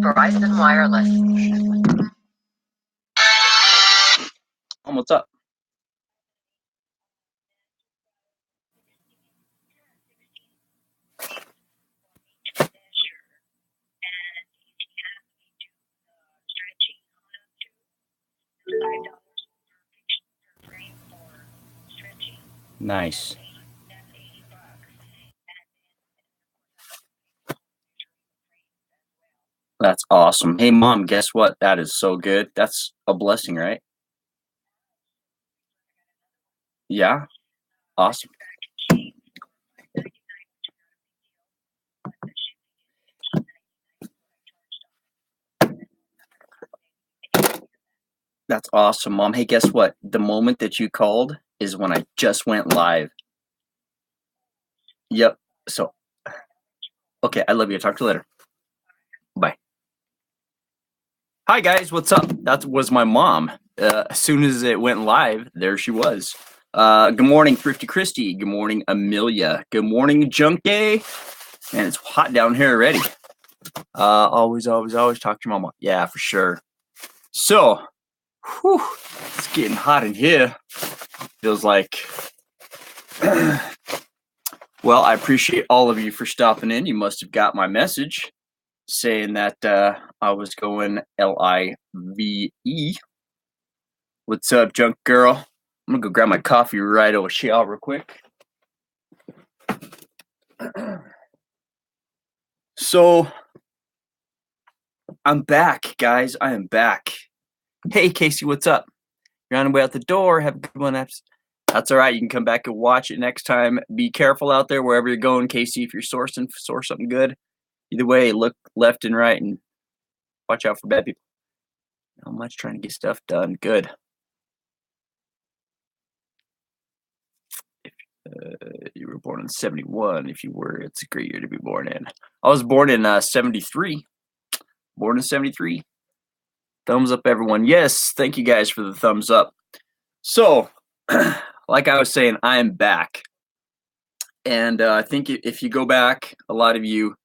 Verizon Wireless. What's up? Nice. That's awesome. Hey, Mom, guess what? That is so good. That's a blessing, right? Yeah. Awesome. That's awesome, Mom. Hey, guess what? The moment that you called is when I just went live. Yep. So, okay, I love you. Talk to you later. Bye. Hi, guys. What's up? That was my mom. As soon as it went live, there she was. Good morning, Thrifty Christy. Good morning, Amelia. Good morning, Junkie. Man, it's hot down here already. Always talk to your mama. Yeah, for sure. So, whew, it's getting hot in here. Feels like. Well, I appreciate all of you for stopping in. You must have got my message saying that I was going L-I-V-E. What's up, junk girl? I'm gonna go grab my coffee right over here real quick. So, I'm back, guys. I am back. Hey, Casey, what's up? You're on the way out the door. Have a good one. That's all right. You can come back and watch it next time. Be careful out there wherever you're going, Casey. If you're source something good. Either way, look left and right and watch out for bad people. Not much trying to get stuff done. Good. If you were born in 71, if you were, it's a great year to be born in. I was born in 73. Born in 73. Thumbs up, everyone. Yes, thank you guys for the thumbs up. So, like I was saying, I am back. And I think if you go back, a lot of you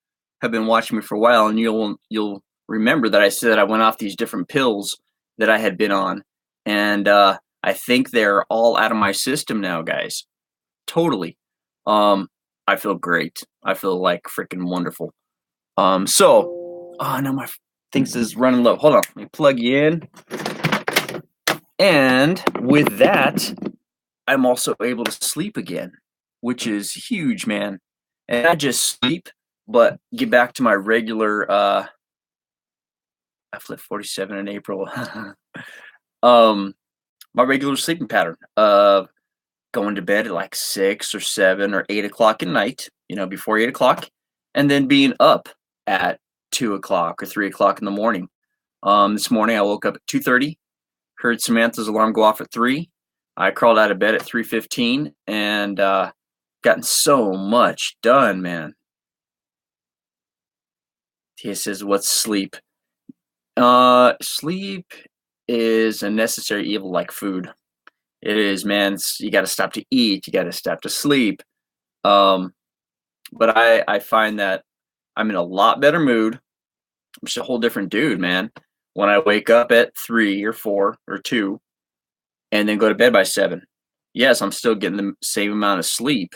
have been watching me for a while, and you'll remember that I said I went off these different pills that I had been on, and I think they're all out of my system now, guys. Totally. I feel great. I feel like freaking wonderful. So, oh no, my things is running low. Hold on, let me plug you in. And with that, I'm also able to sleep again, which is huge, man. And not just sleep, but get back to my regular I flipped 47 in April. My regular sleeping pattern of going to bed at like 6 or 7 or 8 o'clock at night, before 8 o'clock, and then being up at 2 o'clock or 3 o'clock in the morning. This morning I woke up at 2:30, heard Samantha's alarm go off at 3. I crawled out of bed at 3:15 and gotten so much done, man. He says, what's sleep? Sleep is a necessary evil like food. It is, man. You got to stop to eat. You got to stop to sleep. But I find that I'm in a lot better mood. I'm just a whole different dude, man. When I wake up at 3 or 4 or 2 and then go to bed by 7. Yes, I'm still getting the same amount of sleep.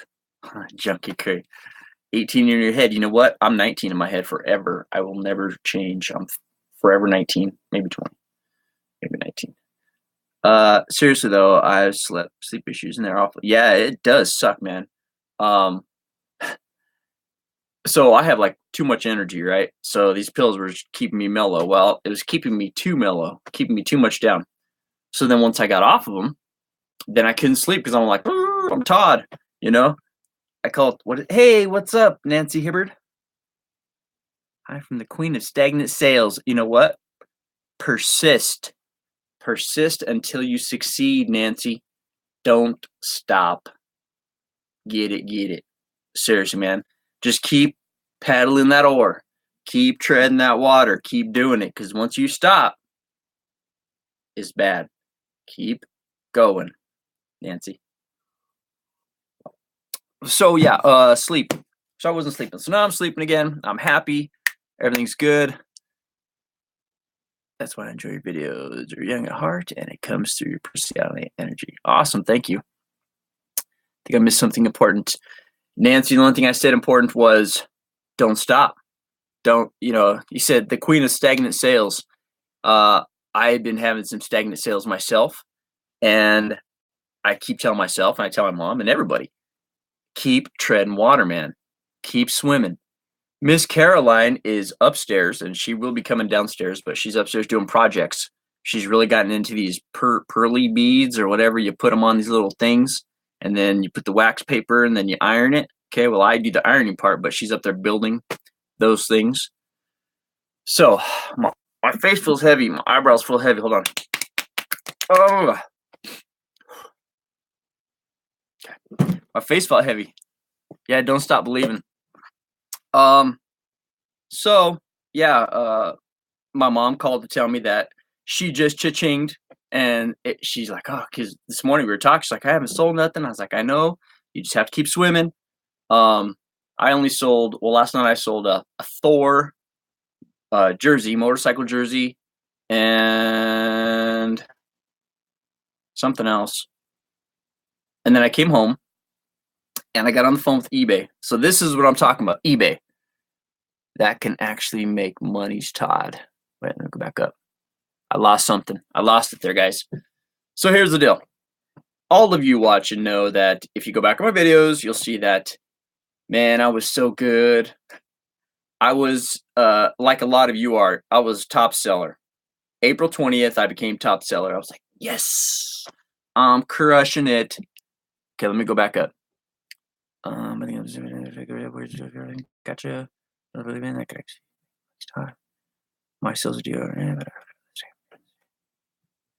Junkie crazy. 18 in your head. You know what? I'm 19 in my head forever. I will never change. I'm forever 19, maybe 20, maybe 19. Seriously though, I have sleep issues and they're awful. Yeah, it does suck, man. So I have like too much energy, right? So these pills were just keeping me mellow. Well, it was keeping me too mellow, keeping me too much down. So then once I got off of them, then I couldn't sleep because I'm like, I'm Todd, I called, hey, what's up, Nancy Hibbard? Hi from the Queen of Stagnant Sales. You know what? Persist. Persist until you succeed, Nancy. Don't stop. Get it, get it. Seriously, man. Just keep paddling that oar. Keep treading that water. Keep doing it. Because once you stop, it's bad. Keep going, Nancy. So, yeah, sleep. So I wasn't sleeping. So now I'm sleeping again. I'm happy. Everything's good. That's why I enjoy your videos. You're young at heart, and it comes through your personality and energy. Awesome. Thank you. I think I missed something important. Nancy, the only thing I said important was don't stop. Don't, you said the queen of stagnant sales. I had been having some stagnant sales myself, and I keep telling myself, and I tell my mom and everybody, keep treading water, man. Keep swimming. Miss Caroline is upstairs, and she will be coming downstairs, but she's upstairs doing projects. She's really gotten into these pearly beads or whatever. You put them on these little things, and then you put the wax paper, and then you iron it. Okay, well, I do the ironing part, but she's up there building those things. So, my face feels heavy. My eyebrows feel heavy. Hold on. Oh. Okay. My face felt heavy. Yeah, don't stop believing. So yeah, my mom called to tell me that she just cha-chinged, and she's like, oh, because this morning we were talking, she's like, I haven't sold nothing. I was like, I know, you just have to keep swimming. I only sold, well, last night I sold a Thor jersey, motorcycle jersey, and something else. And then I came home and I got on the phone with eBay. So this is what I'm talking about, eBay. That can actually make monies, Todd. Wait, let me go back up. I lost something. I lost it there, guys. So here's the deal. All of you watching know that if you go back on my videos, you'll see that, man, I was so good. I was, like a lot of you are, I was top seller. April 20th, I became top seller. I was like, yes, I'm crushing it. Okay, let me go back up. I think I'm zooming in. Gotcha. My sales do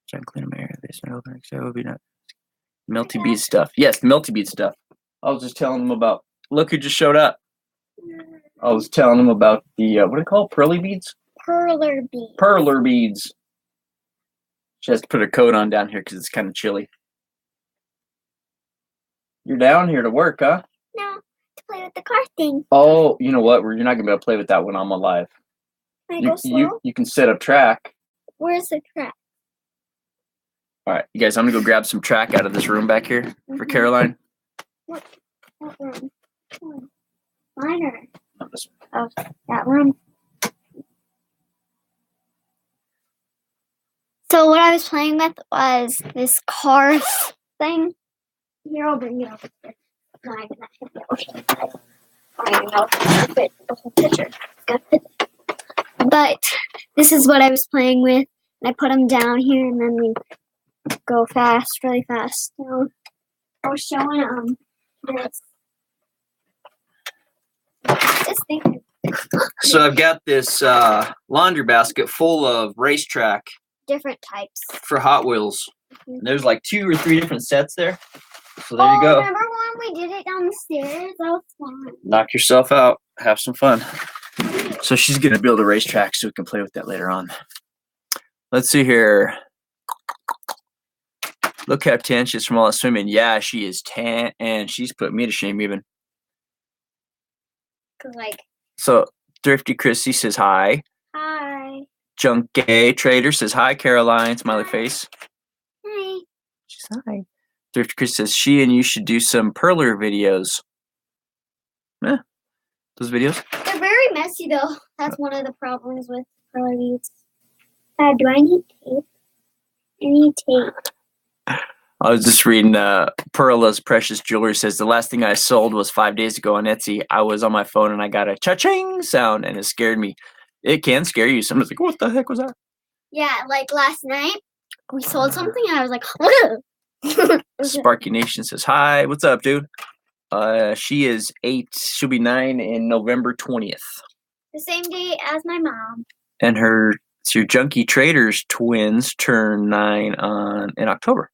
trying to clean my hair. This open, so it would be not melty bead stuff. Yes, melty bead stuff. I was just telling them about. Look who just showed up. I was telling them about the what do they call pearly beads? Perler beads. Perler beads. She has to put her coat on down here because it's kind of chilly. You're down here to work, huh? No, to play with the car thing. Oh, you know what? You're not gonna be able to play with that when I'm alive. Can I go slow? You can set up track. Where's the track? All right, you guys, I'm gonna go grab some track out of this room back here for Caroline. What room? Mine Oh, this or that room. So what I was playing with was this car thing. Here, I'll bring it over here. No, I cannot hit the ocean. I don't even know if I can fit the whole picture. It's gotta fit. But this is what I was playing with. And I put them down here, and then we go fast, really fast. So I was showing this thing. So I've got this laundry basket full of racetrack. Different types. For Hot Wheels. And there's like 2 or 3 different sets there. So there you go. Remember when we did it down the stairs? That was fun. Knock yourself out. Have some fun. So she's going to build a racetrack so we can play with that later on. Let's see here. Look how tan she is from all that swimming. Yeah, she is tan, and she's put me to shame even. So Thrifty Chrissy says hi. Hi. Junk Gay Trader says hi, Caroline. Smiley face. Hi. She's hi. Thrifty Chris says she and you should do some perler videos. Yeah, those videos. They're very messy though. That's one of the problems with perler beads. Do I need tape? I need tape. I was just reading Perla's Precious Jewelry says the last thing I sold was 5 days ago on Etsy. I was on my phone and I got a cha-ching sound and it scared me. It can scare you. Someone's like, what the heck was that? Yeah, like last night we sold something and I was like, what? Sparky Nation says hi. What's up, dude? She is 8. She'll be 9 in November 20th. The same day as my mom. And your Junkie Traders twins turn 9 in October.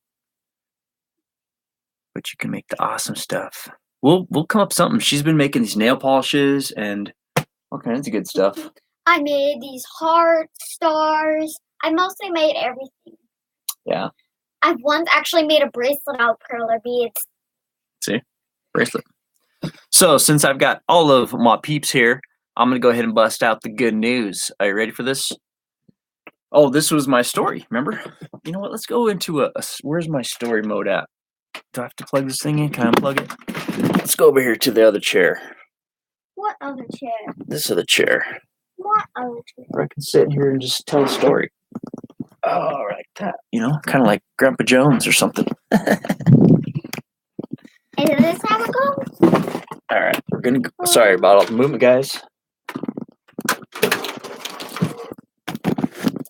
But you can make the awesome stuff. We'll come up with something. She's been making these nail polishes and all kinds of good stuff. I made these heart stars. I mostly made everything. Yeah. I've once actually made a bracelet out of perler beads. See? Bracelet. So since I've got all of my peeps here, I'm going to go ahead and bust out the good news. Are you ready for this? Oh, this was my story. Remember? You know what? Let's go into where's my story mode at? Do I have to plug this thing in? Can I unplug it? Let's go over here to the other chair. What other chair? This other chair. What other chair? Where I can sit here and just tell a story. Oh, like that. You know, kind of like Grandpa Jones or something. Is this how it goes? All right, we're gonna go. Sorry about all the movement, guys.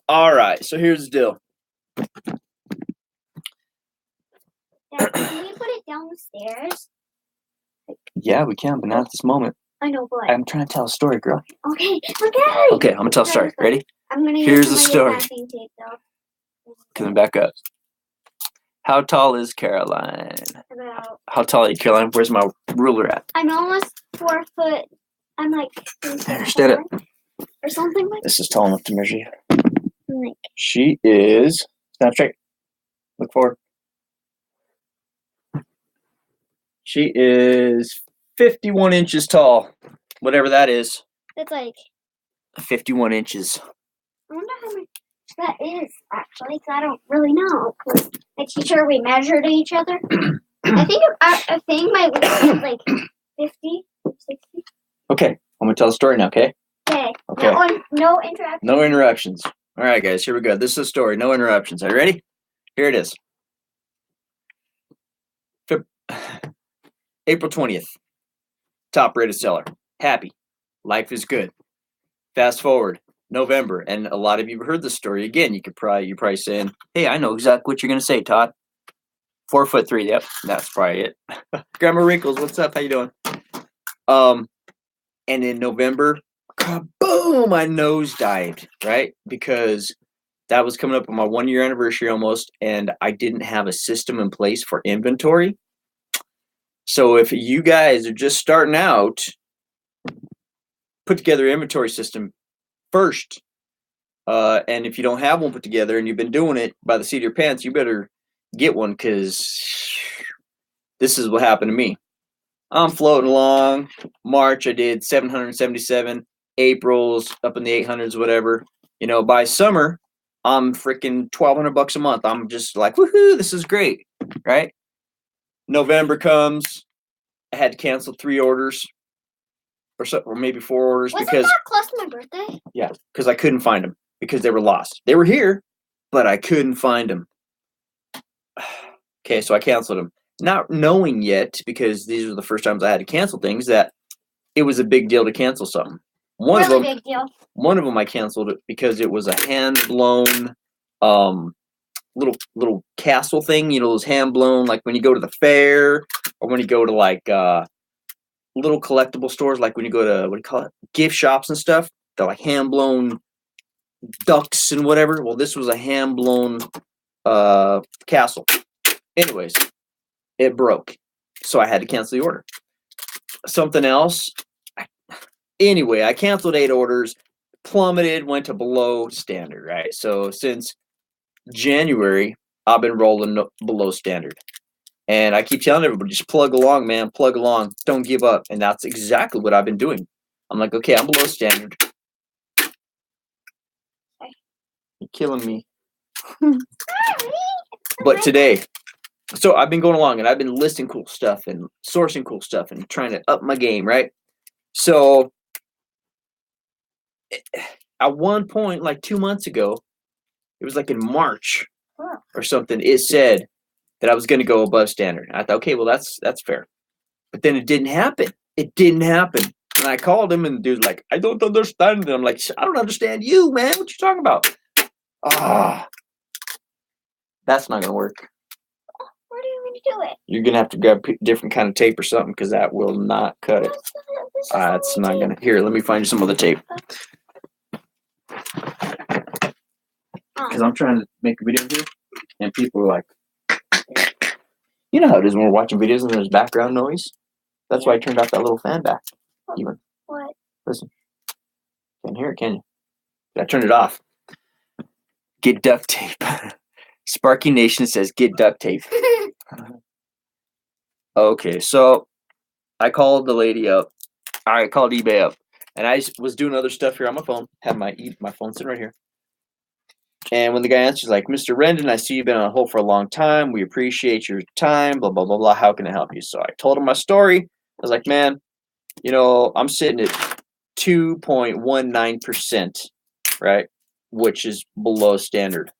All right, so here's the deal. Dad, can we put it down the stairs? Yeah, we can, but not at this moment. I know, but I'm trying to tell a story, girl. okay. Okay, I'm gonna tell a story. Ready? I'm gonna Here's use the some of story. your masking tape, though. Coming back up. How tall is Caroline? About. How tall are you, Caroline? Where's my ruler at? I'm almost 4 foot. I'm like 3 foot Understand it. 4 or something like. This is tall enough to measure you. Like She is. Stand straight. Look forward. She is 51 inches tall. Whatever that is. it's like. 51 inches. I wonder how much that is actually, because I don't really know. Because my teacher, we measured each other. I think my weight is like 50, 60. Okay, I'm gonna tell a story now. Okay. Okay. Okay. No interruptions. No interruptions. All right, guys. Here we go. This is a story. No interruptions. Are you ready? Here it is. April 20th. Top rated seller. Happy. Life is good. Fast forward. November, and a lot of you have heard the story. Again, you're probably saying, "Hey, I know exactly what you're gonna say, Todd." 4'3". Yep, that's probably it. Grandma Wrinkles, what's up? How you doing? And in November, boom, my nose dived, right? Because that was coming up on my 1 year anniversary almost, and I didn't have a system in place for inventory. So if you guys are just starting out, put together an inventory system first. And if you don't have one put together and you've been doing it by the seat of your pants, you better get one, because this is what happened to me. I'm floating along. March, I did 777. April's up in the 800s, whatever. You know, by summer, I'm freaking $1,200 a month. I'm just like, woohoo, this is great, right? November comes. I had to cancel 3 orders, or maybe 4 orders. Wasn't because that close to my birthday? Yeah, because I couldn't find them because they were lost. They were here, but I couldn't find them. Okay, so I canceled them. Not knowing yet, because these were the first times I had to cancel things, that it was a big deal to cancel something. One really of them, big deal. One of them I canceled it because it was a hand-blown little castle thing. You know, those hand-blown, like when you go to the fair, or when you go to like little collectible stores, like when you go to, what do you call it, gift shops and stuff. They're like hand-blown ducks and whatever. Well, this was a hand-blown castle. Anyways, it broke, so I had to cancel the order. Something else. Anyway, I canceled 8 orders, plummeted, went to below standard, right? So since January, I've been rolling below standard. And I keep telling everybody, just plug along, man, plug along. Don't give up. And that's exactly what I've been doing. I'm like, okay, I'm below standard. You're killing me. But today, so I've been going along and I've been listing cool stuff and sourcing cool stuff and trying to up my game, right? So at one point, like 2 months ago, it was like in March or something, it said that I was going to go above standard. I thought, okay, well, that's fair. But then it didn't happen. It didn't happen. And I called him, and the dude's like, I don't understand it. I'm like, I don't understand you, man. What you talking about? That's not going to work. Where do you want to do it? You're going to have to grab a different kind of tape or something, because that will not cut it. It's not going to. Here, let me find you some other tape. Because I'm trying to make a video here, and people are like, you know how it is when we're watching videos and there's background noise? That's why I turned off that little fan back. Even. What? Listen. Can't hear it, can you? I turned it off. Get duct tape. Sparky Nation says, get duct tape. Okay, so I called the lady up. I called eBay up. And I was doing other stuff here on my phone. Had my phone sitting right here. And when the guy answers, like, Mr. Rendon, I see you've been on hold for a long time. We appreciate your time, blah, blah, blah, blah. How can I help you? So I told him my story. I was like, man, I'm sitting at 2.19%, right? Which is below standard.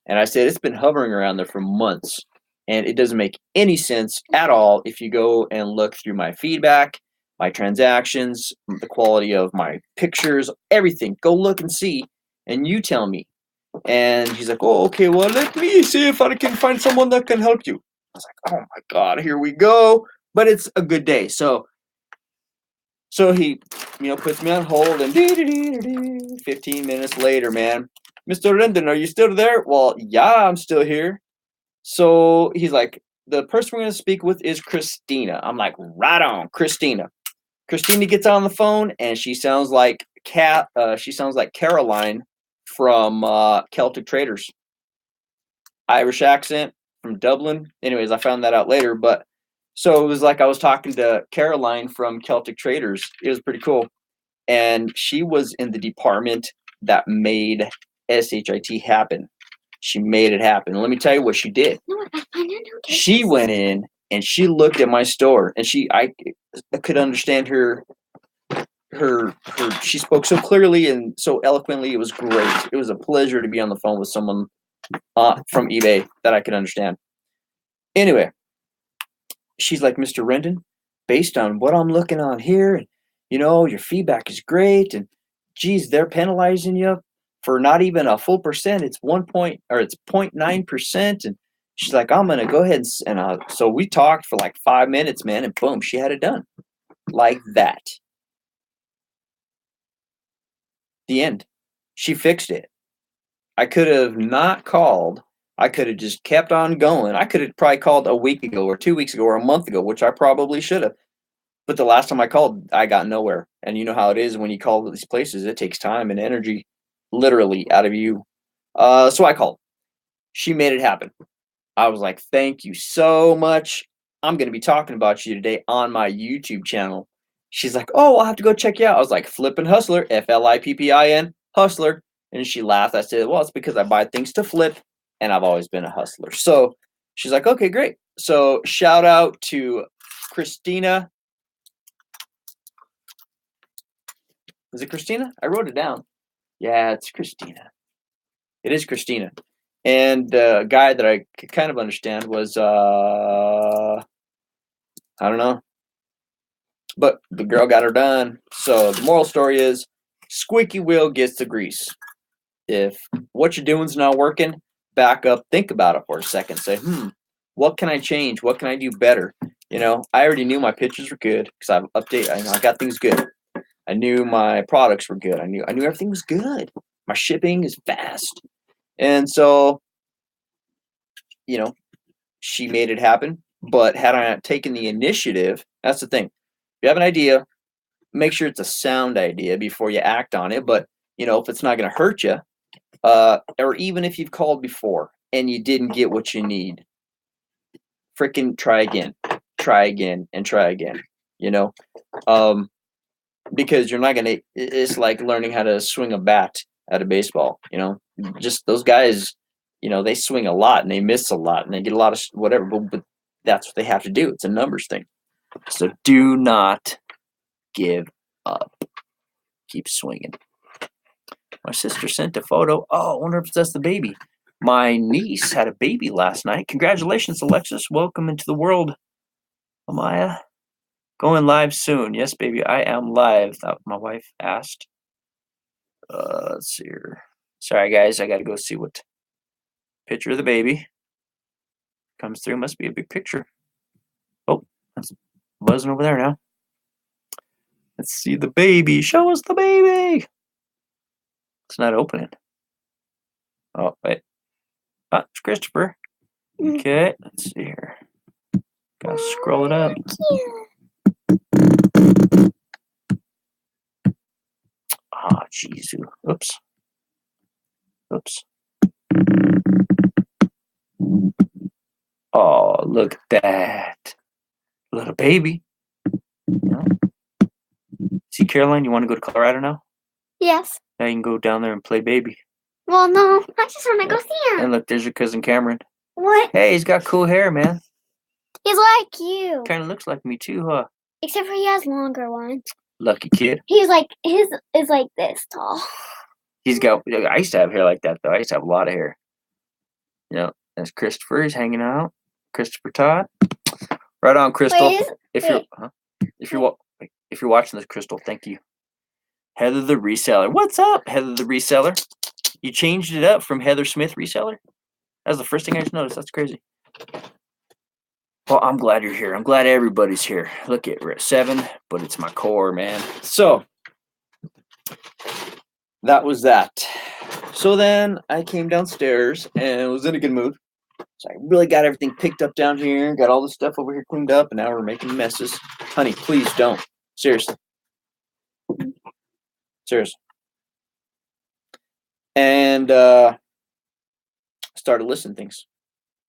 And I said, it's been hovering around there for months. And it doesn't make any sense at all if you go and look through my feedback, my transactions, the quality of my pictures, everything. Go look and see. And you tell me. And he's like, oh, okay, well, let me see if I can find someone that can help you. I was like, oh my God, here we go. But it's a good day. So he, puts me on hold, and 15 minutes later, man, Mr. Rendon, are you still there? Well, yeah, I'm still here. So he's like, the person we're going to speak with is Christina. I'm like, right on, Christina. Christina gets on the phone, and she sounds like Caroline from Celtic Traders. Irish accent from Dublin. Anyways, I found that out later, but so it was like I was talking to Caroline from Celtic Traders. It was pretty cool. And she was in the department that made SHIT happen. She made it happen. Let me tell you what she did. She went in and she looked at my store, and I could understand her. She spoke so clearly and so eloquently. It was great. It was a pleasure to be on the phone with someone from eBay that I could understand. Anyway, she's like, Mr. Rendon, based on what I'm looking on here, and your feedback is great, and geez, they're penalizing you for not even a full percent. It's 0.9%, and she's like, I'm gonna go ahead and so we talked for like 5 minutes, man, and boom, she had it done like that. The end. She fixed it. I could have not called. I could have just kept on going. I could have probably called a week ago or 2 weeks ago or a month ago, which I probably should have. But the last time I called, I got nowhere. And you know how it is when you call these places, it takes time and energy literally out of you. So I called. She made it happen. I was like, thank you so much. I'm going to be talking about you today on my YouTube channel. She's like, oh, I'll have to go check you out. I was like, Flippin' Hustler, Flippin, Hustler. And she laughed. I said, well, it's because I buy things to flip, and I've always been a hustler. So she's like, okay, great. So shout out to Christina. Is it Christina? I wrote it down. Yeah, it's Christina. It is Christina. And the guy that I could kind of understand was, I don't know. But the girl got her done. So the moral story is, squeaky wheel gets the grease. If what you're doing is not working, back up, think about it for a second. Say, what can I change? What can I do better? I already knew my pictures were good because I've updated. I got things good. I knew my products were good. I knew everything was good. My shipping is fast. And so, she made it happen. But had I not taken the initiative, that's the thing. If you have an idea, make sure it's a sound idea before you act on it. But, if it's not going to hurt you, or even if you've called before and you didn't get what you need, freaking try again, and try again, because you're not going to, it's like learning how to swing a bat at a baseball, just those guys, they swing a lot and they miss a lot and they get a lot of whatever, but that's what they have to do. It's a numbers thing. So do not give up. Keep swinging. My sister sent a photo. Oh, I wonder if that's the baby. My niece had a baby last night. Congratulations, Alexis. Welcome into the world, Amaya. Going live soon. Yes, baby, I am live. My wife asked. Let's see here. Sorry, guys. I got to go see what picture of the baby comes through. Must be a big picture. Oh, that's buzzing over there now. Let's see the baby. Show us the baby. It's not opening. Oh, wait. Ah, it's Christopher. Okay, let's see here. Gotta scroll it up. Ah, jeez. Oops. Oh, look at that. Little baby. See, Caroline, you want to go to Colorado now? Yes. Now you can go down there and play baby. Well, no, I just want to go see him. And look, there's your cousin Cameron. What? Hey, he's got cool hair, man. He's like you. Kind of looks like me too, huh? Except for he has longer ones. Lucky kid. He's like, his is like this tall. He's got. I used to have hair like that though. I used to have a lot of hair. You know, there's Christopher. He's hanging out. Christopher Todd. Right on, Crystal. Wait, if you're watching this, Crystal, thank you. Heather the reseller. What's up, Heather the reseller? You changed it up from Heather Smith reseller? That's the first thing I just noticed. That's crazy. Well, I'm glad you're here. I'm glad everybody's here. Look at, we're at 7, but it's my core, man. So that was that. So then I came downstairs and was in a good mood. So I really got everything picked up down here, got all the stuff over here cleaned up, and now we're making messes. Honey, please don't. Seriously. Seriously. And started listing things.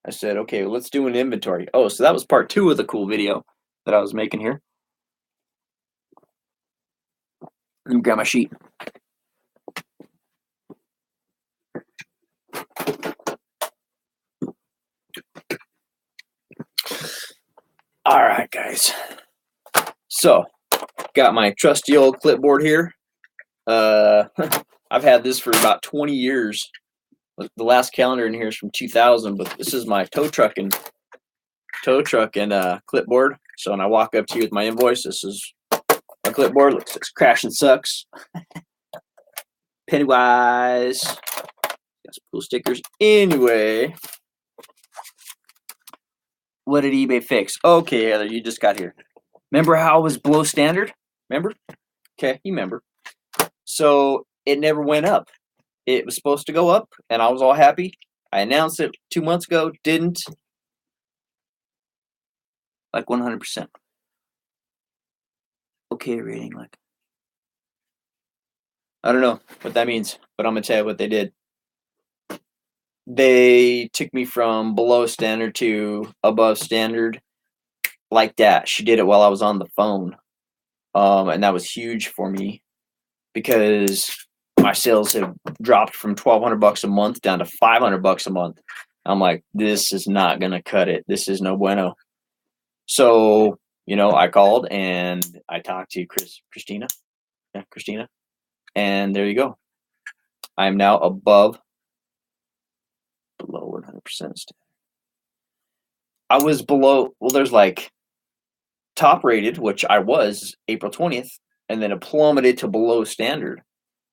I said, okay, well, let's do an inventory. Oh, so that was part 2 of the cool video that I was making here. Let me grab my sheet. All right, guys. So, got my trusty old clipboard here. I've had this for about 20 years. The last calendar in here is from 2000, but this is my tow truck and clipboard. So when I walk up to you with my invoice, this is my clipboard. Looks like Crash and Sucks. Pennywise. Got some cool stickers. Anyway, what did eBay fix? Okay, Heather, you just got here. Remember how it was below standard? Remember? Okay, you remember. So it never went up. It was supposed to go up, and I was all happy. I announced it 2 months ago. Didn't. Like 100%. Okay rating, like. I don't know what that means, but I'm going to tell you what they did. They took me from below standard to above standard like that. She did it while I was on the phone. And that was huge for me because my sales have dropped from $1,200 a month down to $500 a month. I'm like, this is not going to cut it. This is no bueno. So, I called and I talked to Christina. Yeah, Christina. And there you go. I'm now below 100%. I was below, well, there's like top rated, which I was April 20th, and then it plummeted to below standard.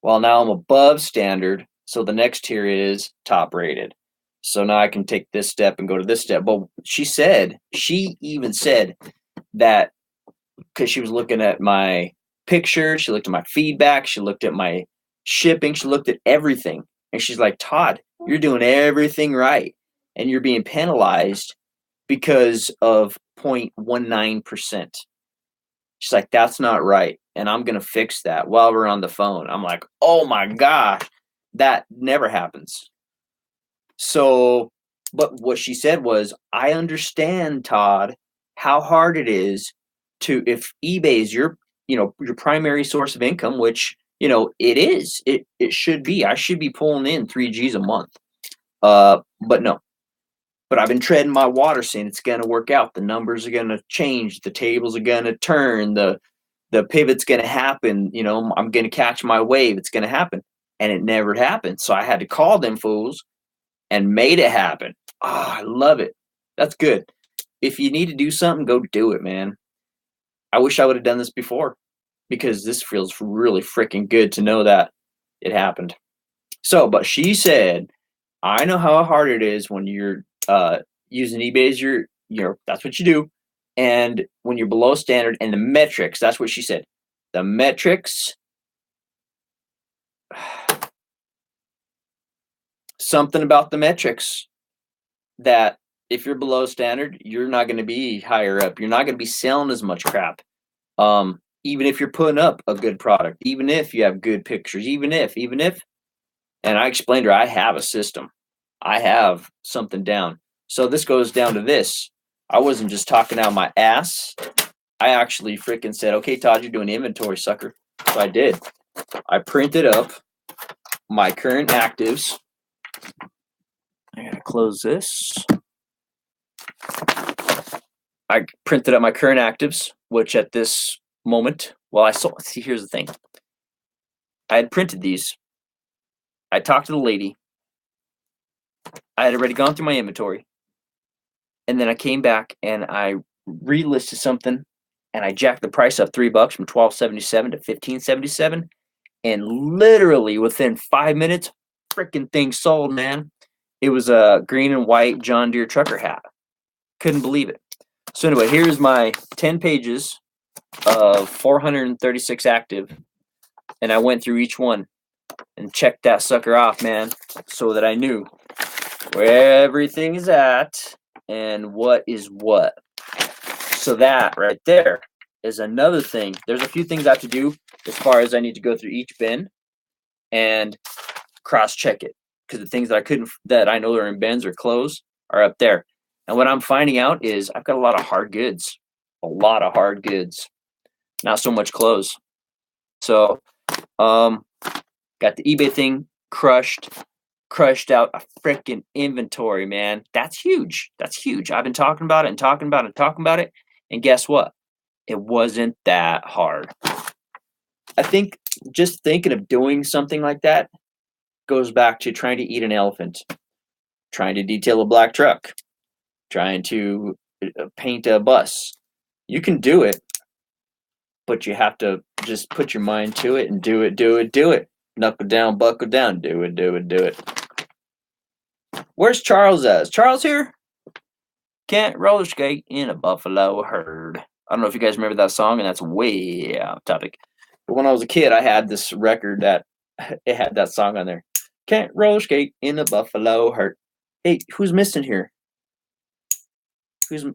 Well, now I'm above standard, so the next tier is top rated. So now I can take this step and go to this step. But she even said that because she was looking at my picture, she looked at my feedback, she looked at my shipping, she looked at everything. And she's like, Todd, you're doing everything right. And you're being penalized because of 0.19%. She's like, that's not right. And I'm going to fix that while we're on the phone. I'm like, oh my gosh, that never happens. So, but what she said was, I understand, Todd, how hard it is to, if eBay is your primary source of income, which, it is, it should be, I should be pulling in 3Gs a month. But no. But I've been treading my water saying it's going to work out. The numbers are going to change. The tables are going to turn. The pivot's going to happen. I'm going to catch my wave. It's going to happen. And it never happened. So I had to call them fools and made it happen. I love it. That's good. If you need to do something, go do it, man. I wish I would have done this before because this feels really freaking good to know that it happened. So, but she said, I know how hard it is when you're using eBay as your that's what you do. And when you're below standard and the metrics, that's what she said. The metrics, something about the metrics that if you're below standard, you're not going to be higher up. You're not going to be selling as much crap. Even if you're putting up a good product, even if you have good pictures, even if, and I explained to her, I have a system. I have something down. So this goes down to this. I wasn't just talking out my ass. I actually freaking said, okay, Todd, you're doing inventory, sucker. So I did. I printed up my current actives. I gotta close this. I printed up my current actives, which at this moment, well, I saw. See, here's the thing. I had printed these. I talked to the lady. I had already gone through my inventory, and then I came back and I relisted something, and I jacked the price up $3 from $12.77 to $15.77, and literally within 5 minutes, freaking thing sold, man. It was a green and white John Deere trucker hat. Couldn't believe it. So anyway, here's my 10 pages of 436 active, and I went through each one and checked that sucker off, man, so that I knew where everything is at and what is what. So that right there is another thing. There's a few things I have to do as far as I need to go through each bin and cross-check it, because the things that I know are in bins or clothes are up there. And what I'm finding out is I've got a lot of hard goods, not so much clothes. So, got the eBay thing crushed out a freaking inventory, man. That's huge. I've been talking about it, and guess what? It wasn't that hard. I think just thinking of doing something like that goes back to trying to eat an elephant, trying to detail a black truck, trying to paint a bus. You can do it, but you have to just put your mind to it and do it. Knuckle down, buckle down, do it. Where's Charles at? Is Charles here? Can't roller skate in a buffalo herd. I don't know if you guys remember that song, and that's way off topic. But when I was a kid, I had this record that it had that song on there. Can't roller skate in a buffalo herd. Hey, who's missing here?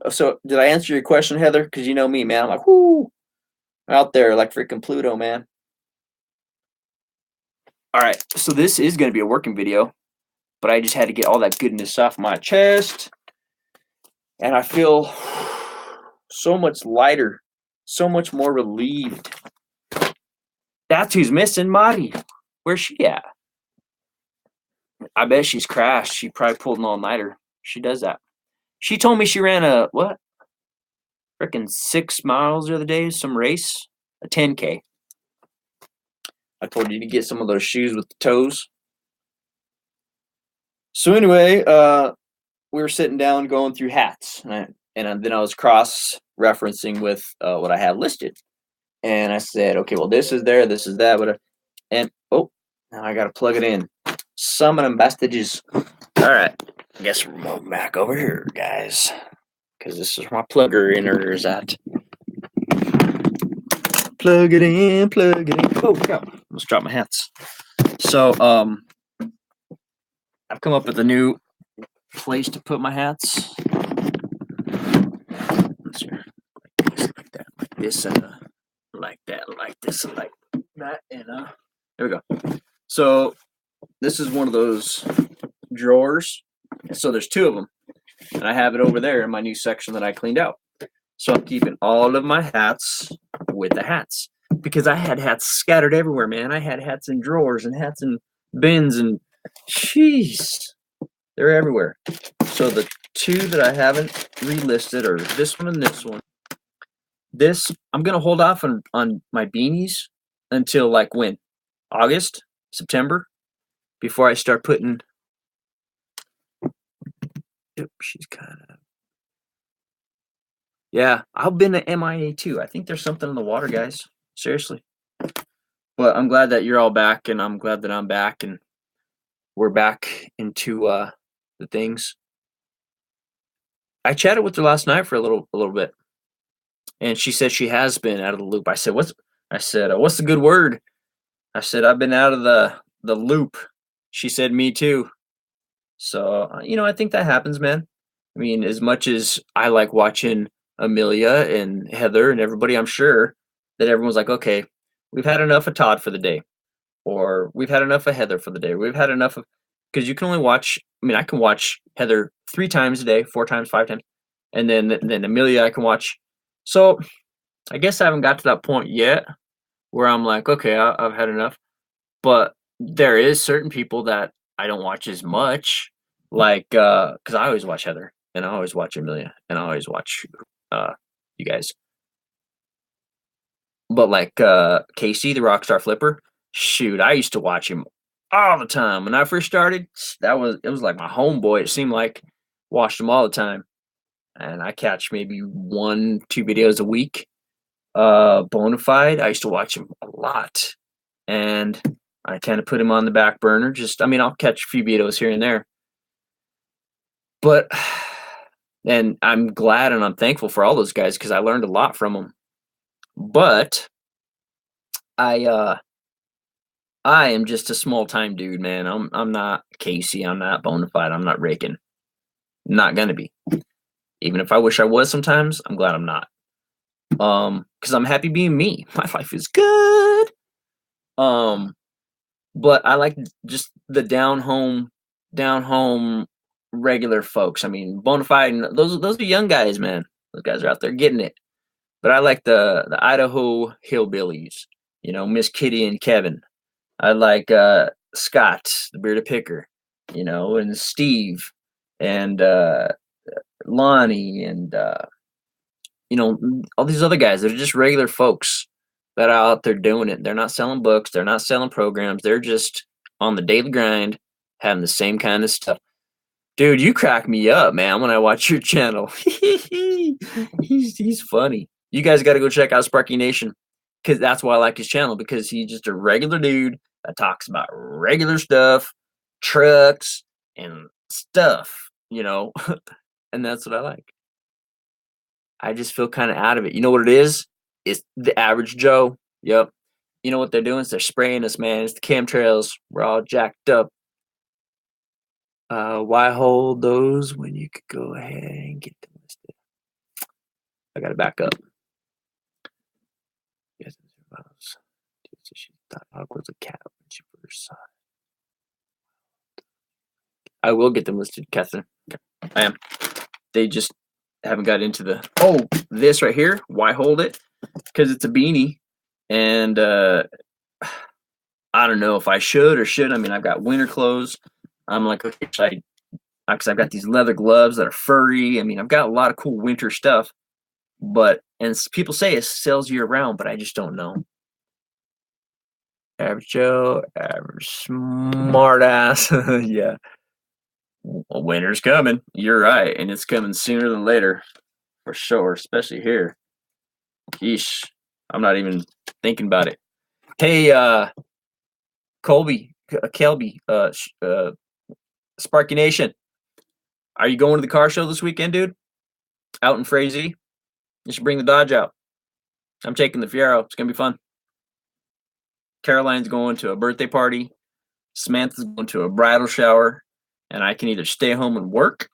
So did I answer your question, Heather? Because you know me, man. I'm like, whoo, out there like freaking Pluto, man. All right, so this is going to be a working video, but I just had to get all that goodness off my chest, and I feel so much lighter, so much more relieved. That's who's missing, Marty. Where's she at? I bet she's crashed. She probably pulled an all-nighter. She does that. She told me she ran a, what? Freaking 6 miles the other day, some race, a 10K. I told you to get some of those shoes with the toes. So anyway, we were sitting down going through hats, and then I was cross-referencing with what I have listed. And I said, okay, well, this is there, this is that, whatever. And, oh, now I got to plug it in. Some of them bastages. All right, I guess we're moving back over here, guys, because this is where my plugger inner is at. Plug it in. Oh, no, let's drop my hats. So, I've come up with a new place to put my hats. Let's see, like that, like this, and like that, like this, and like that, and there we go. So this is one of those drawers. So there's 2 of them, and I have it over there in my new section that I cleaned out. So I'm keeping all of my hats with the hats, because I had hats scattered everywhere, man. I had hats in drawers and hats in bins, and jeez, they're everywhere. So the 2 that I haven't relisted are this one and this one. This, I'm going to hold off on my beanies until like when? August? September? Before I start putting... Yep, she's kind of... Yeah, I've been to MIA too. I think there's something in the water, guys. Seriously. But I'm glad that you're all back, and I'm glad that I'm back, and we're back into the things. I chatted with her last night for a little bit, and she said she has been out of the loop. I said, what's the good word? I said, I've been out of the loop. She said, me too. So, I think that happens, man. I mean, as much as I like watching Amelia and Heather and everybody, I'm sure that everyone's like, okay, we've had enough of Todd for the day, or we've had enough of Heather for the day. We've had enough of, because you can only watch, I can watch Heather 3 times a day, 4 times, 5 times, and then Amelia I can watch. So I guess I haven't got to that point yet where I'm like, okay, I've had enough. But there is certain people that I don't watch as much, like, because I always watch Heather, and I always watch Amelia, and I always watch, you guys. But, like, Casey, the Rockstar Flipper, shoot, I used to watch him all the time. When I first started, it was like my homeboy, it seemed like. Watched him all the time, and I catch maybe 1, 2 videos a week. Bonafide, I used to watch him a lot, and I kinda put him on the back burner, just I mean, I'll catch a few videos here and there, but and I'm glad and I'm thankful for all those guys because I learned a lot from them. But I, uh I am just a small time dude, man. I'm not Casey, I'm not Bonafide, I'm not Rakin. Not gonna be. Even if I wish I was sometimes, I'm glad I'm not. Because I'm happy being me. My life is good. Um, but I like just the down home regular folks. I mean, Bonafide and those are young guys, man. Those guys are out there getting it. But I like the Idaho hillbillies, Miss Kitty and Kevin. I like Scott, the bearded picker, and Steve and Lonnie and all these other guys that are just regular folks that are out there doing it. They're not selling books, they're not selling programs, they're just on the daily grind, having the same kind of stuff. Dude, you crack me up, man, when I watch your channel. he's funny. You guys got to go check out Sparky Nation because that's why I like his channel because he's just a regular dude that talks about regular stuff, trucks, and stuff, and that's what I like. I just feel kind of out of it. You know what it is? It's the average Joe. Yep. You know what they're doing? Is they're spraying us, man. It's the chemtrails. We're all jacked up. Why hold those when you could go ahead and get them listed? I gotta back up. Yes, she thought Hawk was a cat when she first saw it. I will get them listed, Catherine. Okay. I am. They just haven't got into the this right here. Why hold it? Because it's a beanie, and I don't know if I should or should. I mean, I've got winter clothes. I'm like, okay, because I've got these leather gloves that are furry. I mean, I've got a lot of cool winter stuff, and people say it sells year round, but I just don't know. Average Joe, average smart ass. Yeah. Well, winter's coming. You're right. And it's coming sooner than later for sure, especially here. Yeesh. I'm not even thinking about it. Hey, Kelby, Sparky Nation. Are you going to the car show this weekend, dude? Out in Frazee? You should bring the Dodge out. I'm taking the Fiero. It's going to be fun. Caroline's going to a birthday party. Samantha's going to a bridal shower. And I can either stay home and work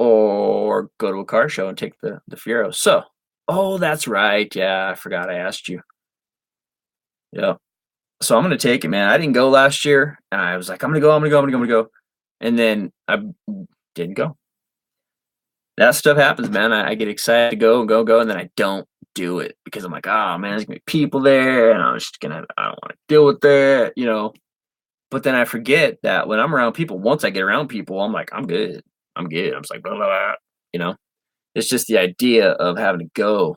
or go to a car show and take the Fiero. So, that's right. Yeah, I forgot I asked you. Yeah. So I'm going to take it, man. I didn't go last year. And I was like, I'm going to go. And then I didn't go. That stuff happens, man. I get excited to go, and then I don't do it because I'm like, oh man, there's gonna be people there, and I don't want to deal with that, But then I forget that when I'm around people, once I get around people, I'm like, I'm good. I'm just like, blah, blah, blah, It's just the idea of having to go.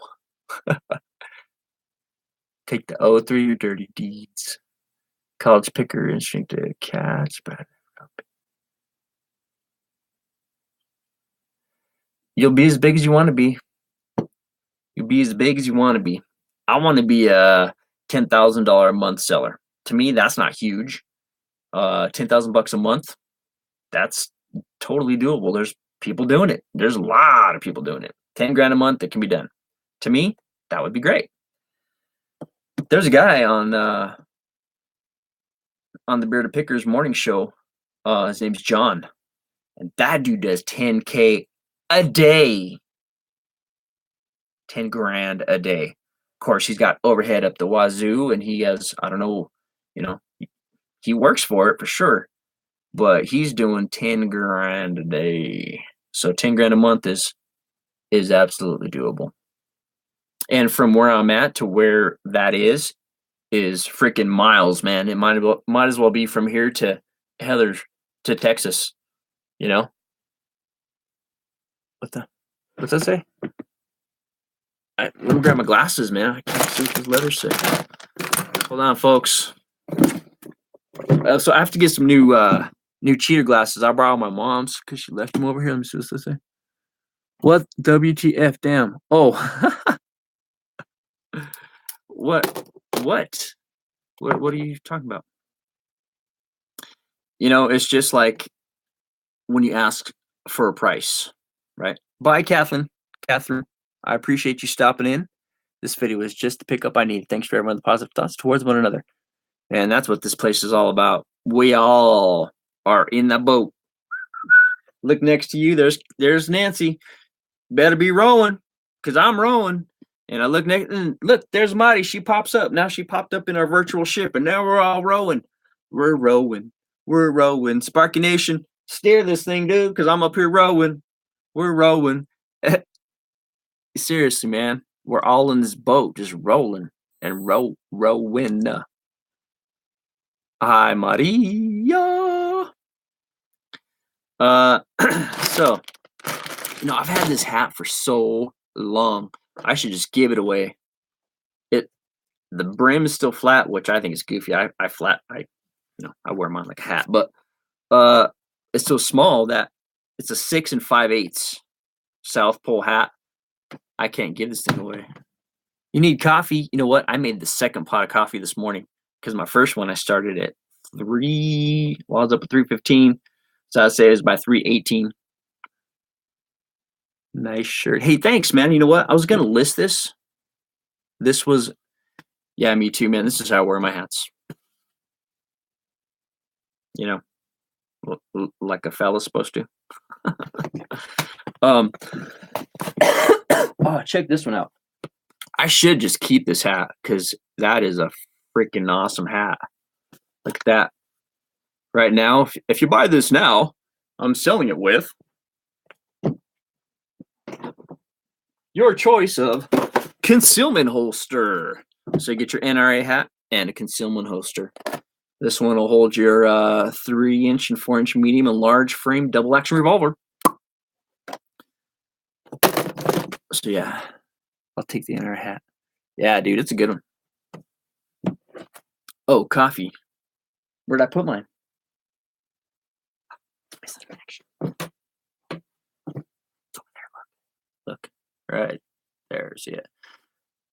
Take the O through your dirty deeds. College picker instinct to catch, but you'll be as big as you want to be. You'll be as big as you want to be. I want to be a $10,000 a month seller. To me, that's not huge. $10,000 a month, that's totally doable. There's people doing it. There's a lot of people doing it. 10 grand a month, it can be done. To me, that would be great. There's a guy on the Bearded Pickers morning show. His name's John, and that dude does 10K a day. 10 grand a day. Of course, he's got overhead up the wazoo, and he has, I don't know, he works for it for sure, but he's doing 10 grand a day. So 10 grand a month is absolutely doable. And from where I'm at to where that is is freaking miles, man. It might as well be from here to Heather to Texas. You know what's that say? Let me grab my glasses, man. I can't see what this letter say. Hold on, folks. So I have to get some new cheater glasses. I borrowed my mom's because she left them over here. Let me see what this say. What WTF? Damn. Oh. What? What? What are you talking about? It's just like when you ask for a price, right? Bye, Catherine. Catherine, I appreciate you stopping in. This video is just the pickup I need. Thanks for everyone the positive thoughts towards one another. And that's what this place is all about. We all are in the boat. Look next to you. There's Nancy. Better be rowing, because I'm rowing. And I look next, and look, there's Marty. She pops up. Now she popped up in our virtual ship, and now we're all rowing. We're rowing. We're rowing. Sparky Nation, steer this thing, dude, because I'm up here rowing. We're rowing. Seriously, man. We're all in this boat, just rolling and rowing. Hi, Maria. So, I've had this hat for so long. I should just give it away. The brim is still flat, which I think is goofy. I wear mine like a hat, but it's so small that it's a 6 5/8 South Pole hat. I can't give this thing away. You need coffee? You know what? I made the second pot of coffee this morning because my first one I started at 3. Well, I was up at 3:15, so I'd say it was by 3:18. Nice shirt. Hey, thanks, man. You know what? I was gonna list this. This was, yeah, me too, man. This is how I wear my hats. Like a fella's supposed to. Oh, check this one out. I should just keep this hat because that is a freaking awesome hat. Look at that. Right now, if you buy this now, I'm selling it with your choice of concealment holster. So you get your NRA hat and a concealment holster. This one will hold your 3-inch and 4-inch medium and large frame double action revolver. So yeah, I'll take the NRA hat. Yeah, dude, it's a good one. Oh, coffee. Where'd I put mine? It's over there. Look, right there. See it.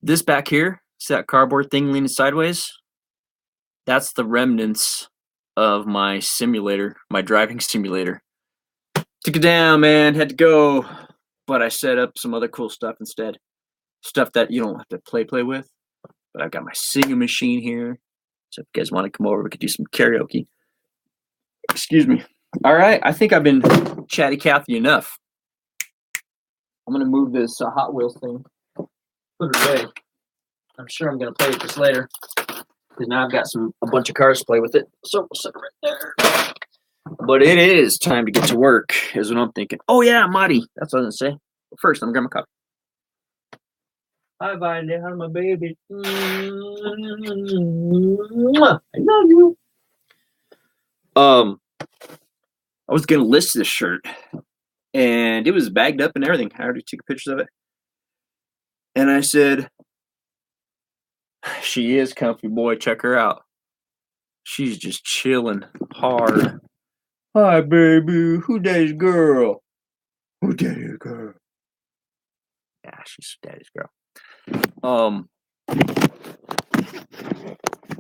This back here, see that cardboard thing leaning sideways? That's the remnants of my simulator, my driving simulator. Took it down, man. Had to go. But I set up some other cool stuff instead. Stuff that you don't have to play with. But I've got my singing machine here. So if you guys want to come over, we could do some karaoke. Excuse me. All right. I think I've been chatty Cathy enough. I'm going to move this Hot Wheels thing. Put it away. I'm sure I'm going to play with this later. Because now I've got a bunch of cars to play with it. So we'll set it right there. But it is time to get to work, is what I'm thinking. Oh, yeah, Marty. That's what I was going to say. But first, I'm going to grab my coffee. Hi, Violet. How's my baby? I love you. I was going to list this shirt. And it was bagged up and everything. I already took pictures of it. And I said, she is comfy, boy. Check her out. She's just chilling hard. Hi, baby. Who daddy's girl? Who daddy's girl? Yeah, she's daddy's girl.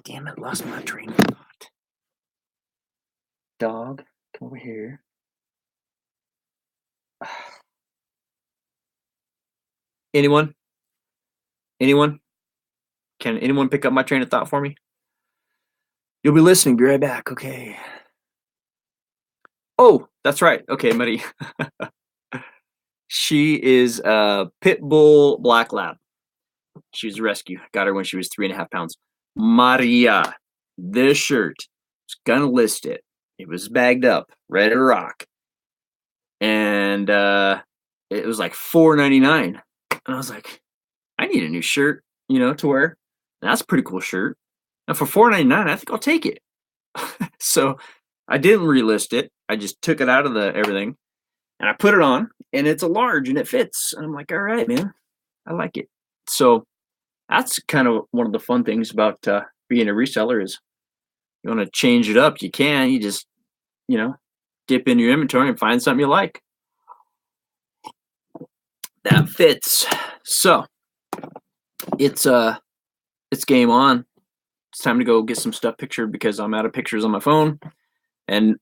Damn it, lost my train of thought. Dog, come over here. Anyone? Can anyone pick up my train of thought for me? You'll be listening. Be right back. Okay. Oh, that's right. Okay, Marie. She is a pit bull black lab. She was a rescue. Got her when she was 3.5 pounds. Maria. This shirt. I was gonna list it. It was bagged up, ready to rock. And it was like $4.99. And I was like, I need a new shirt, to wear. And that's a pretty cool shirt. And for $4.99, I think I'll take it. So I didn't relist it. I just took it out of the everything and I put it on, and it's a large and it fits. And I'm like, all right, man, I like it. So that's kind of one of the fun things about being a reseller is you want to change it up. You can. You just, dip in your inventory and find something you like that fits. So it's game on. It's time to go get some stuff pictured because I'm out of pictures on my phone, and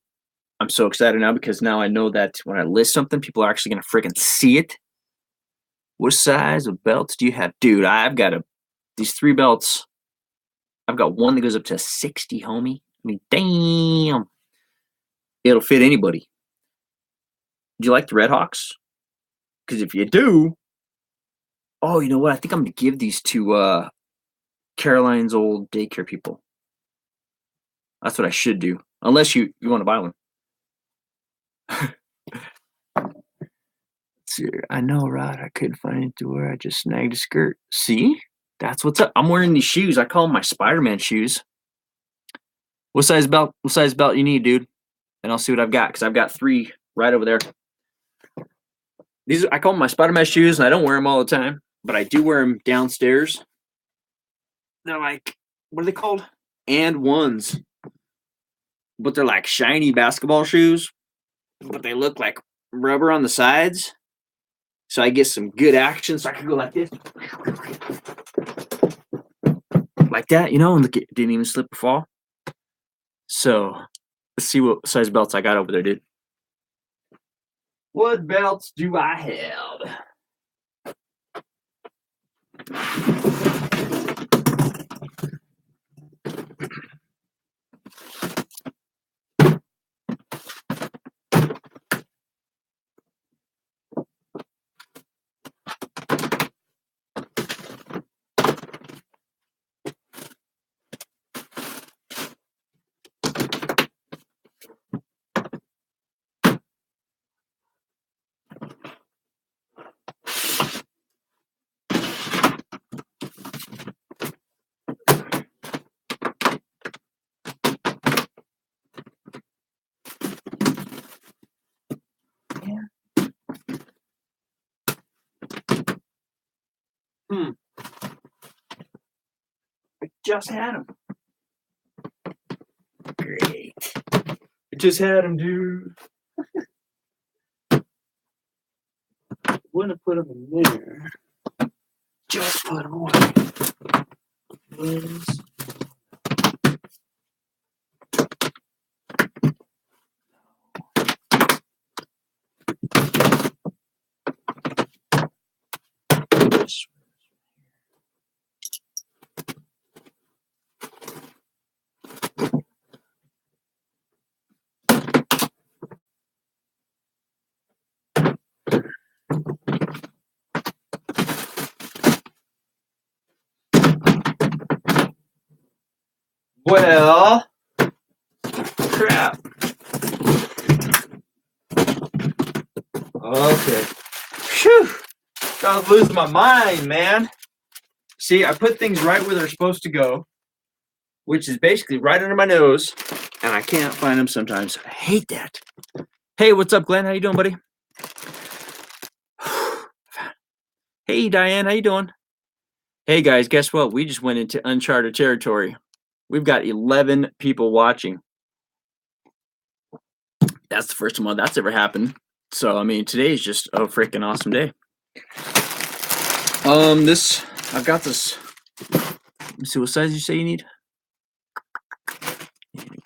I'm so excited now because now I know that when I list something, people are actually gonna freaking see it. What size of belts do you have, dude? I've got these 3 belts. I've got one that goes up to 60, homie. I mean, damn, it'll fit anybody. Do you like the Red Hawks? Because if you do, oh, you know what? I think I'm gonna give these to Caroline's old daycare people. That's what I should do. Unless you want to buy one. See, I know, Rod. I couldn't find it to where I just snagged a skirt. See? That's what's up. I'm wearing these shoes. I call them my Spider-Man shoes. What size belt you need, dude? And I'll see what I've got, because I've got 3 right over there. I call them my Spider-Man shoes, and I don't wear them all the time, but I do wear them downstairs. They're like, what are they called? And ones. But they're like shiny basketball shoes, but they look like rubber on the sides. So I get some good action, so I can go like this. Like that, and look, it didn't even slip or fall. So let's see what size belts I got over there, dude. What belts do I have? I just had them. Great. I just had them, dude. Wouldn't have put them in there. Just put them away. Please. Well, crap. Okay. Phew. I was losing my mind, man. See, I put things right where they're supposed to go, which is basically right under my nose, and I can't find them sometimes. I hate that. Hey, what's up, Glenn? How you doing, buddy? Hey, Diane, how you doing? Hey, guys, guess what? We just went into uncharted territory. We've got 11 people watching. That's the first time that's ever happened. So, I mean, today is just a freaking awesome day. I've got this. Let me see, what size you say you need?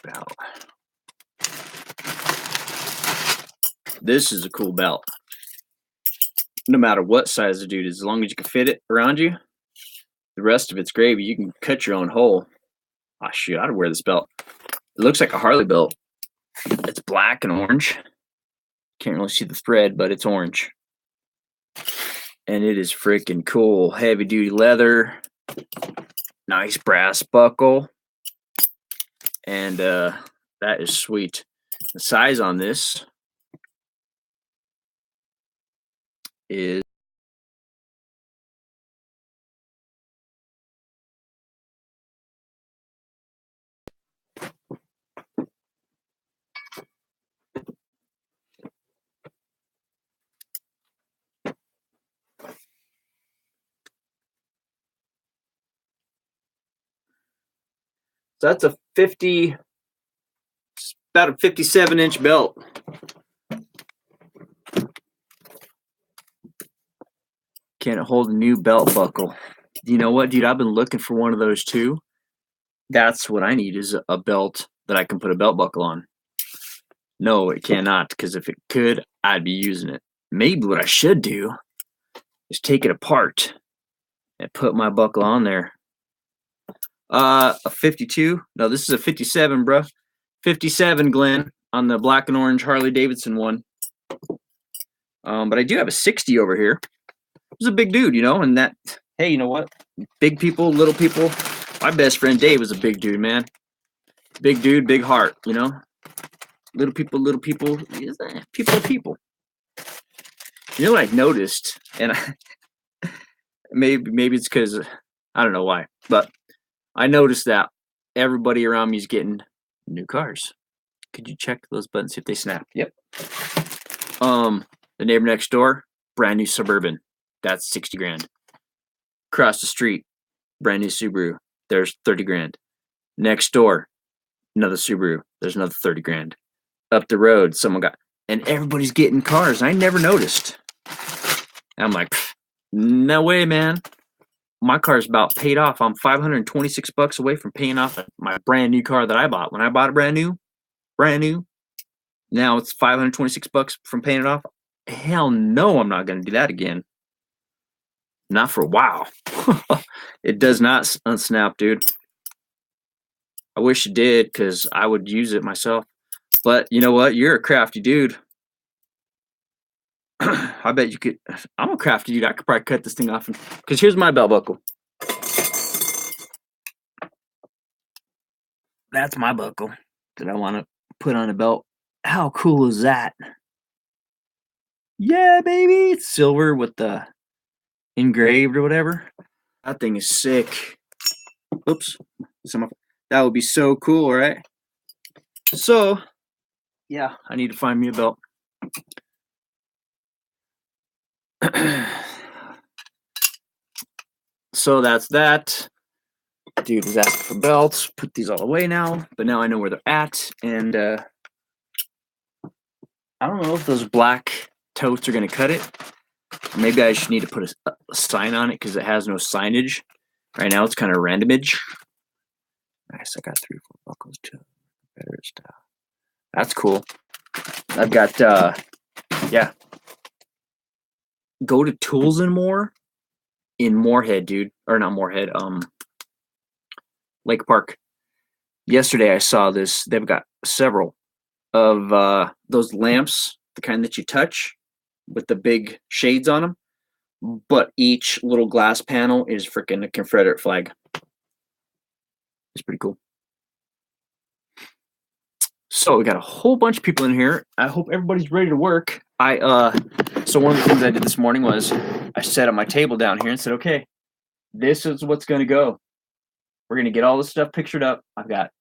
Belt. This is a cool belt. No matter what size the dude is, as long as you can fit it around you, the rest of it's gravy. You can cut your own hole. Oh, shoot, I'd wear this belt. It looks like a Harley belt. It's black and orange. Can't really see the thread, but it's orange. And it is freaking cool. Heavy duty leather. Nice brass buckle. And that is sweet. The size on this is So that's a 50, about a 57-inch belt. Can it hold a new belt buckle? You know what, dude? I've been looking for one of those too. That's what I need, is a belt that I can put a belt buckle on. No, it cannot, because if it could, I'd be using it. Maybe what I should do is take it apart and put my buckle on there. A 52. No, this is a 57, bro. 57, Glenn, on the black and orange Harley Davidson one. But I do have a 60 over here. He's a big dude, you know, and that, hey, you know what? Big people, little people. My best friend Dave was a big dude, man. Big dude, big heart, you know? Little people, people. You know what I noticed? And maybe it's because, I don't know why, but I noticed that everybody around me is getting new cars. Could you check those buttons, see if they snap? Yep. The neighbor next door, brand new Suburban. That's 60 grand. Across the street, brand new Subaru. There's 30 grand. Next door, another Subaru. There's another 30 grand. Up the road, someone got, and everybody's getting cars. I never noticed. And I'm like, no way, man. My car's about paid off. I'm $526 away from paying off my brand new car that I bought. When I bought it brand new, now it's $526 from paying it off. Hell no, I'm not going to do that again. Not for a while. It does not unsnap, dude. I wish it did, because I would use it myself. But you know what? You're a crafty dude. I bet you could. I'm a crafty dude. I could probably cut this thing off. Because here's my belt buckle. That's my buckle that I want to put on a belt. How cool is that? Yeah, baby. It's silver with the engraved or whatever. That thing is sick. Oops. That would be so cool, right? So, yeah, I need to find me a belt. So that's that. Dude is asking for belts. Put these all away now. But now I know where they're at. And I don't know if those black totes are going to cut it. Maybe I just need to put a sign on it because it has no signage. Right now it's kind of randomage. Nice, I got 3 or 4 buckles too. Better stuff. That's cool. I've got, yeah. Go to Tools and More in Moorhead, dude. Or not Moorhead, Lake Park. Yesterday I saw this. They've got several of those lamps, the kind that you touch with the big shades on them. But each little glass panel is freaking a Confederate flag. It's pretty cool. So we got a whole bunch of people in here. I hope everybody's ready to work. So one of the things I did this morning was I set up my table down here and said, okay, this is what's going to go. We're going to get all this stuff pictured up. I've got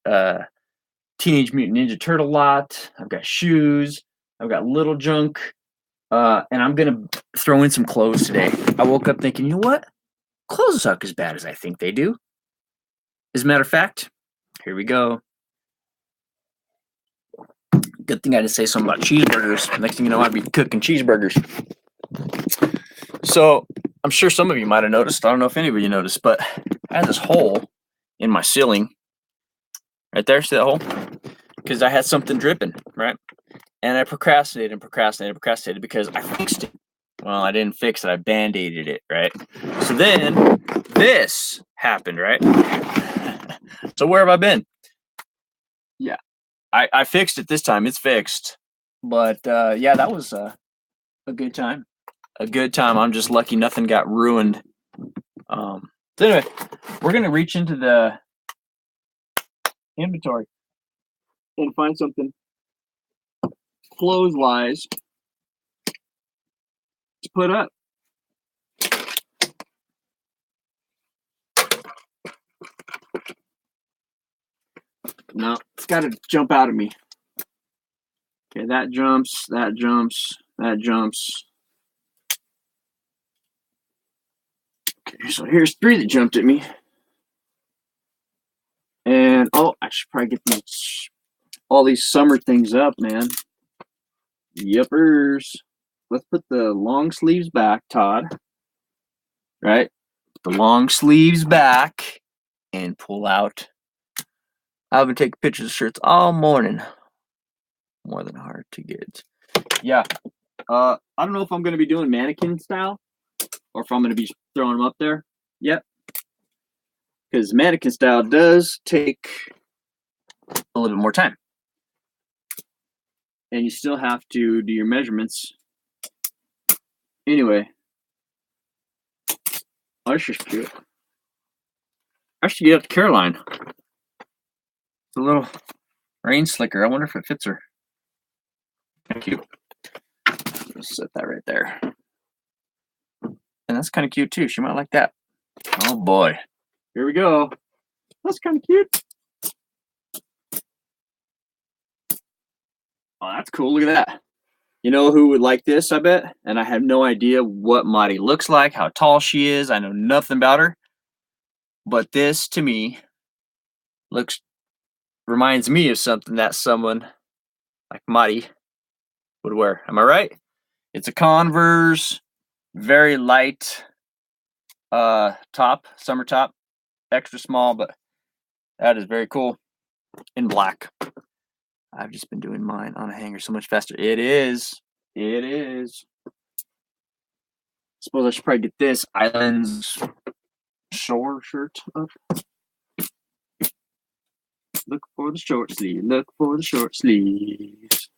Teenage Mutant Ninja Turtle lot. I've got shoes. I've got little junk. And I'm going to throw in some clothes today. I woke up thinking, you know what? Clothes suck as bad as I think they do. As a matter of fact, here we go. Good thing I didn't say something about cheeseburgers. Next thing you know, I'd be cooking cheeseburgers. So I'm sure some of you might have noticed. I don't know if anybody noticed, but I had this hole in my ceiling. Right there, see that hole? Because I had something dripping, right? And I procrastinated because I fixed it. Well, I didn't fix it. I band-aided it, right? So then this happened, right? So where have I been? Yeah. I fixed it this time. It's fixed. But, yeah, that was a good time. A good time. I'm just lucky nothing got ruined. So anyway, we're going to reach into the inventory and find something clothes-wise to put up. No, it's got to jump out of me. Okay, that jumps. Okay, so here's 3 that jumped at me. And oh, I should probably get these all these summer things up, man. Yuppers. Let's put the long sleeves back, Todd. Right? The long sleeves back and pull out. I've been taking pictures of shirts all morning. More than hard to get. Yeah. I don't know if I'm going to be doing mannequin style or if I'm going to be throwing them up there. Yep. Because mannequin style does take a little bit more time. And you still have to do your measurements. Anyway. Oh, that's just cute. I should get up to Caroline. It's a little rain slicker. I wonder if it fits her. Kind of cute. Just set that right there. And that's kind of cute too. She might like that. Oh boy. Here we go. That's kind of cute. Oh, that's cool. Look at that. You know who would like this, I bet? And I have no idea what Maddie looks like, how tall she is. I know nothing about her. But this, to me, reminds me of something that someone like Maddie would wear. Am I right? It's a Converse, very light top, summer top, extra small, but that is very cool in black. I've just been doing mine on a hanger so much faster. It is. It is. Suppose I should probably get this Islands Shore shirt up. Look for the short sleeve. Look for the short sleeves.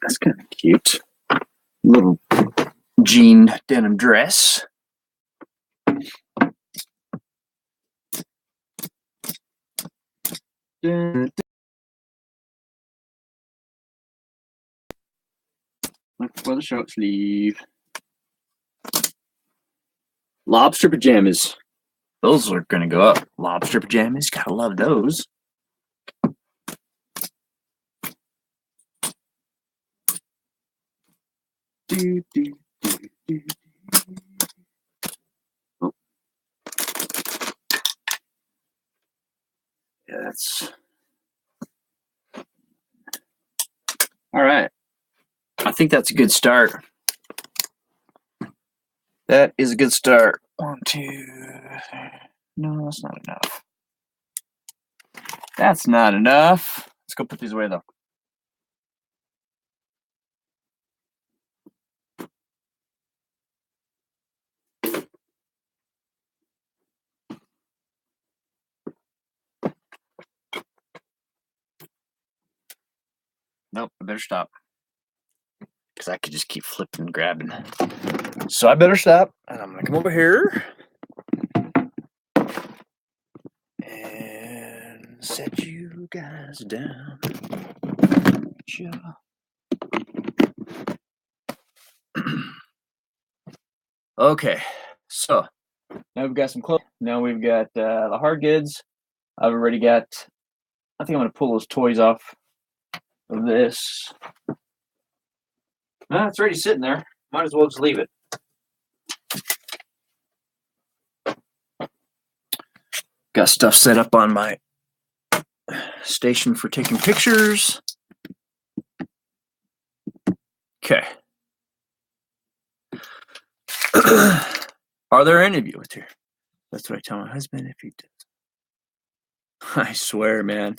That's kind of cute. Little jean denim dress. Look for the short sleeve. Lobster pajamas. Those are going to go up. Lobster pajamas. Gotta love those. Oh. Yeah, that's all right. I think that's a good start. That is a good start. 1, 2. No, that's not enough. That's not enough. Let's go put these away though. Nope, I better stop. Because I could just keep flipping and grabbing. So I better stop. And I'm going to come over here. And set you guys down. Okay. So now we've got some clothes. Now we've got the hard goods. I've already got, I think I'm going to pull those toys off of this. No, it's already sitting there. Might as well just leave it. Got stuff set up on my station for taking pictures. Okay. Are there any of you with here? That's what I tell my husband if he does. I swear, man.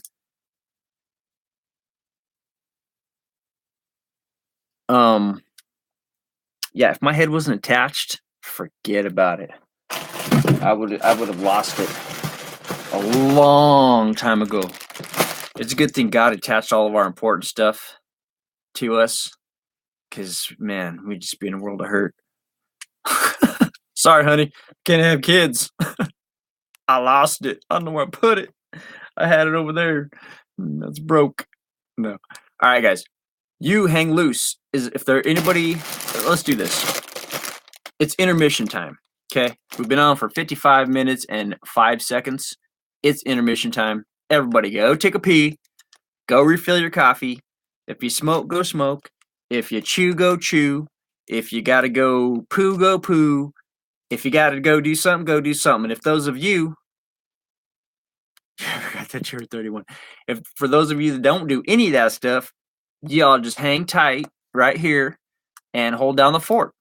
Yeah, if my head wasn't attached, forget about it. I would have lost it a long time ago. It's a good thing God attached all of our important stuff to us, because man, we'd just be in a world of hurt. Sorry, honey, can't have kids. I lost it. I don't know where I put it. I had it over there. That's broke. No. All right, guys. You hang loose. If there anybody, let's do this. It's intermission time. Okay, we've been on for 55 minutes and 5 seconds. It's intermission time. Everybody, go take a pee. Go refill your coffee. If you smoke, go smoke. If you chew, go chew. If you gotta go poo, go poo. If you gotta go do something, go do something. And if those of you, I forgot that you're 31. If for those of you that don't do any of that stuff, y'all just hang tight right here and hold down the fort.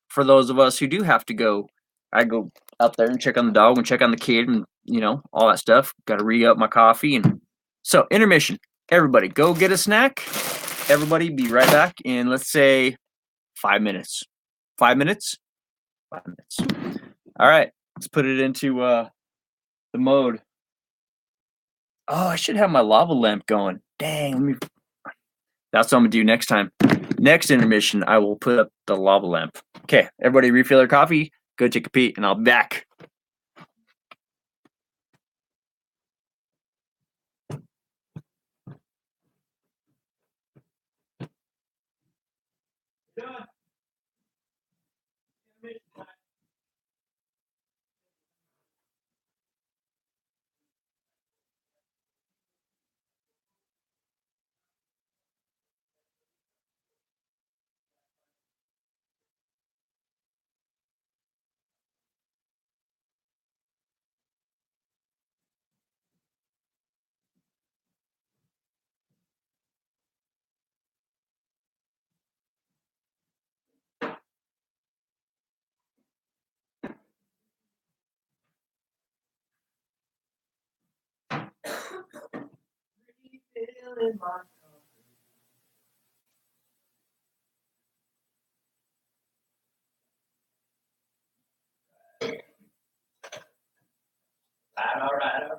For those of us who do have to go, I go out there and check on the dog and check on the kid and all that stuff. Got to re up my coffee and so intermission. Everybody, go get a snack. Everybody, be right back in let's say 5 minutes. 5 minutes. 5 minutes. All right, let's put it into the mode. Oh, I should have my lava lamp going. Dang, that's what I'm gonna do next time. Next intermission, I will put up the lava lamp. Okay, everybody refill their coffee, go take a pee, and I'll be back. All right.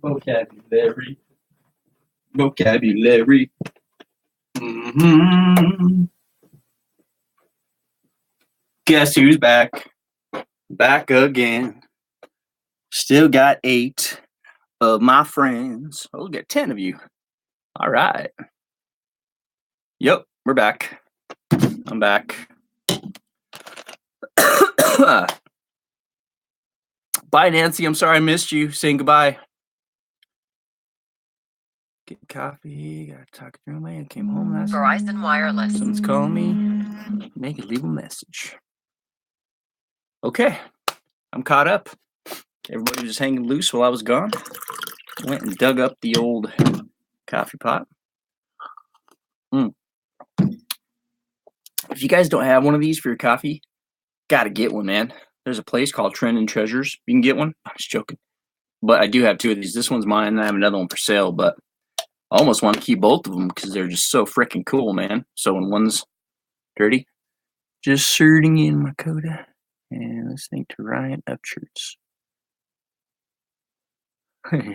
Vocabulary. Vocabulary. Mm-hmm. Guess who's back? Back again. Still got 8 of my friends. We'll get 10 of you. All right. Yep, we're back. I'm back. Bye, Nancy. I'm sorry I missed you. Saying goodbye. Get coffee. Gotta talk to your man. Came home last night. Verizon Wireless. Someone's calling me. Make it leave a message. Okay, I'm caught up. Everybody was just hanging loose while I was gone. Went and dug up the old coffee pot. If you guys don't have one of these for your coffee, gotta get one, man. There's a place called Trend and Treasures. You can get one. I'm just joking. But I do have 2 of these. This one's mine, and I have another one for sale, but I almost want to keep both of them because they're just so freaking cool, man. So when one's dirty, just inserting in my coda and listening to Ryan Upchurch.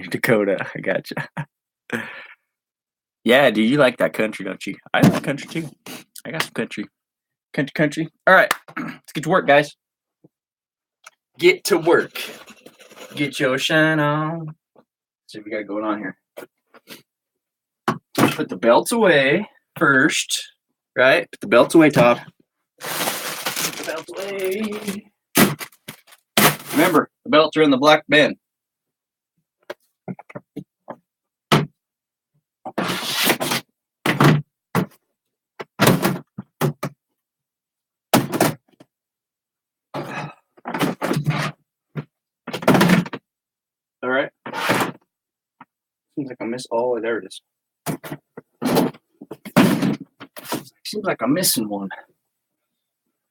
Dakota, I gotcha. Yeah, dude, you like that country, don't you? I like country too. I got some country. Country. All right, let's get to work, guys. Get to work. Get your shine on. Let's see what we got going on here. Put the belts away first, right? Put the belts away, Todd. Put the belts away. Remember, the belts are in the black bin. All right. Seems like I missed. Oh, there it is. Seems like I'm missing one.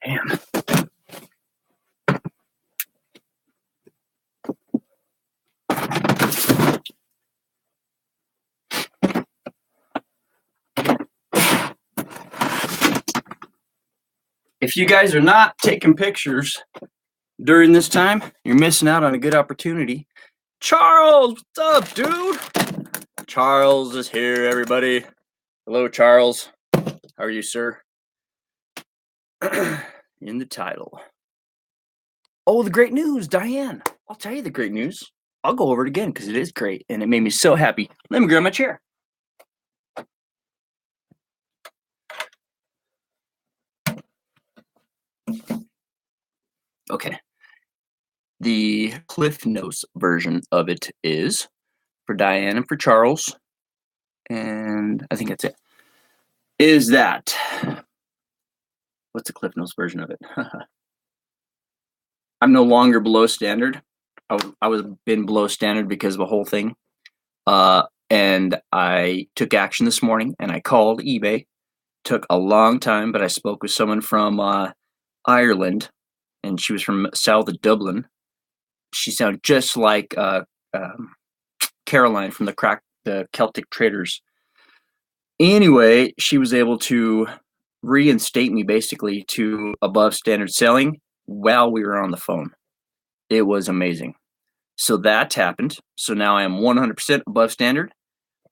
Damn. If you guys are not taking pictures during this time, you're missing out on a good opportunity. Charles, what's up, dude? Charles is here, everybody. Hello, Charles. How are you, sir? In the title. Oh, the great news, Diane. I'll tell you the great news. I'll go over it again because it is great and it made me so happy. Let me grab my chair. Okay. The Cliff Notes version of it is for Diane and for Charles. And I think that's it. Is that what's the Cliff Notes version of it? I'm no longer below standard. I was been below standard because of the whole thing. And I took action this morning and I called eBay. Took a long time, but I spoke with someone from Ireland, and she was from south of Dublin. She sounded just like Caroline from the Celtic Traders. Anyway, she was able to reinstate me basically to above standard selling while we were on the phone. It was amazing. So that happened. So now I am 100% above standard.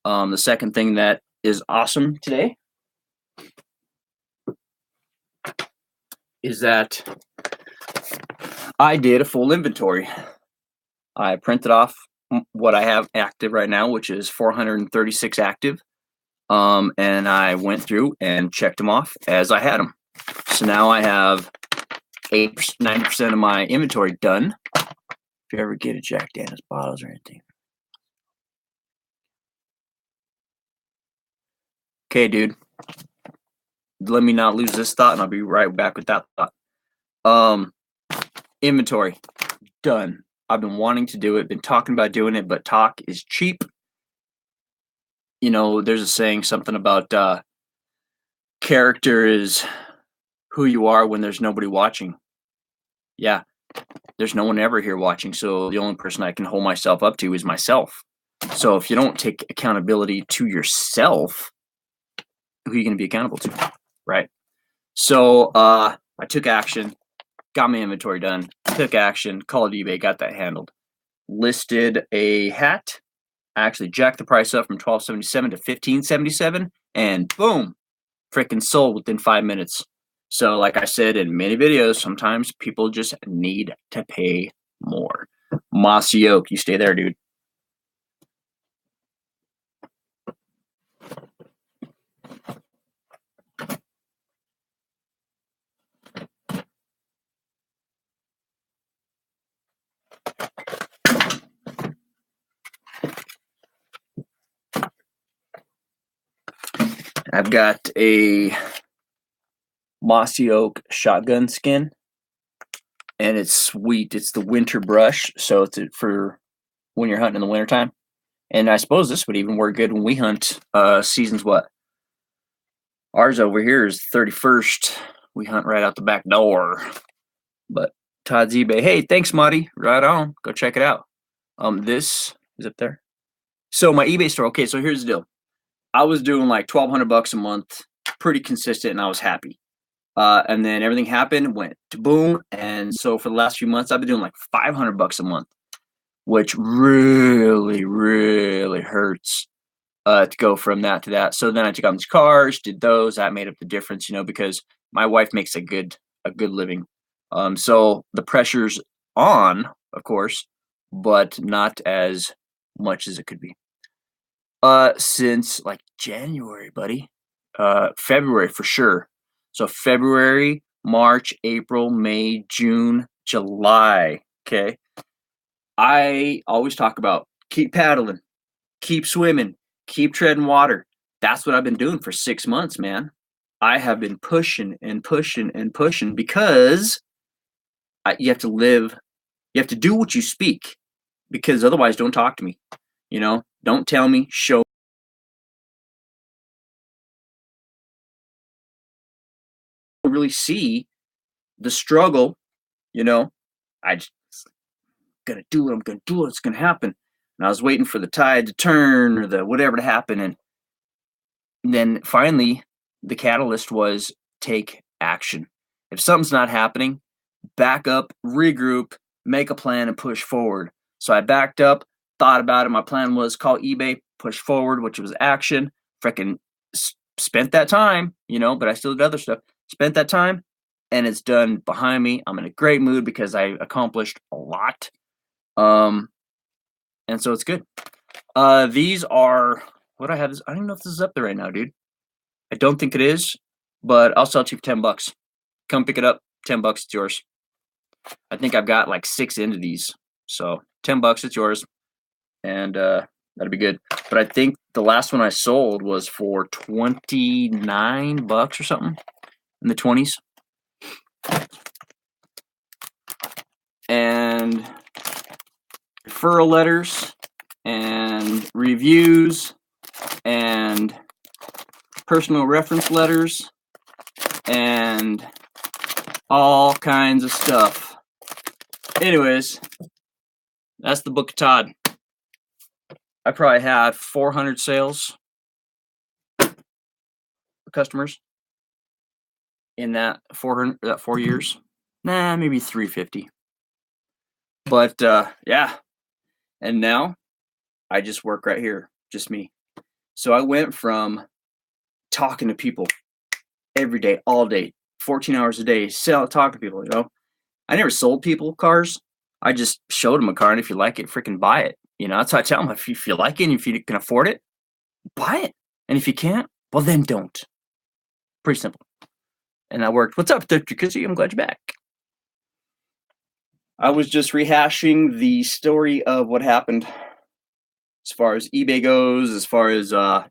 The second thing that is awesome today is that I did a full inventory. I printed off what I have active right now, which is 436 active. And I went through and checked them off as I had them. So now I have 90% of my inventory done. If you ever get a Jack Daniels bottles or anything. Okay, dude. Let me not lose this thought, and I'll be right back with that thought. Inventory done. I've been wanting to do it, been talking about doing it, but talk is cheap. You know, there's a saying something about character is who you are when there's nobody watching. Yeah, there's no one ever here watching, so the only person I can hold myself up to is myself. So if you don't take accountability to yourself, who are you going to be accountable to, right? So I took action, got my inventory done, took action, called eBay, got that handled. Listed a hat I actually jacked the price up from $12.77 to $15.77, and boom, freaking sold within 5 minutes. So, like I said in many videos, sometimes people just need to pay more. Mossy Oak, you stay there, dude. I've got a Mossy Oak shotgun skin, and it's sweet. It's the winter brush, so it's for when you're hunting in the wintertime. And I suppose this would even work good when we hunt. Season's what? Ours over here is 31st. We hunt right out the back door. But Todd's eBay. Hey, thanks, Muddy. Right on. Go check it out. This is up there. So my eBay store. Okay, so here's the deal. I was doing like $1,200 a month, pretty consistent, and I was happy. And then everything happened, went to boom, and so for the last few months, I've been doing like $500 a month, which really, really hurts to go from that to that. So then I took on these cars, did those. That made up the difference, because my wife makes a good living. So the pressure's on, of course, but not as much as it could be. Since like January, buddy. February for sure. So February, March, April, May, June, July. Okay. I always talk about keep paddling, keep swimming, keep treading water. That's what I've been doing for 6 months, man. I have been pushing and pushing and pushing because you have to live, you have to do what you speak, because otherwise don't talk to me. Don't tell me, show really see the struggle, I just gonna do it, I'm gonna do it, it's gonna happen. And I was waiting for the tide to turn or the whatever to happen, and then finally the catalyst was take action. If something's not happening, back up, regroup, make a plan, and push forward. So I backed up, thought about it. My plan was call eBay, push forward, which was action. Freaking spent that time, but I still did other stuff. Spent that time, and it's done behind me. I'm in a great mood because I accomplished a lot. And so it's good. These are what I have. I don't know if this is up there right now, dude. I don't think it is, but I'll sell it to you for $10. Come pick it up. $10, it's yours. I think I've got like 6 into these, so $10, it's yours, and that'll be good. But I think the last one I sold was for $29 or something, in the 20s. And referral letters and reviews and personal reference letters and all kinds of stuff. Anyways, that's the Book of Todd. I probably had 400 sales customers in that 4 years. Nah, maybe 350. But yeah. And now I just work right here, just me. So I went from talking to people every day, all day, 14 hours a day, talk to people, I never sold people cars. I just showed them a car, and if you like it, freaking buy it. That's how I tell them. If you like it and if you can afford it, buy it. And if you can't, well, then don't. Pretty simple. And that worked. What's up, Dr. Kizzy? I'm glad you're back. I was just rehashing the story of what happened as far as eBay goes, as far as, good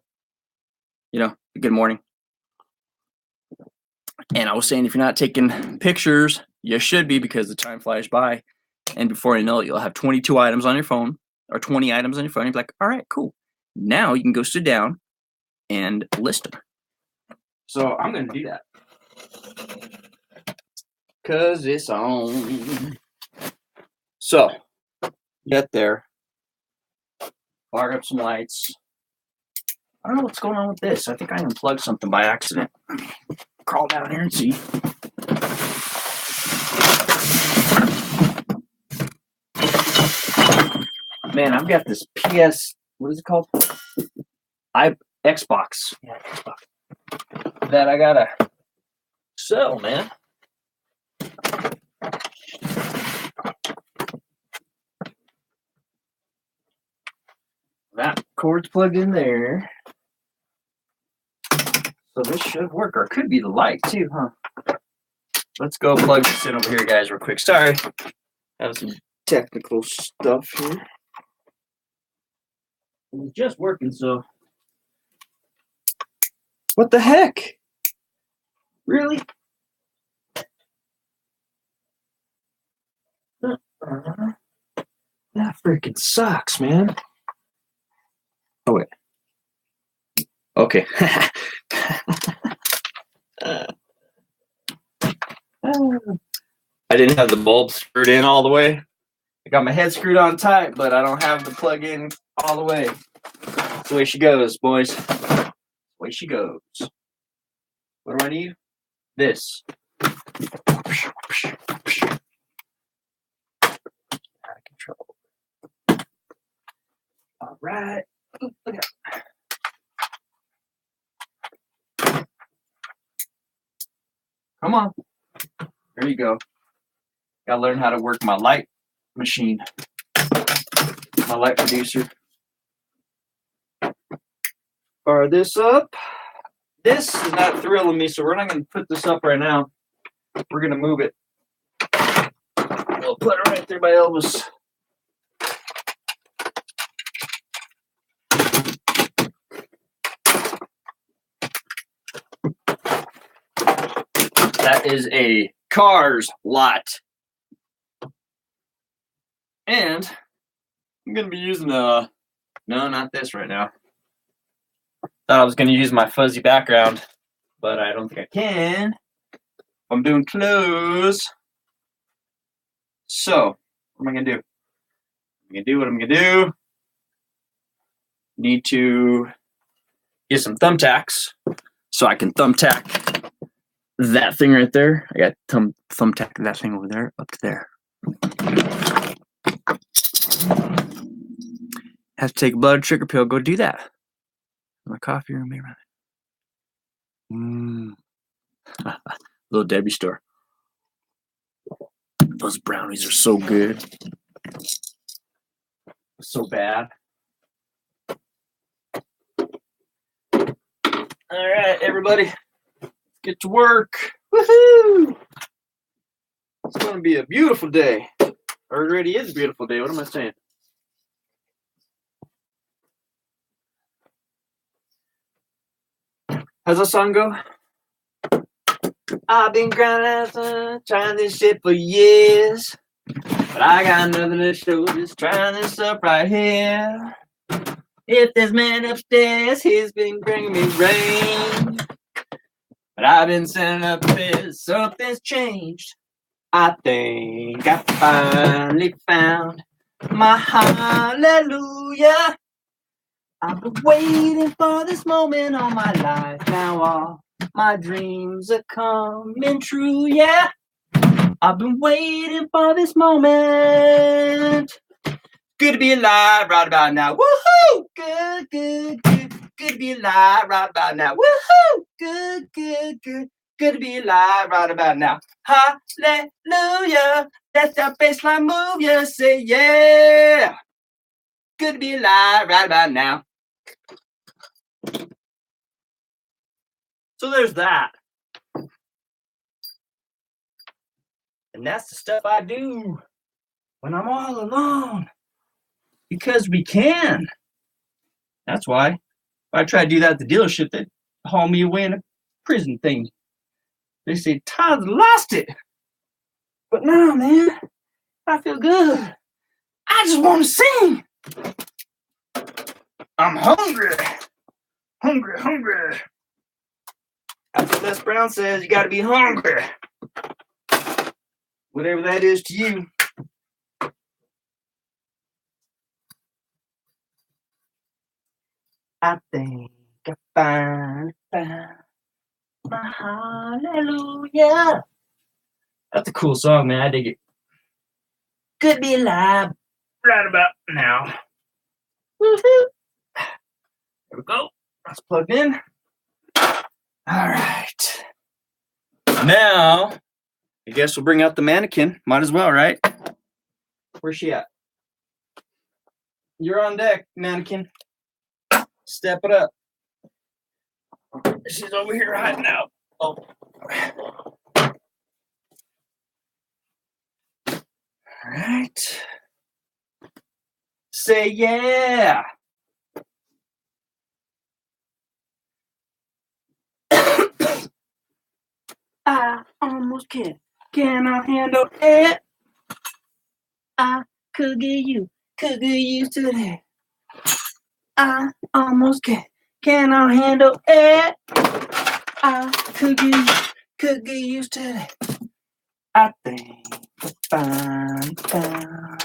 morning. And I was saying, if you're not taking pictures, you should be, because the time flies by. And before you know it, you'll have 22 items on your phone, or 20 items on your phone. You'll be like, all right, cool. Now you can go sit down and list them. So I'm going to do that, because it's on. So, get there. Fire up some lights. I don't know what's going on with this. I think I unplugged something by accident. Crawl down here and see. Man, I've got this what is it called? Xbox. Yeah, Xbox. That I gotta sell, man. That cord's plugged in there. So this should work, or it could be the light too, huh? Let's go plug this in over here, guys, real quick. Sorry. Have some technical stuff here. It's just working, so. What the heck? Really? That freaking sucks, man. Oh, wait. Okay. I didn't have the bulb screwed in all the way. I got my head screwed on tight, but I don't have the plug in all the way. That's the way she goes, boys. That's the way she goes. What do I need? This. Out of control. All right. Look at that. Come on. There you go. Gotta learn how to work my light machine. My light producer. Fire this up. This is not thrilling me, so we're not going to put this up right now. We're going to move it. We'll put it right there by Elvis. That is a Cars lot. And I'm going to be using no, not this right now. Thought I was going to use my fuzzy background, but I don't think I can. I'm doing close. So, what am I going to do? I'm going to do what I'm going to do. Need to get some thumbtacks so I can thumbtack that thing right there. I got thumbtack that thing over there up to there. Have to take a blood sugar pill. Go do that. My coffee room may run. Little Debbie store. Those brownies are so good. So bad. All right, everybody. Let's get to work. Woohoo! It's going to be a beautiful day. Or it already is a beautiful day. What am I saying? How's that song go? I've been grinding, trying this shit for years. But I got nothing to show, just trying this up right here. If there's man upstairs, he's been bringing me rain. But I've been sending up this, something's changed. I think I finally found my hallelujah. I've been waiting for this moment all my life. Now all my dreams are coming true, yeah. I've been waiting for this moment. Good to be alive right about now. Woohoo! Good, good, good. Good to be alive right about now. Woohoo! Good, good, good. Good to be alive right about now. Hallelujah. That's that baseline move. You say, yeah. Good to be alive right about now. So there's that. And that's the stuff I do when I'm all alone. Because we can. That's why. If I try to do that at the dealership, they'd haul me away in a prison thing. They say, Todd's lost it. But no, man. I feel good. I just want to sing. I'm hungry. Hungry, hungry. That's what Les Brown says. You got to be hungry. Whatever that is to you. I think I found my hallelujah. That's a cool song, man. I dig it. Could be alive right about now. Woohoo! we go. That's plugged in. All right. Now, I guess we'll bring out the mannequin. Might as well, right? Where's she at? You're on deck, mannequin. Step it up. She's over here hiding out. Oh. All right. Say yeah. I almost can't. Can I handle it? I could get used to that. I almost can't. Can I handle it? I could get used to that. I think I found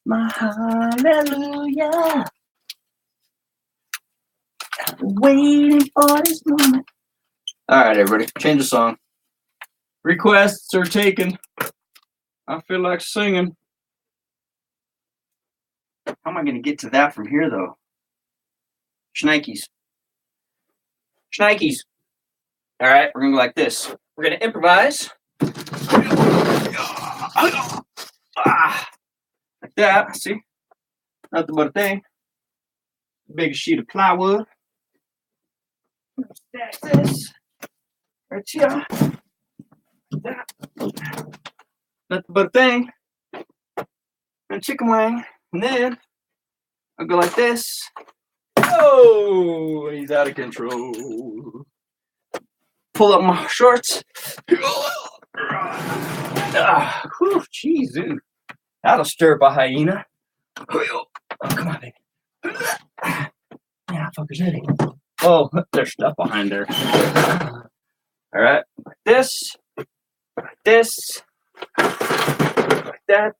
my hallelujah. Waiting for this moment. All right, everybody, change the song. Requests are taken. I feel like singing. How am I going to get to that from here, though? Schnikes. Schnikes. All right, we're going to go like this. We're going to improvise. Like that. See? Nothing but a thing. Big sheet of plywood. Stack this. Right here. That. Nothing but a thing. And chicken wing. And then I'll go like this. Oh, he's out of control. Pull up my shorts. Jeez, dude. That'll stir up a hyena. Oh, come on, baby. Yeah, fucker's heading. Oh, there's stuff behind there. All right, like this, like this, like that,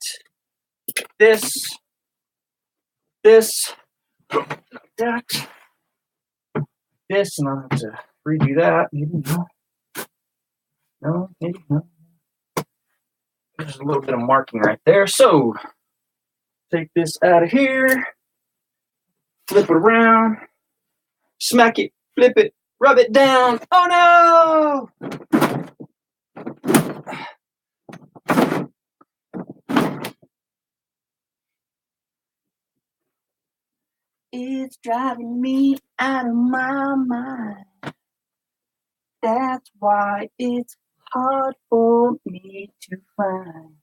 this, like that, this, and I'll have to redo that. Maybe no. No, maybe no. There's a little bit of marking right there. So take this out of here, flip it around, smack it, flip it, rub it down. Oh no! It's driving me out of my mind. That's why it's hard for me to find.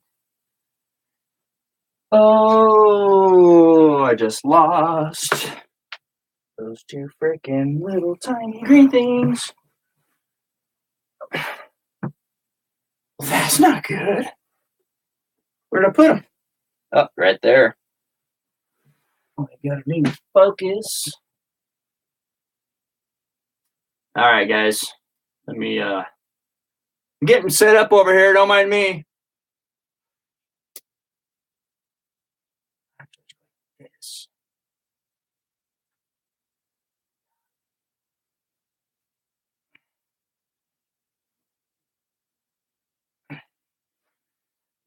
Oh, I just lost those two freaking little tiny green things. That's not good. Where'd I put them? Oh, right there. Oh, I gotta need to focus. All right, guys. Let me get them set up over here. Don't mind me. This.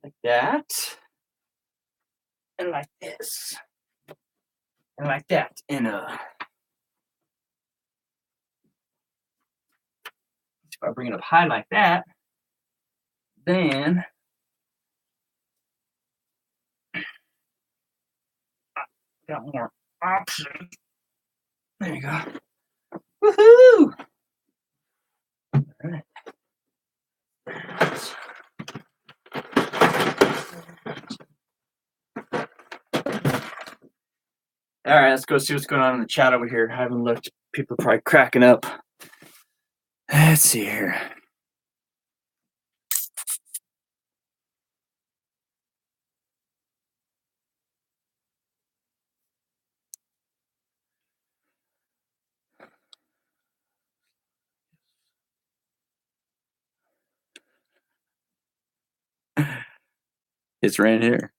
Like that. And like this. And like that. And if I bring it up high like that, then I got more options. There you go. Woohoo! All right. All right, let's go see what's going on in the chat over here. I haven't looked. People are probably cracking up. Let's see here. It's right here.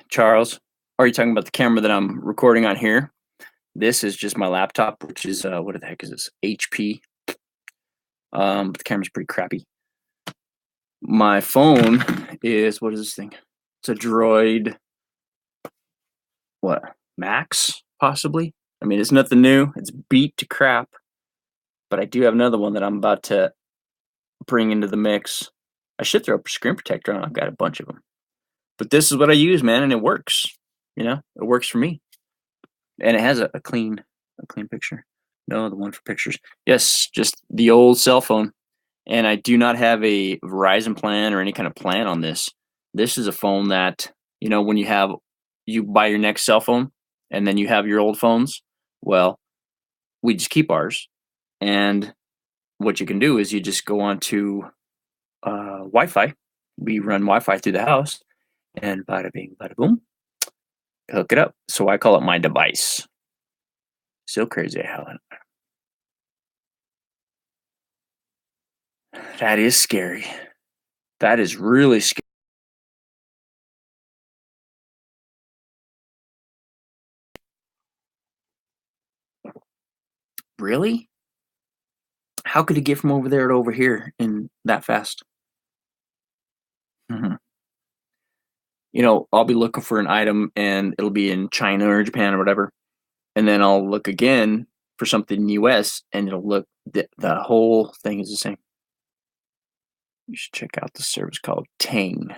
Charles, are you talking about the camera that I'm recording on here? This is just my laptop, which is what the heck is this? HP. But the camera's pretty crappy. My phone is, what is this thing? It's a Droid. What? Max, possibly? I mean, it's nothing new. It's beat to crap. But I do have another one that I'm about to bring into the mix. I should throw a screen protector on. I've got a bunch of them. But this is what I use, man, and it works. You know, it works for me. And it has a clean picture. No, the one for pictures. Yes, just the old cell phone. And I do not have a Verizon plan or any kind of plan on this. This is a phone that, you know, when you buy your next cell phone and then you have your old phones, well, we just keep ours. And what you can do is you just go on to Wi-Fi. We run Wi-Fi through the house, and bada bing, bada boom, hook it up. So I call it my device. So crazy how that is scary. That is really scary. Really? How could it get from over there to over here in that fast? Mm-hmm. You know, I'll be looking for an item and it'll be in China or Japan or whatever. And then I'll look again for something in the US and it'll look, the whole thing is the same. You should check out the service called Tang.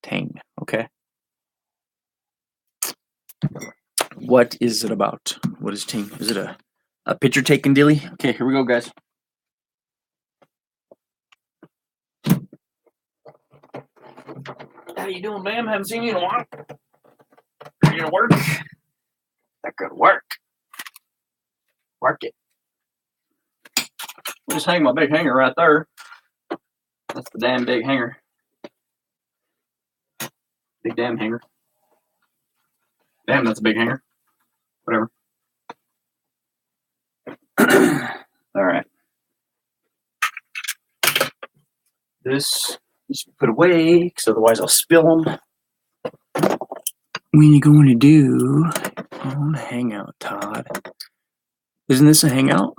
Tang, okay? What is it about? What is Tang? Is it a picture taking dilly? Okay, here we go, guys. How you doing, ma'am? Haven't seen you in a while. Are you gonna work? That could work. Work it. Just hang my big hanger right there. That's the damn big hanger. Big damn hanger. Damn, that's a big hanger. Whatever. All right. This needs to be put away, because otherwise I'll spill them. When you going to do on Hangout, Todd? Isn't this a Hangout?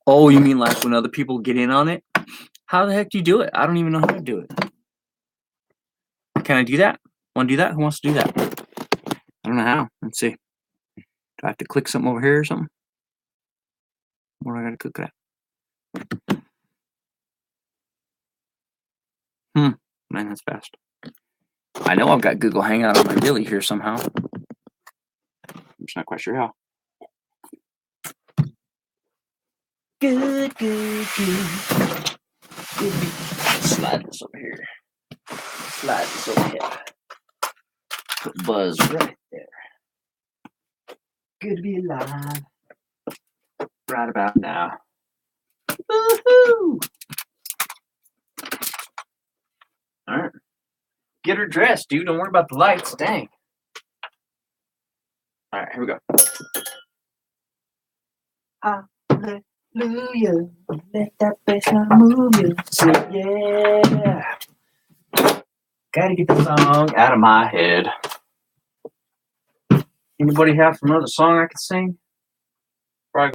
Oh, you mean like when other people get in on it? How the heck do you do it? I don't even know how to do it. Can I do that? Want to do that? Who wants to do that? I don't know how. Let's see. Do I have to click something over here or something? Where do I got to click that? Man, that's fast. I know I've got Google Hangout on my Dilly here somehow. I'm just not quite sure how. Good. Slide this over here. Slide this over here. Put Buzz right there. Good to be alive. Right about now. Woohoo! Alright. Get her dressed, dude. Don't worry about the lights. Dang. Alright, here we go. Hallelujah. Let that bassline move you. Say yeah. Gotta get the song out of my head. Anybody have another song I could sing? Probably.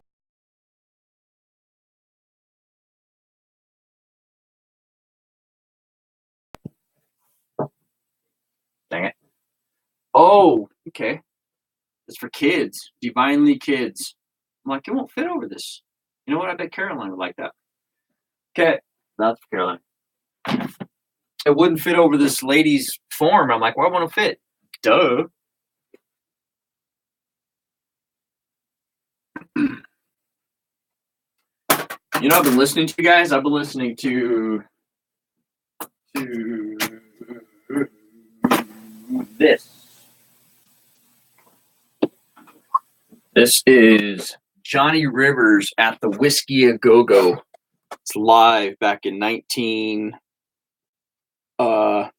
Dang it. Oh, okay. It's for kids. Divinely Kids. I'm like, it won't fit over this. You know what? I bet Caroline would like that. Okay. That's for Caroline. It wouldn't fit over this lady's form. I'm like, well, I want to fit. Duh. You know, I've been listening to you guys. I've been listening to this. This is Johnny Rivers at the Whiskey A Go Go. It's live back in 19. That's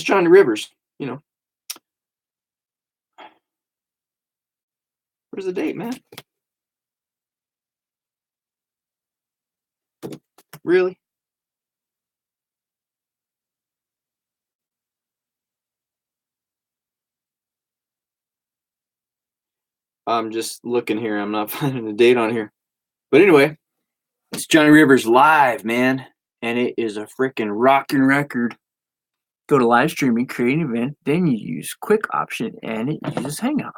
Johnny Rivers. You know. Where's the date, man? Really? I'm just looking here. I'm not finding a date on here. But anyway, it's Johnny Rivers live, man. And it is a freaking rockin' record. Go to live streaming, create an event, then you use quick option, and it uses Hangout.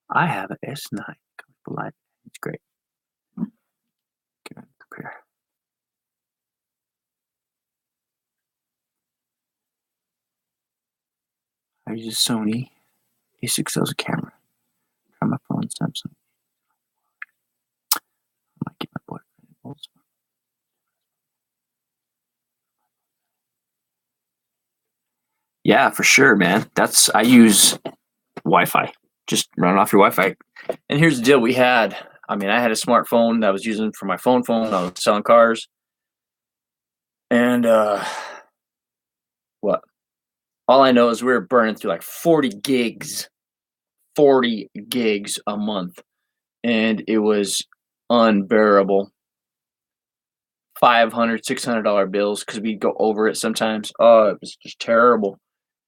I have an S9 live. It's great. Okay, compare. I use a Sony A6L as a camera. Try my phone, Samsung. I might get my boyfriend also. Yeah, for sure, man. I use Wi-Fi. Just run off your Wi-Fi. And here's the deal: I had a smartphone that I was using for my phone. I was selling cars, and what? All I know is we were burning through like 40 gigs a month, and it was unbearable. $500, $600 bills because we'd go over it sometimes. Oh, it was just terrible.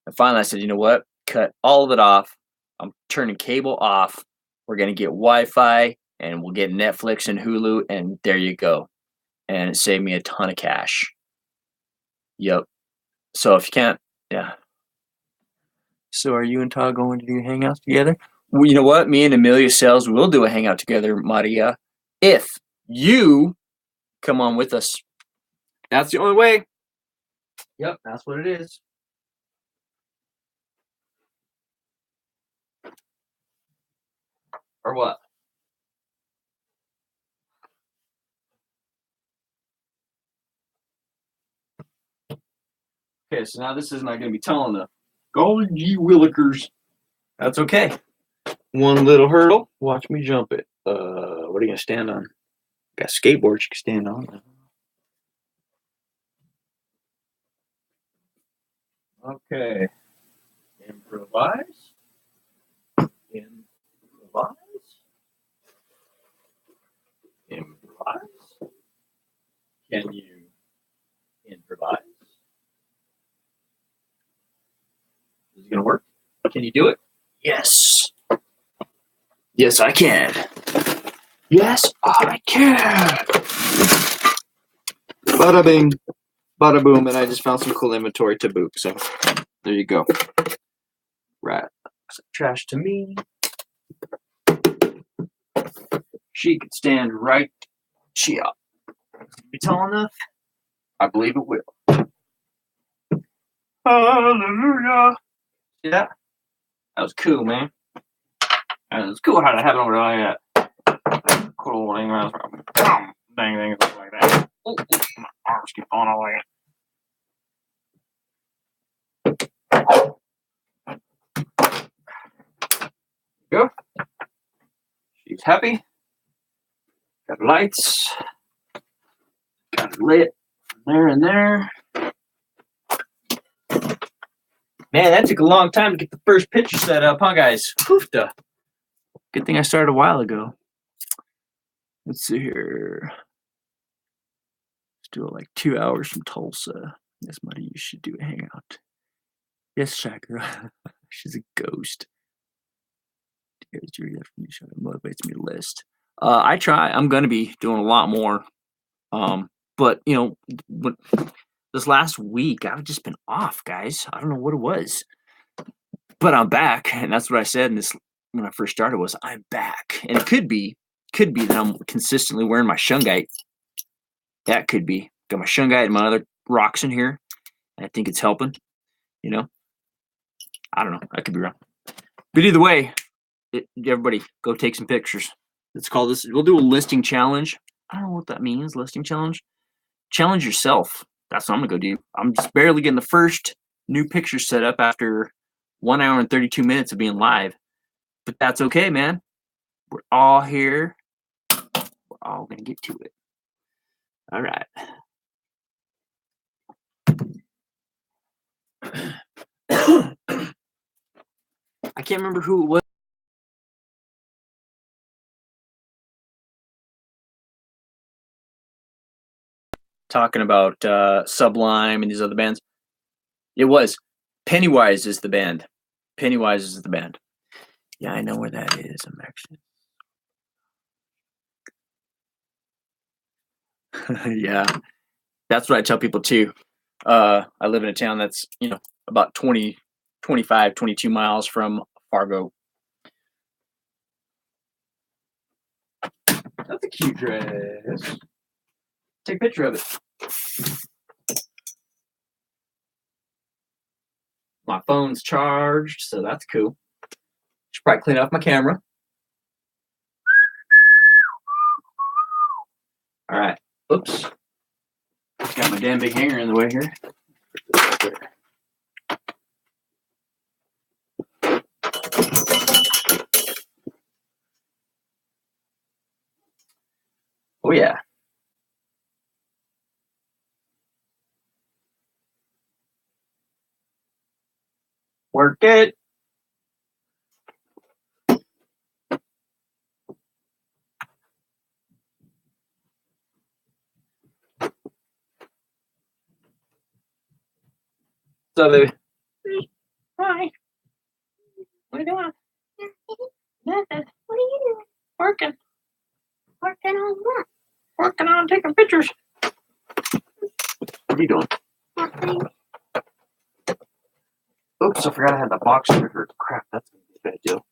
And finally, I said, you know what? Cut all of it off. I'm turning cable off. We're gonna get Wi-Fi, and we'll get Netflix and Hulu, and there you go. And it saved me a ton of cash. Yep. So if you can't, yeah. So are you and Todd going to do hangouts together? Well, you know what? Me and Amelia Sales will do a hangout together, Maria, if you come on with us. That's the only way. Yep, that's what it is. Or what? Okay, so now this is not going to be telling the golden G Willikers. That's okay. One little hurdle. Watch me jump it. What are you going to stand on? Got skateboards you can stand on. Okay. Improvise. Improvise. Improvise. Can you improvise? Is it going to work? Can you do it? Yes. Yes, I can. Yes, I can. Bada bing, bada boom, and I just found some cool inventory to boot. So there you go. Right. Trash to me. She could stand right here. Be tall enough? I believe it will. Hallelujah. See that? That was cool, man. And it's cool how to have it over like that. Cool thing around. Dang, like that. Oh, my arms keep falling all like that. Go. She's happy. Got lights. Got it lit from there and there. Man, that took a long time to get the first picture set up, huh, guys? Hoofda. Good thing I started a while ago. Let's see here. Let's do it like 2 hours from Tulsa. Yes, Muddy, you should do a hangout. Yes, Shaker. She's a ghost. It motivates me to list. I try. I'm gonna be doing a lot more. But you know, this last week I've just been off, guys. I don't know what it was, but I'm back, and that's what I said in this when I first started was I'm back, and it could be that I'm consistently wearing my shungite. That could be. Got my shungite and my other rocks in here, and I think it's helping. You know, I don't know. I could be wrong, but either way. Everybody go take some pictures. Let's call this. We'll do a listing challenge. I don't know what that means. Listing challenge. Challenge yourself. That's what I'm gonna go do. I'm just barely getting the first new picture set up after 1 hour and 32 minutes of being live. But that's okay, man. We're all here. We're all gonna get to it. All right. I can't remember who it was. Talking about Sublime and these other bands. It was Pennywise is the band. Pennywise is the band. Yeah, I know where that is. I'm actually Yeah, that's what I tell people too. I live in a town that's, about 20, 25, 22 miles from Fargo. That's a cute dress. Take a picture of it. My phone's charged, so that's cool. Should probably clean off my camera. All right. Oops. Got my damn big hanger in the way here. Oh, yeah. Work it. So, baby. Hi. What are you doing? Nothing. What are you doing? Working. Working on what? Working on taking pictures. What are you doing? Nothing. Oops, I forgot I had the box here. Crap, that's going to be a bad deal.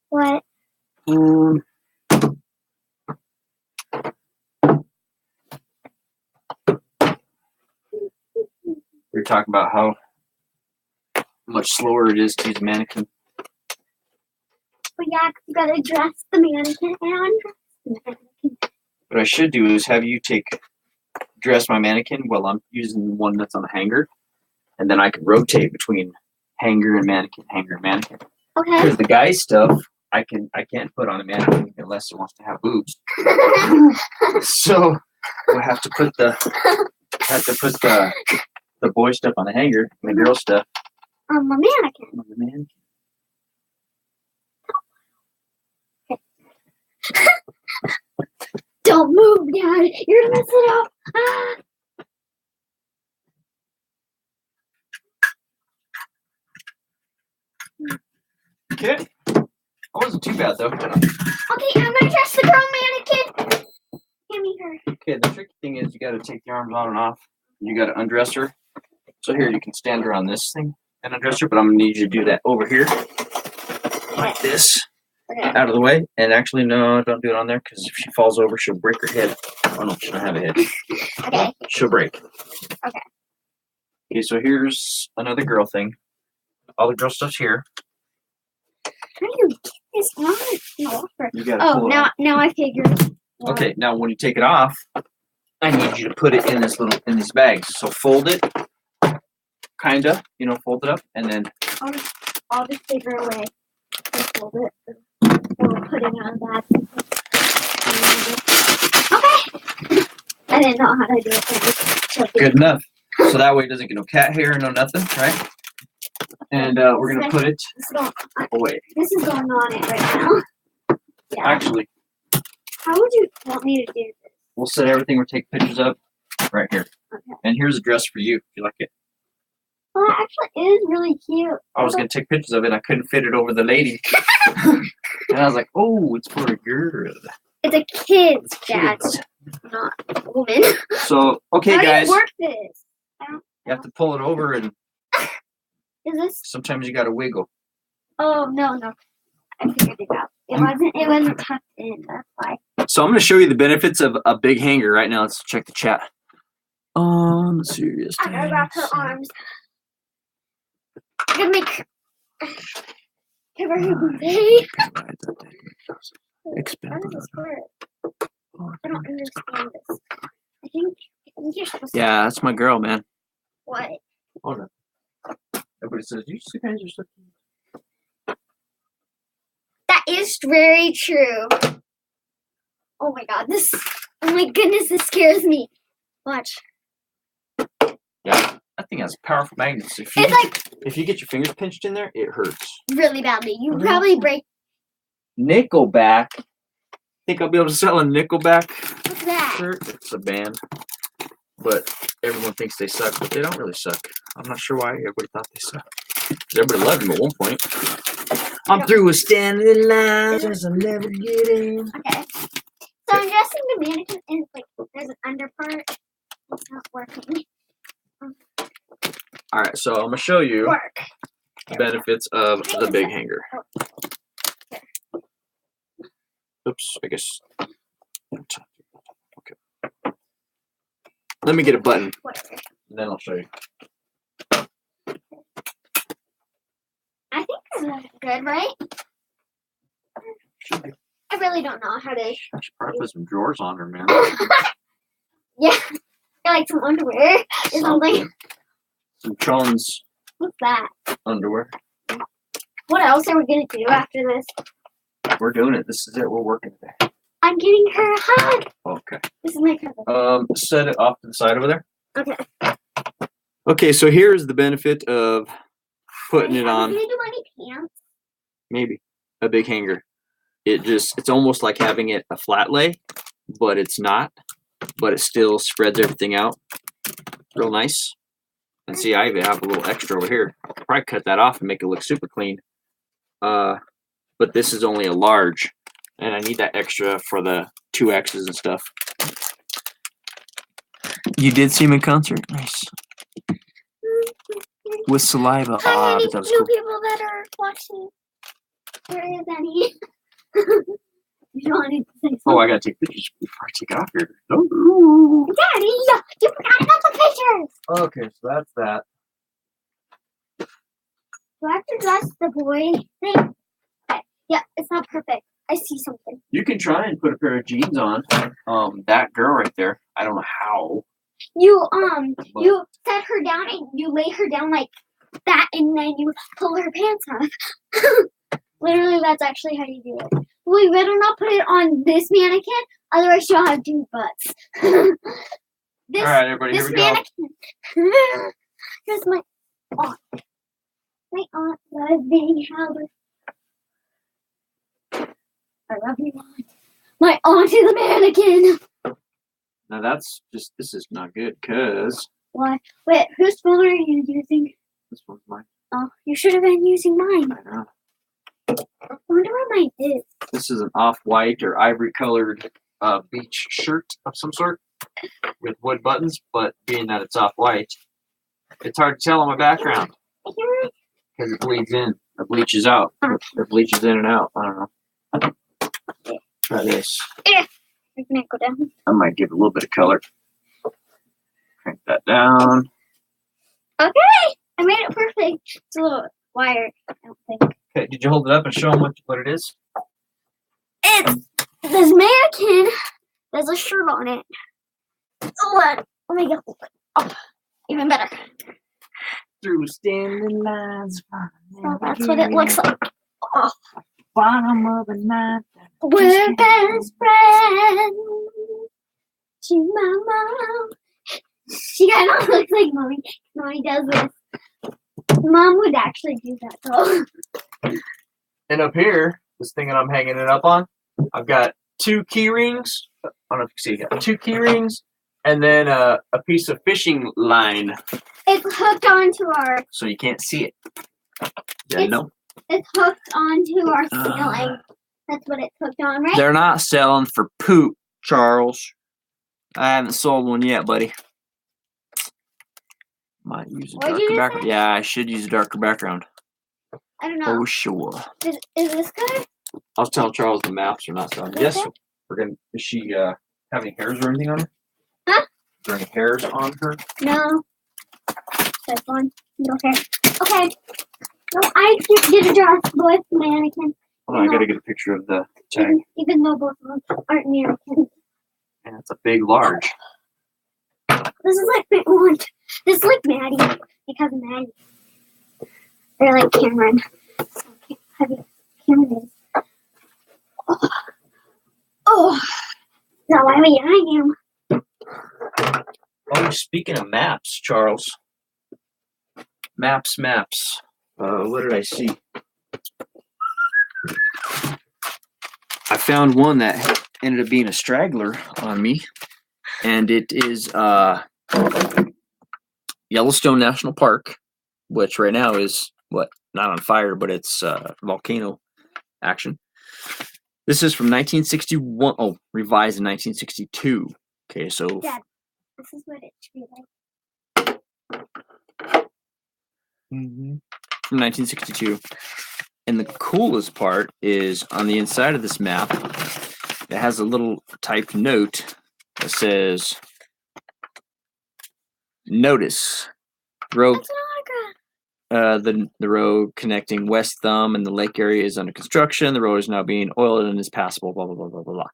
What? We were talking about how much slower it is to use a mannequin. Well, yeah, 'cause you gotta dress the mannequin and undress the mannequin. What I should do is have you dress my mannequin while I'm using one that's on a hanger, and then I can rotate between hanger and mannequin, hanger and mannequin. Okay. Because the guy's stuff I can't put on a mannequin unless it wants to have boobs. So we'll have to put the boy stuff on the hanger and the girl stuff On the mannequin. on the mannequin. Don't move, Dad. You're gonna mess it up. Ah. Okay. It wasn't too bad though. Okay, I'm gonna dress the girl mannequin. Give me her. Okay, the tricky thing is you gotta take the arms on and off. You gotta undress her. So here you can stand her on this thing and undress her, but I'm gonna need you to do that over here. Like this. Okay. Out of the way. And actually no, don't do it on there because if she falls over she'll break her head. Oh no, she don't have a head. Okay. She'll break. Okay. Okay, so here's another girl thing. All the girl stuff's here. How do you get this on? No. You gotta pull it off. Now I figured. Okay, now when you take it off, I need you to put it in these bags. So fold it, kinda, fold it up, and then I'll just figure a way to fold it. Or put it on that. Okay. I didn't know how to do it. good enough. So that way it doesn't get no cat hair, no nothing, right? And we're gonna put it away. This is going on it right now. Yeah. Actually, How would you want me to do this? we'll set everything we're taking pictures of right here. Okay. And here's a dress for you if you like it. Well, that actually is really cute. I was gonna take pictures of it, I couldn't fit it over the lady. And I was like, oh, it's for a girl. It's a kid's Dad, Kids. not a woman. So, okay, How guys, do you work this? you have to pull it over, and Is this? sometimes you gotta wiggle. Oh no. I figured it out. It wasn't tucked in. That's why. So I'm gonna show you the benefits of a big hanger right now. Let's check the chat. Serious. I gotta wrap her arms. I gotta make cover her booty. Expand. I don't understand this. I think you're supposed to. Yeah, that's my girl, man. What? Hold on. Everybody says you guys are so cute. That is very true. Oh my god, oh my goodness, this scares me. Watch. Yeah, that thing has powerful magnets. If you get your fingers pinched in there, it hurts. Really badly. You probably break. Nickelback. Think I'll be able to sell a Nickelback What's that? shirt? It's a band. But everyone thinks they suck, but they don't really suck. I'm not sure why everybody thought they sucked. Everybody loved them at one point. I'm through with standing in lines as I never get in. Okay. So I'm guessing the mannequin is like there's an under part. It's not working. All right, so I'm gonna show you Work. benefits of the big hanger. Oops, I guess. Okay. Let me get a button, Whatever. and then I'll show you. I think this is good, right? Should be. I really don't know how to. I should probably put some drawers on her, man. Yeah, like some underwear or something. Some Chon's What's that? underwear. What else are we gonna do after this? We're doing it. This is it. We're working today. I'm giving her a hug. Okay. This is my cousin. Set it off to the side over there. Okay. Okay, so here's the benefit of putting it Are on. we gonna do any pants? Maybe a big hanger. It's almost like having it a flat lay, but it's not. But it still spreads everything out real nice. And see, I even have a little extra over here. I'll probably cut that off and make it look super clean. But this is only a large, and I need that extra for the 2X's and stuff. You did see him in concert? Nice. With saliva. Hi, any that was new cool. people that are watching? There is any. You wanted to say something? Oh, I gotta take pictures before I take it off here. Oh. Daddy, you forgot about the pictures. Okay, so that's that. Do I have to dress the boy thing? Okay. Yeah, it's not perfect. I see something. You can try and put a pair of jeans on. That girl right there. I don't know how. You But you set her down and you lay her down like that, and then you pull her pants off. Literally, that's actually how you do it. We better not put it on this mannequin, otherwise she'll have two butts. This, all right, everybody, this here we mannequin. Here's my aunt. My aunt loves being held. I love you, aunt. My aunt is a mannequin. Now that's just, this is not good, because Why? Wait, whose phone are you using? this one's mine. Oh, you should have been using mine. I know. I wonder what mine is. This is an off-white or ivory-colored beach shirt of some sort with wood buttons, but being that it's off-white, it's hard to tell on my background because it bleeds in. It bleaches out. It bleaches in and out. I don't know. Try this. You're gonna go down. I might give it a little bit of color. Crank that down. Okay, I made it perfect. It's a little wired, I don't think. Okay, did you hold it up and show them what it is? It's this mannequin. There's a shirt on it. Oh, let me get oh, even better. Through standing lines. So that's what it looks like. Oh, Bottom of the night. we're best friends. She's my mom. She kind of looks like mommy. Mommy does this. Mom would actually do that though. And up here, this thing that I'm hanging it up on, I've got 2 key rings. I don't know if you can see it. 2 key rings, and then a piece of fishing line. It's hooked onto our. So you can't see it. Yeah, no. It's hooked onto our ceiling. That's what it's hooked on, right? They're not selling for poop, Charles. I haven't sold one yet, buddy. Might use a What'd you darker just background. say? Yeah, I should use a darker background. I don't know. Oh, sure. Is this good? I was telling Charles the maps are not selling. Yes, we're gonna. Is she have any hairs or anything on her? Huh? Is there any hairs on her? No. That's one. No hair. Okay. So I just did a dress with the mannequin. Hold on, I gotta get a picture of the tag. Even though both of them aren't mannequins. And it's a big, large. This is like my aunt. This is like Maddie. Because of Maddie. Or like Cameron. Cameron is. Oh. So why I am. Oh, speaking of maps, Charles. Maps. What did I see? I found one that ended up being a straggler on me, and it is Yellowstone National Park, which right now is not on fire, but it's volcano action. This is from 1961. Oh, revised in 1962. Okay, so Dad, this is what it should be like. From 1962. And the coolest part is on the inside of this map, it has a little typed note that says, "Notice, road, That's an autograph. the road connecting West Thumb and the lake area is under construction. The road is now being oiled and is passable." Blah blah blah blah blah blah.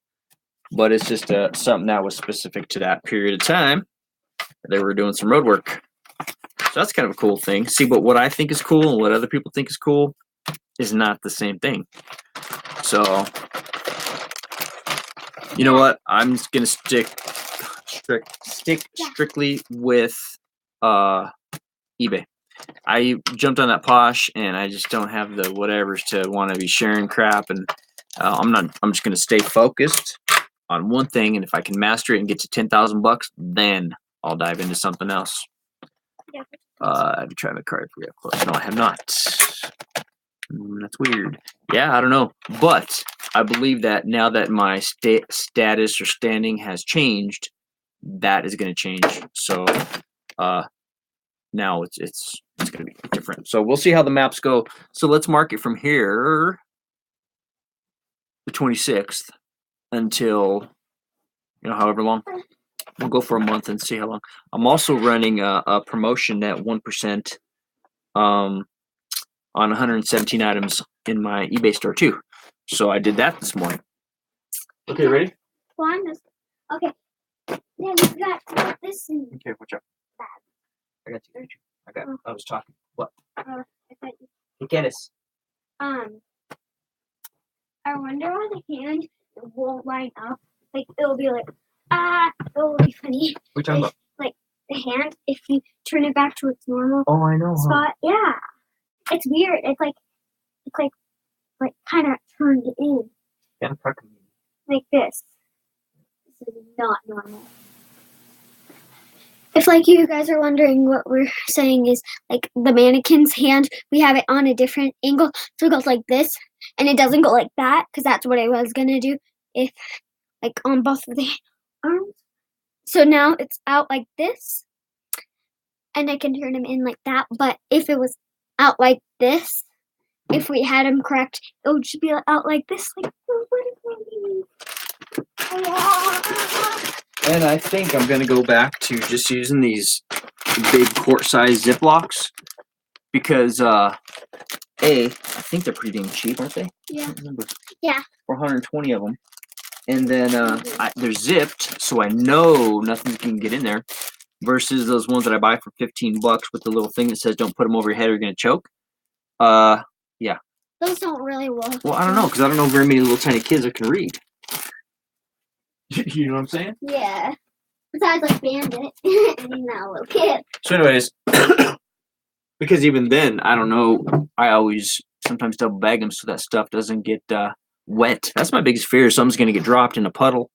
But it's just something that was specific to that period of time. They were doing some road work, so that's kind of a cool thing. See, but what I think is cool and what other people think is cool is not the same thing. So, you know what? I'm just gonna stick strictly with eBay. I jumped on that Posh, and I just don't have the whatevers to want to be sharing crap. And I'm just gonna stay focused on one thing, and if I can master it and get to $10,000, then I'll dive into something else. Yeah. Have you tried my card for real close? No, I have not. That's weird. Yeah, I don't know. But I believe that now that my status or standing has changed, that is going to change. So now it's going to be different. So we'll see how the maps go. So let's mark it from here, the 26th, until, however long. We'll go for a month and see how long. I'm also running a promotion at 1%. On 117 items in my eBay store too. So I did that this morning. Okay, ready? Okay. Yeah, you got this. Okay, watch out. I got you. I was talking. What? I thought you. Look at us. I wonder why the hand won't line up. Like it'll be like it'll be funny. What are you talking about? Like the hand, if you turn it back to its normal I know. spot, yeah. It's weird. It's like kind of turned in. Yeah, Like this. This is not normal. If you guys are wondering, what we're saying is like the mannequin's hand, we have it on a different angle, so it goes like this, and it doesn't go like that, because that's what I was gonna do if on both of the arms. So now it's out like this, and I can turn him in like that. But if it was out like this, if we had him correct, it would just be out like this. And I think I'm gonna go back to just using these big quart-size Ziplocs because I think they're pretty dang cheap, aren't they? Yeah. I don't remember. Yeah. 420 of them, and then they're zipped, so I know nothing can get in there. Versus those ones that I buy for $15 with the little thing that says "Don't put them over your head or you're gonna choke." Yeah. Those don't really work. Well, I don't know, because I don't know very many little tiny kids that can read. You know what I'm saying? Yeah. Besides, Bandit, and he's not a little kid. So, anyways, because even then, I don't know. I always sometimes double bag them so that stuff doesn't get wet. That's my biggest fear. Something's gonna get dropped in a puddle.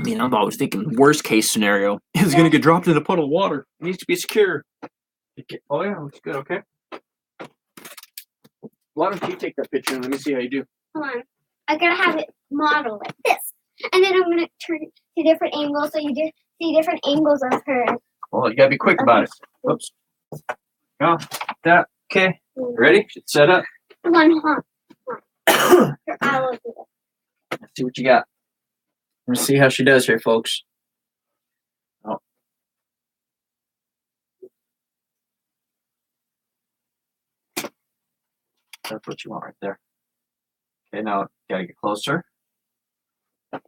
I'm always thinking worst case scenario is gonna get dropped in a puddle of water. It needs to be secure. Oh yeah, looks good. Okay. Why don't you take that picture and let me see how you do? Hold on. I gotta have it modeled like this. And then I'm gonna turn it to different angles so you see different angles of her. Well, you gotta be quick about it. Whoops. Go. That. Okay. Ready? Set up. Hold on. Here, I will do it. Let's see what you got. Let's see how she does here, folks. Oh. That's what you want right there. Okay, now gotta get closer. And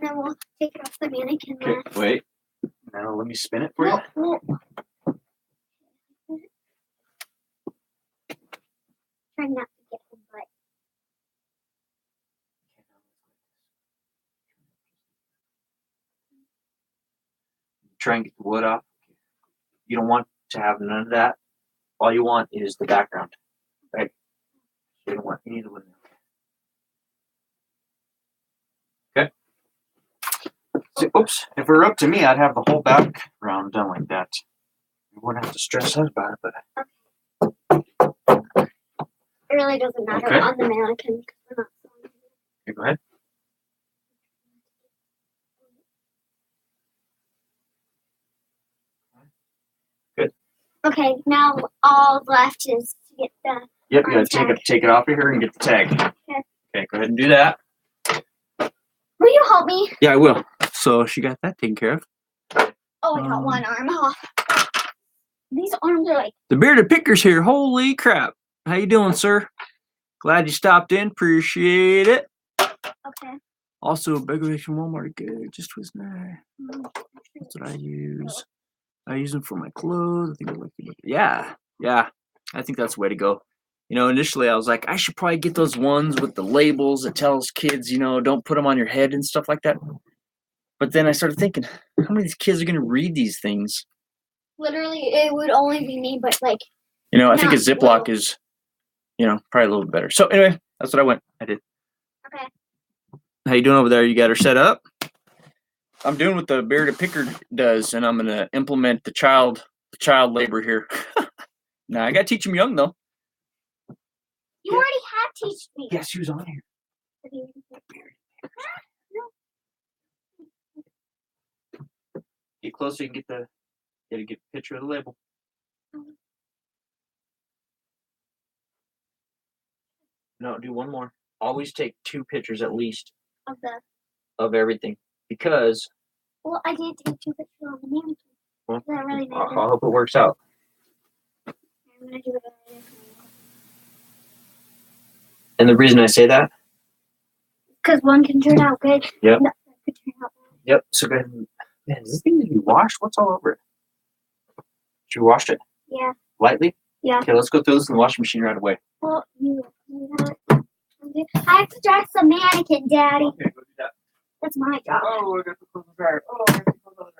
then we'll take it off the mannequin. Okay, wait. Now let me spin it for you. No. Try not to get the butt. Try and get the wood off. You don't want to have none of that. All you want is the background, right? You don't want any of the wood. Okay. So, oops. If it were up to me, I'd have the whole background done like that. You won't have to stress out about it, but It really doesn't matter Okay. on the mannequin. 'Cause we're not selling it. here, go ahead. Okay, now all left is to get the. Yep, you gotta tag. take it off of here and get the tag. Okay. Okay, go ahead and do that. Will you help me? Yeah, I will. So she got that taken care of. Oh, I got one arm off. These arms are like. The bearded picker's here. Holy crap! How you doing, sir? Glad you stopped in. Appreciate it. Okay. Also, a big from Walmart. Good. Just was nice. Mm, That's what I use. I use them for my clothes. I think I like them. Yeah, yeah. I think that's the way to go. You know, initially I was like, I should probably get those ones with the labels that tells kids, you know, don't put them on your head and stuff like that. But then I started thinking, how many of these kids are going to read these things? Literally, it would only be me, but like. You know, I think a Not Ziploc little. is, you know, probably a little bit better. So anyway, that's what I did. Okay. How you doing over there? You got her set up? I'm doing what the bearded picker does, and I'm going to implement the child labor here. Nah, I got to teach them young, though. You already have teached me. Yeah, she was on here. Get closer, you can get a picture of the label. No, do one more. Always take 2 pictures at least of everything, because. Well, I did take 2 pictures of the mannequin. Well, Does that really I matter? hope it works out. I'm gonna do it later. And the reason I say that. Because one can turn out good. Yep. The other could turn out bad. Yep. So go ahead. Man, does this thing need to be washed? What's all over it? Did you wash it? Yeah. Lightly? Yeah. Okay, let's go through this in the washing machine right away. Well, you I have to dress the mannequin, Daddy. Okay, go do that. That's my job. Oh, I got the clothes dryer. Oh, I got the clothes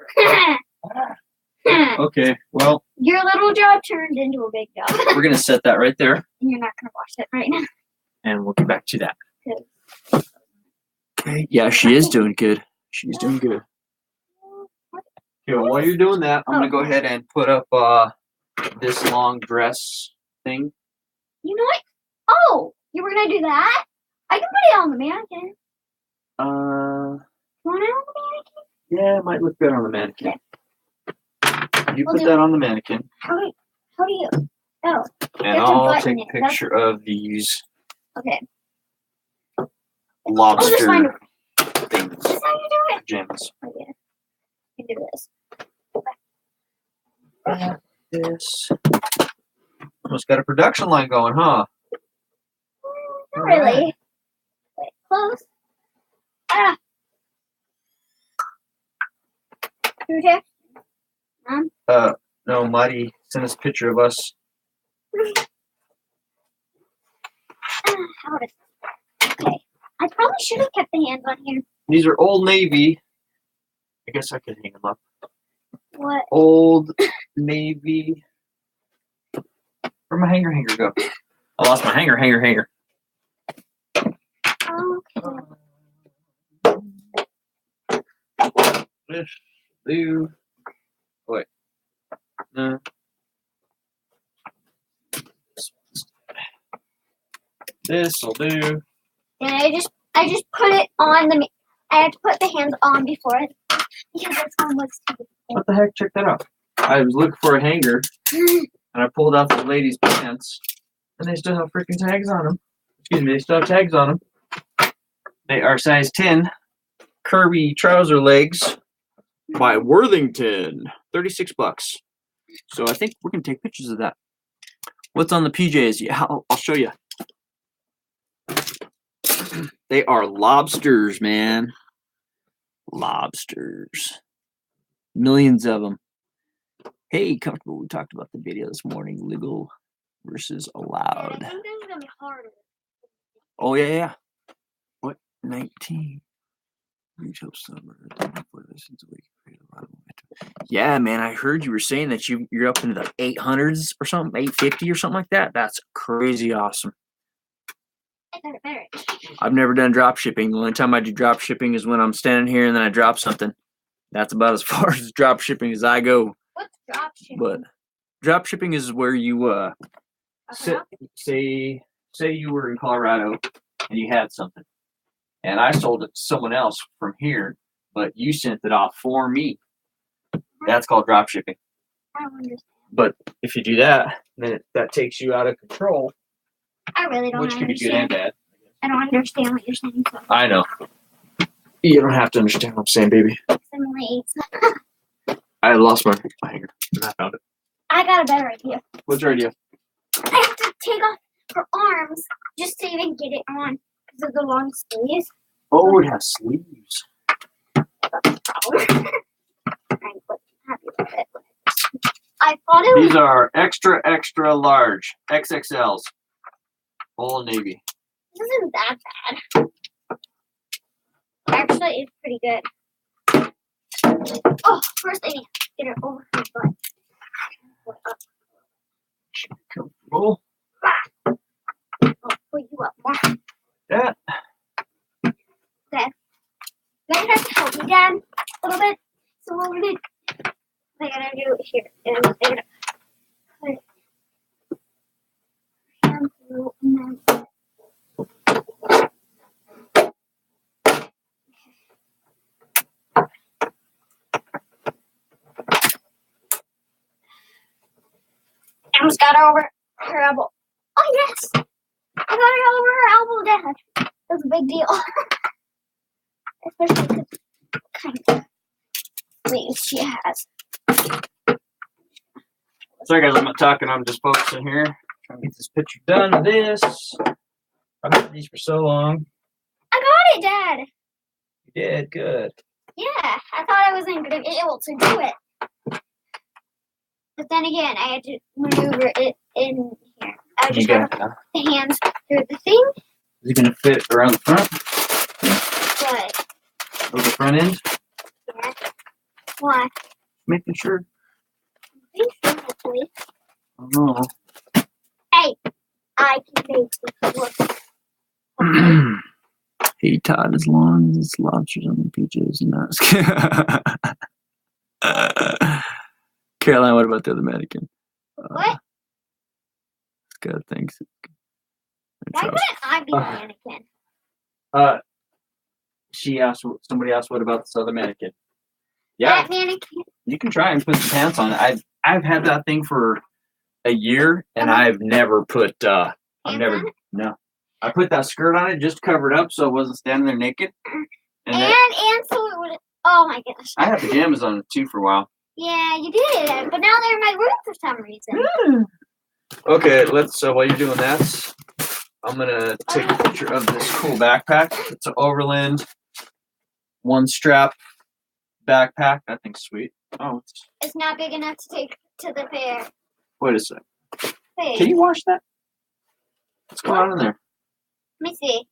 dryer. Okay, well. Your little job turned into a big job. We're going to set that right there. And you're not going to wash it right now. And we'll get back to that. Good. Okay. Yeah, she is doing good. She's doing good. Okay, well, while you're doing that, I'm going to go ahead and put up this long dress thing. You know what? Oh, you were going to do that? I can put it on the mannequin. Want it on the mannequin? Yeah, it might look good on the mannequin. Okay. You put that on the mannequin. How do you? Oh. And I'll take a picture of these Okay. lobster fine. things. That's how you do it. Pajamas. Oh, yeah. You can do this. This. Almost got a production line going, huh? Not really. Wait, close. Ah. Okay. No, Mighty sent us a picture of us. How is okay. I probably should have kept the hands on here. These are Old Navy. I guess I could hang them up. What? Old Navy. Where'd my hanger go? I lost my hanger. Okay. This, do. Wait. No. This will do. And I just put it on the. I had to put the hands on before it because this one was too. What the heck? Check that out. I was looking for a hanger, and I pulled out the lady's pants, and they still have freaking tags on them. Excuse me, they still have tags on them. They are size 10, curvy trouser legs by Worthington, $36. So I think we're gonna take pictures of that. What's on the PJs? Yeah, I'll show you. They are lobsters, man. Lobsters. Millions of them. Hey, comfortable. We talked about the video this morning. Legal versus allowed. I think this is gonna be harder. Oh yeah. What? 19. Retail summer. Yeah, man. I heard you were saying that you're up into the 800s or something, 850 or something like that. That's crazy awesome. I've never done drop shipping. The only time I do drop shipping is when I'm standing here and then I drop something. That's about as far as drop shipping as I go. What's drop shipping? But Drop shipping is where you Okay. say you were in Colorado and you had something, and I sold it to someone else from here, but you sent it off for me. That's called drop shipping. I don't understand. But if you do that, then that takes you out of control. I really don't Which can be good and understand. bad. I don't understand what you're saying. So. I know. You don't have to understand what I'm saying, baby. I lost my hanger. I found it. I got a better idea. What's your idea? I have to take off her arms just to even get it on because of the long sleeves. Oh, it has sleeves. I thought it was. These are extra large XXLs. Old Navy. This isn't that bad. Actually, it's pretty good. Oh, first I need to get it over her butt. Comfortable. I'll put you up more. Yeah. Okay. You guys have to help me, Dad, a little bit. So what we're gonna do here is I'm gonna put it through and then. I almost got her over her elbow. Oh yes, I got her over her elbow, Dad. That's a big deal, especially with the kind of sleeves she has. Sorry guys, I'm not talking, I'm just focusing here. Trying to get this picture done with this. I've had these for so long. I got it, Dad. You did, good. Yeah, I thought I wasn't going to be able to do it. But then again, I had to maneuver it in here. I just got the hands through the thing. Is it going to fit around the front? But, Or the front end? yeah. Why? Making sure. I think so, hopefully. I don't know. Hey, I can make this work. Okay. Hey Todd, as long as it's lobsters on the PJs and not Caroline, what about the other mannequin? What? Good, thanks. Why couldn't I be a mannequin? She asked. Somebody asked, "What about this other mannequin?" Yeah, That mannequin. you can try and put some pants on it. I've had that thing for a year, and I've never put. I've never. On it? No, I put that skirt on it just to cover it up so it wasn't standing there naked. And so it would. Oh my gosh. I had pajamas on it too for a while. Yeah, you did, but now they're in my room for some reason. Okay, let's. While you're doing that, I'm gonna take a picture of this cool backpack. It's an Overland one strap backpack. That thing's sweet. Oh, it's not big enough to take to the fair. Wait a sec. Hey. Can you wash that? What's going on in there? Let me see.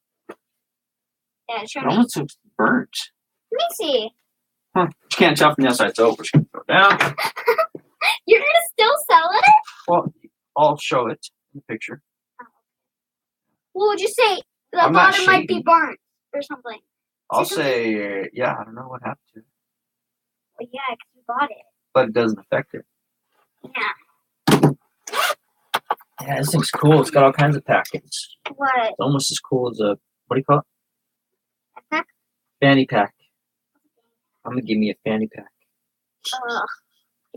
Yeah, show It me. almost looks burnt. Let me see. Huh. You can't tell from the outside, so we're just gonna throw it down. You're gonna still sell it? Well, I'll show it in the picture. Well, would you say the I'm not bottom might be shady. burnt or something? I'll say, yeah, I don't know what happened to it, Well, yeah, because you bought it. but it doesn't affect it. Yeah. Yeah, this thing's cool. It's got all kinds of packets. What? It's almost as cool as a, what do you call it? Backpack? Fanny pack. I'm gonna give me a fanny pack. Ugh.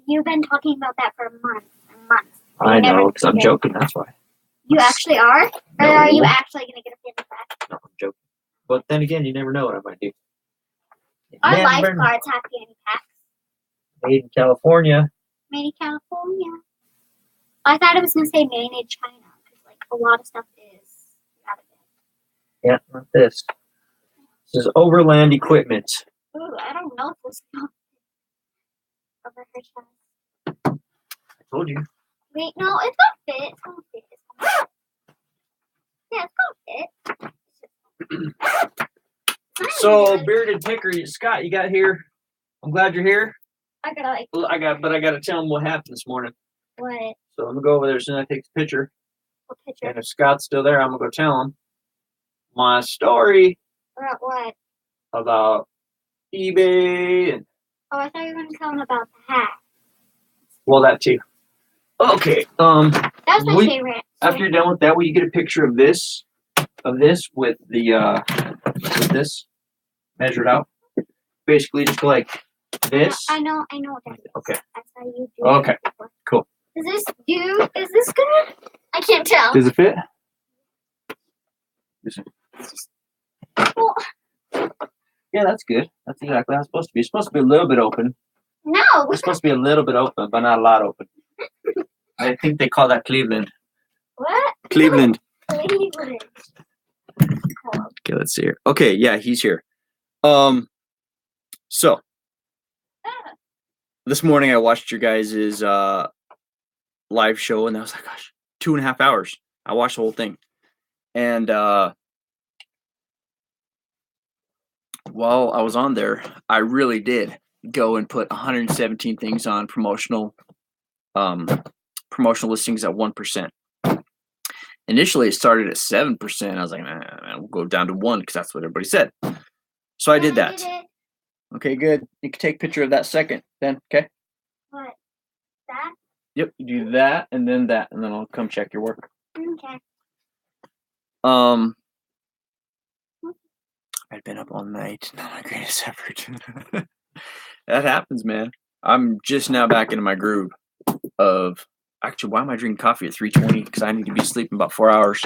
You've been talking about that for months and months. I know, because I'm joking, that's why. You actually are? Or No. are you actually going to get a fanny pack? No, I'm joking. But then again, you never know what I might do. Our Never know. lifeguards have fanny packs. Made in California. Made in California. I thought it was going to say made in China, because like a lot of stuff is out of it. Yeah, not this. This is Overland equipment. Ooh, I don't know if this is over her chest. I told you. Wait, no, it's gonna fit. It's gonna fit. It's gonna fit. Yeah, it's gonna fit. So, Bearded Hickory, Scott, you got here. I'm glad you're here. I gotta like. I gotta tell him what happened this morning. What? So I'm gonna go over there as soon as I take the picture. What picture? And if Scott's still there, I'm gonna go tell him my story About what? about eBay and Oh, I thought you were gonna tell him about the hat. well, that too. Okay. That's my we- favorite. After you're done with that, will you get a picture of this with the with this measured out? Basically, just like this. I know what that is. Okay. That's how you do Okay. it. Cool. Is this good? I can't tell. Does it fit? Well, Yeah, that's good. That's exactly how it's supposed to be. It's supposed to be a little bit open. no. It's supposed to be a little bit open, but not a lot open. I think they call that Cleveland. What? Cleveland. Cleveland. Okay, let's see here. Okay, yeah, he's here. So this morning I watched your guys' live show, and I was like, gosh, 2.5 hours. I watched the whole thing. And while I was on there, I really did go and put 117 things on promotional listings at 1%. Initially, it started at 7%. I was like, nah, we'll go down to 1 because that's what everybody said. So I did that. Okay, good. You can take a picture of that second, then. Okay. What? That? Yep. You do that, and then I'll come check your work. Okay. I've been up all night. Not my greatest effort. That happens, man. I'm just now back into my groove of actually. Why am I drinking coffee at 3:20? Because I need to be sleeping about 4 hours.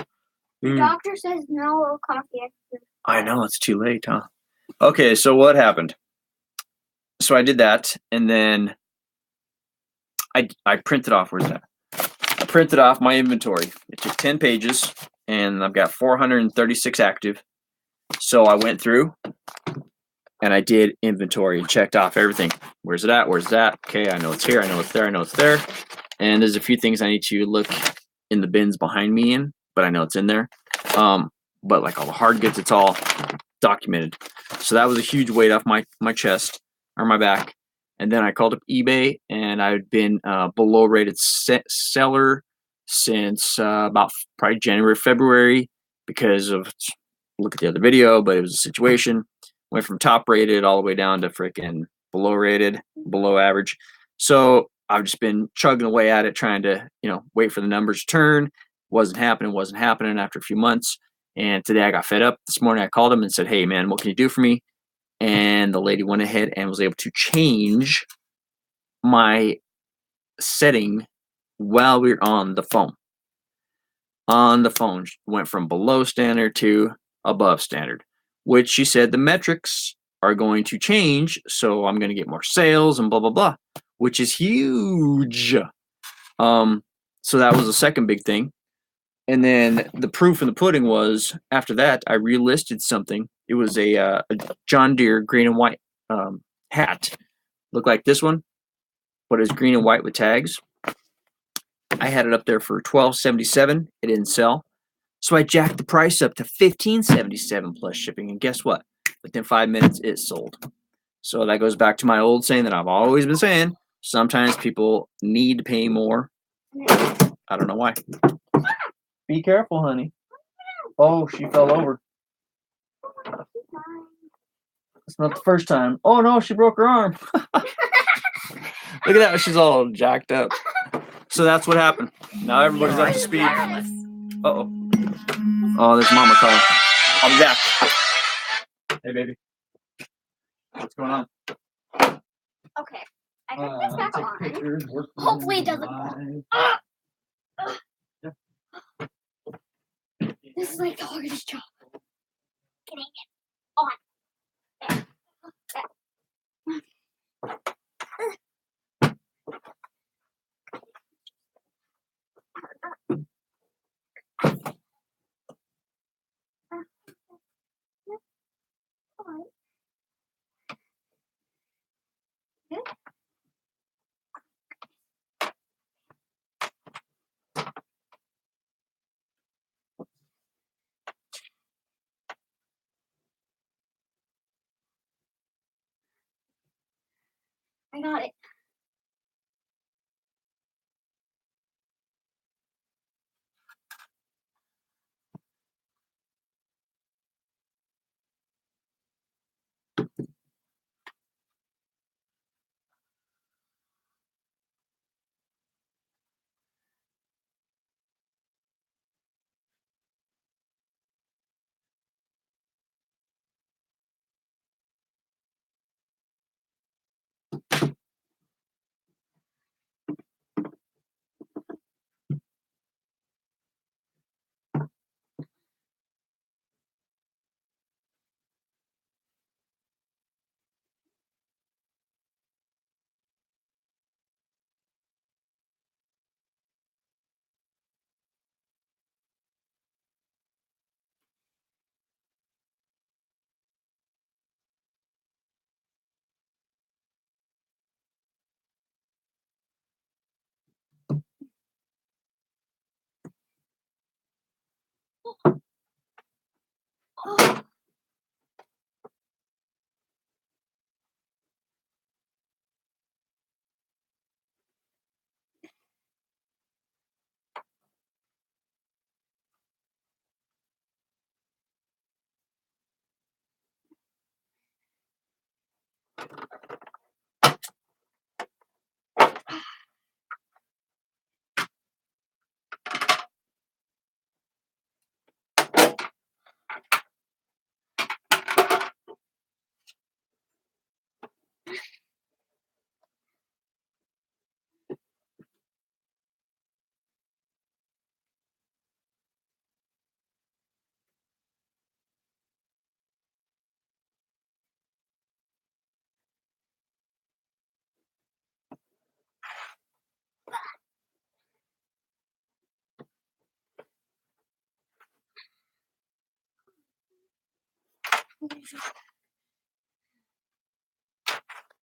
The doctor says no coffee. I know it's too late, huh? Okay, so what happened? So I did that, and then I printed off. Where's that? I printed off my inventory. It took 10 pages, and I've got 436 active. So I went through, and I did inventory and checked off everything. Where's it at? Where's that? Okay, I know it's here. I know it's there. I know it's there. And there's a few things I need to look in the bins behind me in, but I know it's in there. But like all the hard goods, it's all documented. So that was a huge weight off my chest or my back. And then I called up eBay, and I'd been below rated seller since about probably January, February, because of, look at the other video, but it was a situation. Went from top rated all the way down to freaking below rated, below average. So I've just been chugging away at it, trying to, wait for the numbers to turn. Wasn't happening after a few months. And today I got fed up. This morning I called him and said, hey, man, what can you do for me? And the lady went ahead and was able to change my setting while we were on the phone. On the phone, went from below standard to above standard, which she said the metrics are going to change. So I'm going to get more sales and blah, blah, blah, which is huge. So that was the second big thing. And then the proof in the pudding was after that, I relisted something. It was a John Deere green and white hat. Looked like this one, but it's green and white with tags. I had it up there for $12.77. It didn't sell. So I jacked the price up to $15.77 plus shipping. And guess what? Within 5 minutes, it sold. So that goes back to my old saying that I've always been saying. Sometimes people need to pay more. I don't know why. Be careful, honey. Oh, she fell over. It's not the first time. Oh, no, she broke her arm. Look at that. She's all jacked up. So that's what happened. Now everybody's up to speed. Uh-oh. Oh, there's Mama calling. I'll be back. Hey, baby. What's going on? Okay. I got this back on. Hopefully it doesn't. This is like the hardest job. Getting it on. I got it.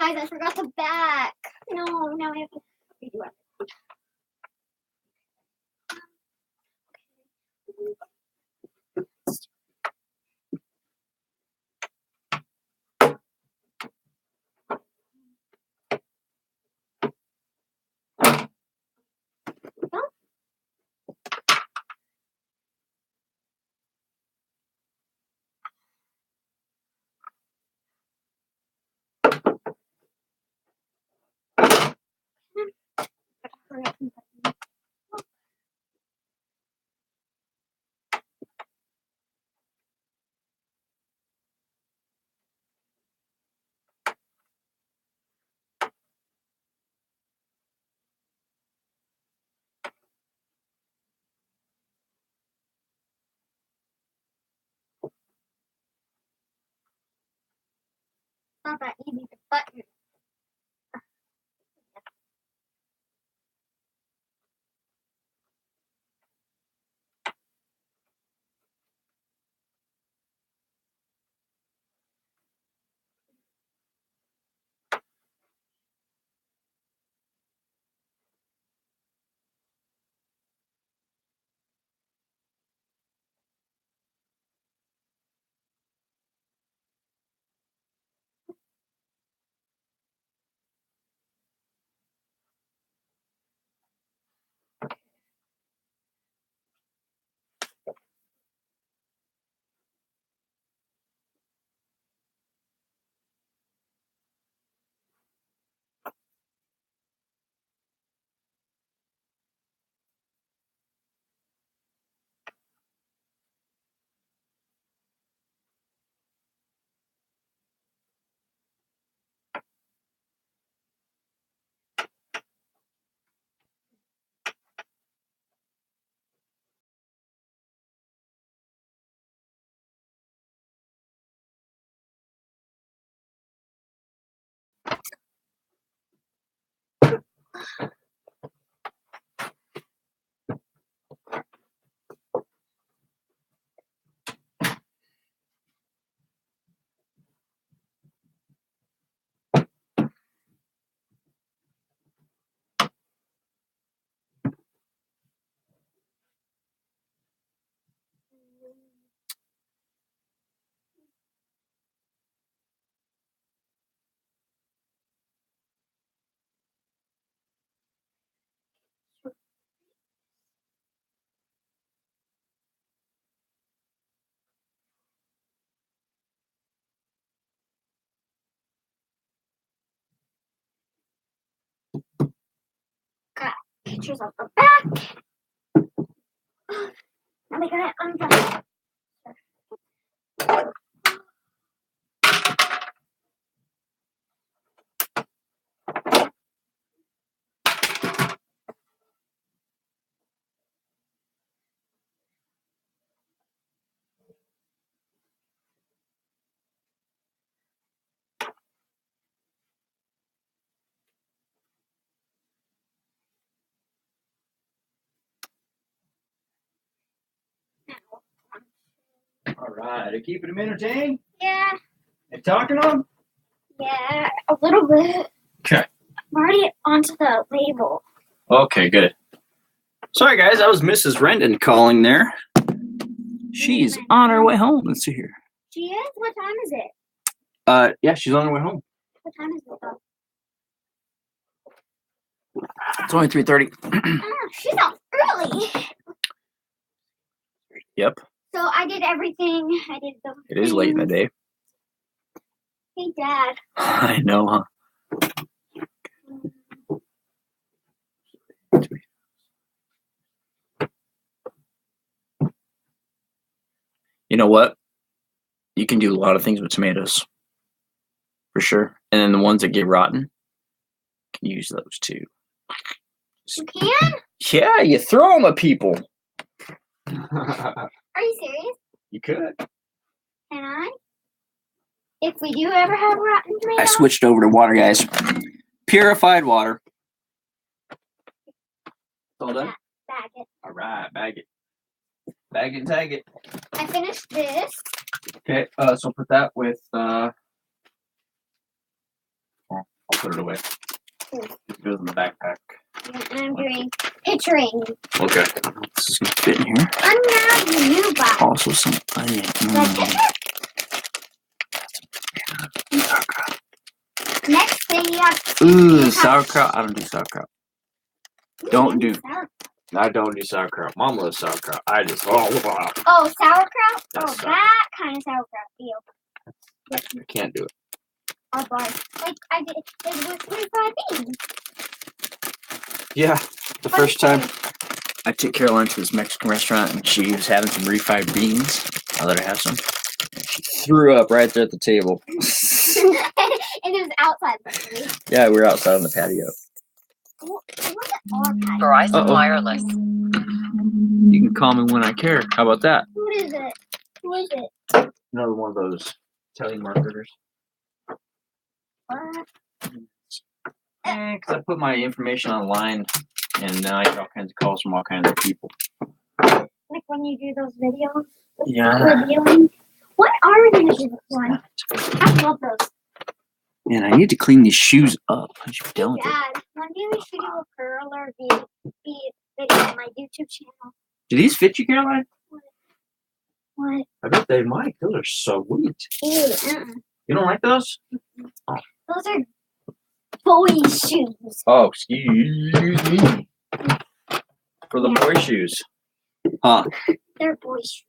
Guys, I forgot the back. No, now I have to redo it. Not that easy to button. Got pictures of the back. Now we gotta undress. All right, are keeping them entertained? Yeah. You talking to them? Yeah, a little bit. Okay. I'm already onto the label. Okay, good. Sorry, guys, that was Mrs. Rendon calling there. She's on her way home. Let's see here. She is? What time is it? Yeah, she's on her way home. What time is it though? It's only 3:30. She's up early. Yep. So I did everything. I did the It is late in the day. Hey, Dad. I know, huh? You know what? You can do a lot of things with tomatoes. For sure. And then the ones that get rotten, you can use those too. You can? Yeah, you throw them at people. Are you serious? You could. Can I? If we do ever have rotten tomatoes? I switched over to water, guys. Purified water. All done? Bag it. All right, bag it. Bag it and tag it. I finished this. Okay, so put that with, I'll put it away. It goes in the backpack. Yeah, and I'm doing picturing. Okay. This is going to fit in here. Unwrap the new box. Also some onion. Next thing you have to Ooh, sauerkraut. I don't do sauerkraut. Don't do. Sauerkraut. I don't do sauerkraut. Mom loves sauerkraut. I just, Oh, sauerkraut? That's That kind of sauerkraut. Ew. I can't do it. Or bars. Like I did with refried beans. Yeah, the first time I took Caroline to this Mexican restaurant and she was having some refried beans. I let her have some. And she threw up right there at the table. And it was outside. Yeah, we were outside on the patio. Verizon Wireless. You can call me when I care. How about that? What is it? Who is it? Another one of those telemarketers. What? Yeah, because I put my information online and now I get all kinds of calls from all kinds of people. Like when you do those videos? Yeah. Videoing? What are these ones? I love those. Man, I need to clean these shoes up. I should be done with it. Dad, one day we should do a curler video on my YouTube channel. Do these fit you, Caroline? What? I bet they might. Those are sweet. Ew, You don't like those? Those are boy shoes. Oh, excuse me. For the boy shoes. Huh. They're boy shoes.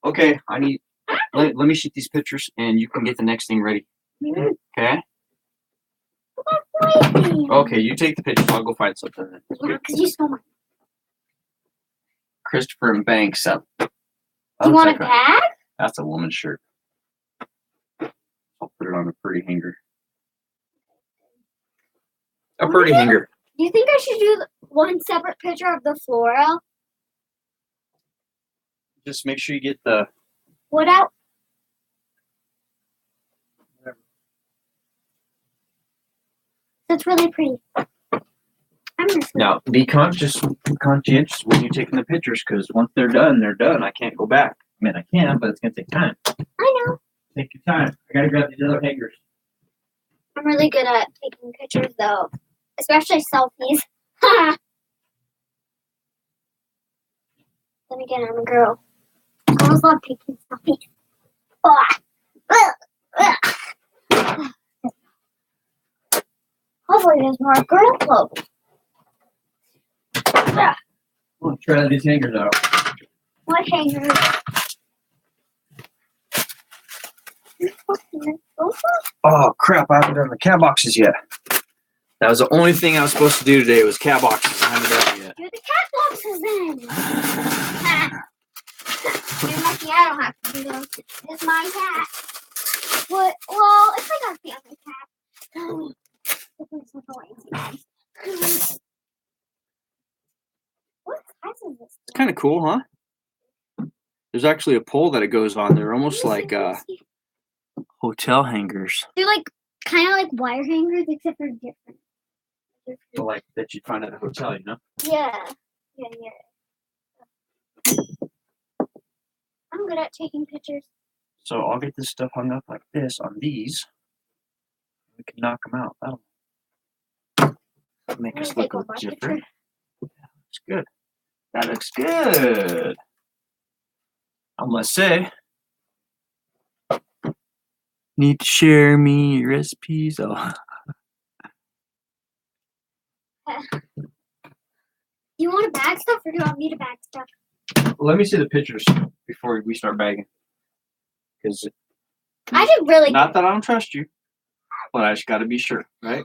Okay, I need. Let me shoot these pictures and you can get the next thing ready. Okay? Okay, you take the pictures. I'll go find something. Yeah, because you stole mine. Christopher and Banks. You want a bag? That's a woman's shirt. I'll put it on a pretty hanger. A pretty hanger. Do you think I should do one separate picture of the floral? Just make sure you get the. What out? That's really pretty. I'm just Now, be conscientious when you're taking the pictures, because once they're done, they're done. I can't go back. I mean, I can, but it's gonna take time. I know. Take your time. I gotta grab these other hangers. I'm really good at taking pictures, though, especially selfies. Then again, I'm a girl. Girls love taking selfies. Hopefully, there's more girl clothes. I'll try these hangers out. What hangers? Oh crap! I haven't done the cat boxes yet. That was the only thing I was supposed to do today was cat boxes. I haven't done it yet. Do the cat boxes then. You're lucky I don't have to do those. It's my cat. What? Well, it's like a family cat. What size is this? It's kind of cool, huh? There's actually a pole that it goes on. They're almost like hotel hangers. They're like kind of like wire hangers, except for different. So like that you'd find at a hotel, you know? Yeah. I'm good at taking pictures. So I'll get this stuff hung up like this on these. We can knock them out. That'll make us look a little different. That looks good. That looks good. I must say. Need to share me your recipes. Oh. You want to bag stuff or do you want me to bag stuff? Let me see the pictures before we start bagging. Because I did really Not good. that I don't trust you, but I just got to be sure, right?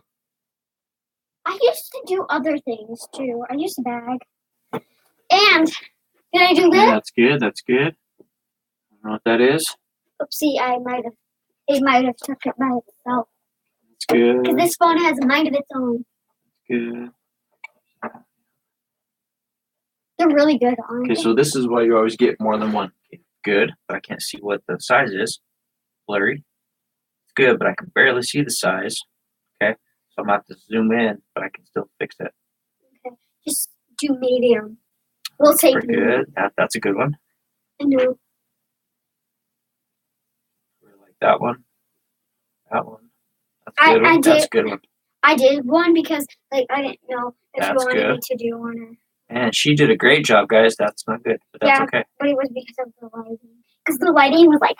I used to do other things too. I used to bag. And did I do Yeah, this? that's good. That's good. I don't know what that is. Oopsie, it might have took it by itself. That's good. Because this phone has a mind of its own. Good. They're really good on Okay, so this is why you always get more than one. Okay, good, but I can't see what the size is. Blurry. It's good, but I can barely see the size. Okay, so I'm going to have to zoom in, but I can still fix it. Okay, just do medium. We'll take Pretty medium. good. That's a good one. I know. Really like that one. That one. That's a good one. That's a good one. I did one because I didn't know if you That's wanted me good. to do one or. And she did a great job, guys. That's not good, but that's okay. But it was because of the lighting. Because the lighting was like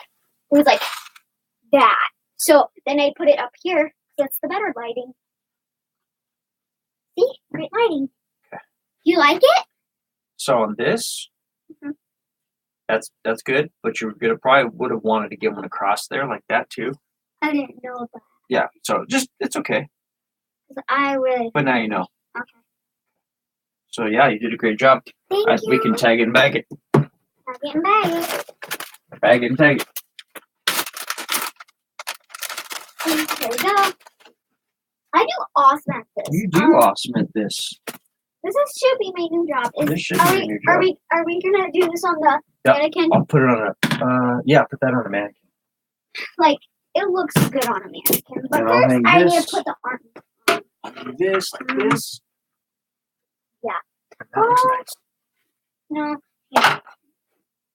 that. So then I put it up here. That's the better lighting. See, great lighting. Okay. You like it? So on this, that's good. But you probably would have wanted to get one across there like that too. I didn't know that. Yeah. So it's okay. I really. But now you know. Okay. So yeah, you did a great job. Thank you. We can tag it and bag it. Tag it and bag it. Bag it and tag it. There we go. I do awesome at this. You do awesome at this. Should be my new job. This should be your new job. Are we gonna do this on the mannequin? I'll put it on a put that on a mannequin. Like it looks good on a mannequin. But And first I need to put the arm. I'll do this like this. Yeah. That looks nice. No. Yeah.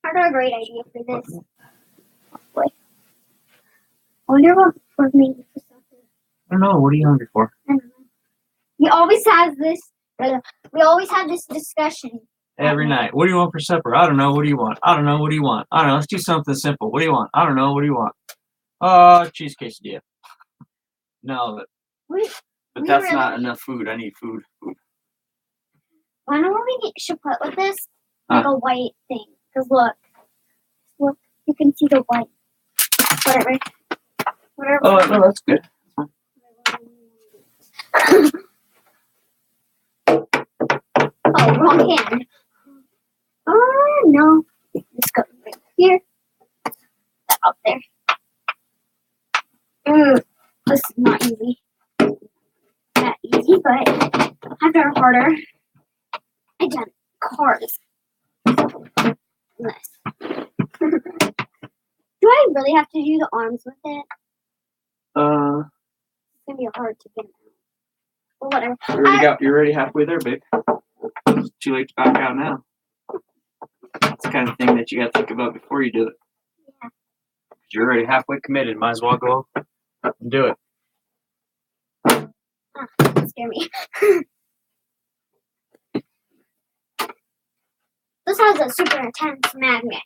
I got a great idea for this. Wait. I wonder what for me for supper. I don't know. What are you hungry for? I don't know. We always have this discussion. Every night. What do you want for supper? I don't know. What do you want? I don't know. What do you want? I don't know. Let's do something simple. What do you want? I don't know. What do you want? Cheese quesadilla. No, but that's not enough food. I need food. I know what we should put with this? Like a white thing. Because look, you can see the white. Whatever. Oh, no, that's good. Oh, wrong hand. Oh, no. Let's go right here. Up there. This is not easy. Not easy, but I've done harder. I've done cars. Nice. Do I really have to do the arms with it? It's gonna be hard to get them out. Well, whatever. You're already halfway there, babe. It's too late to back out now. That's the kind of thing that you got to think about before you do it. Yeah. You're already halfway committed. Might as well go and do it. Don't scare me. This has a super intense magnet.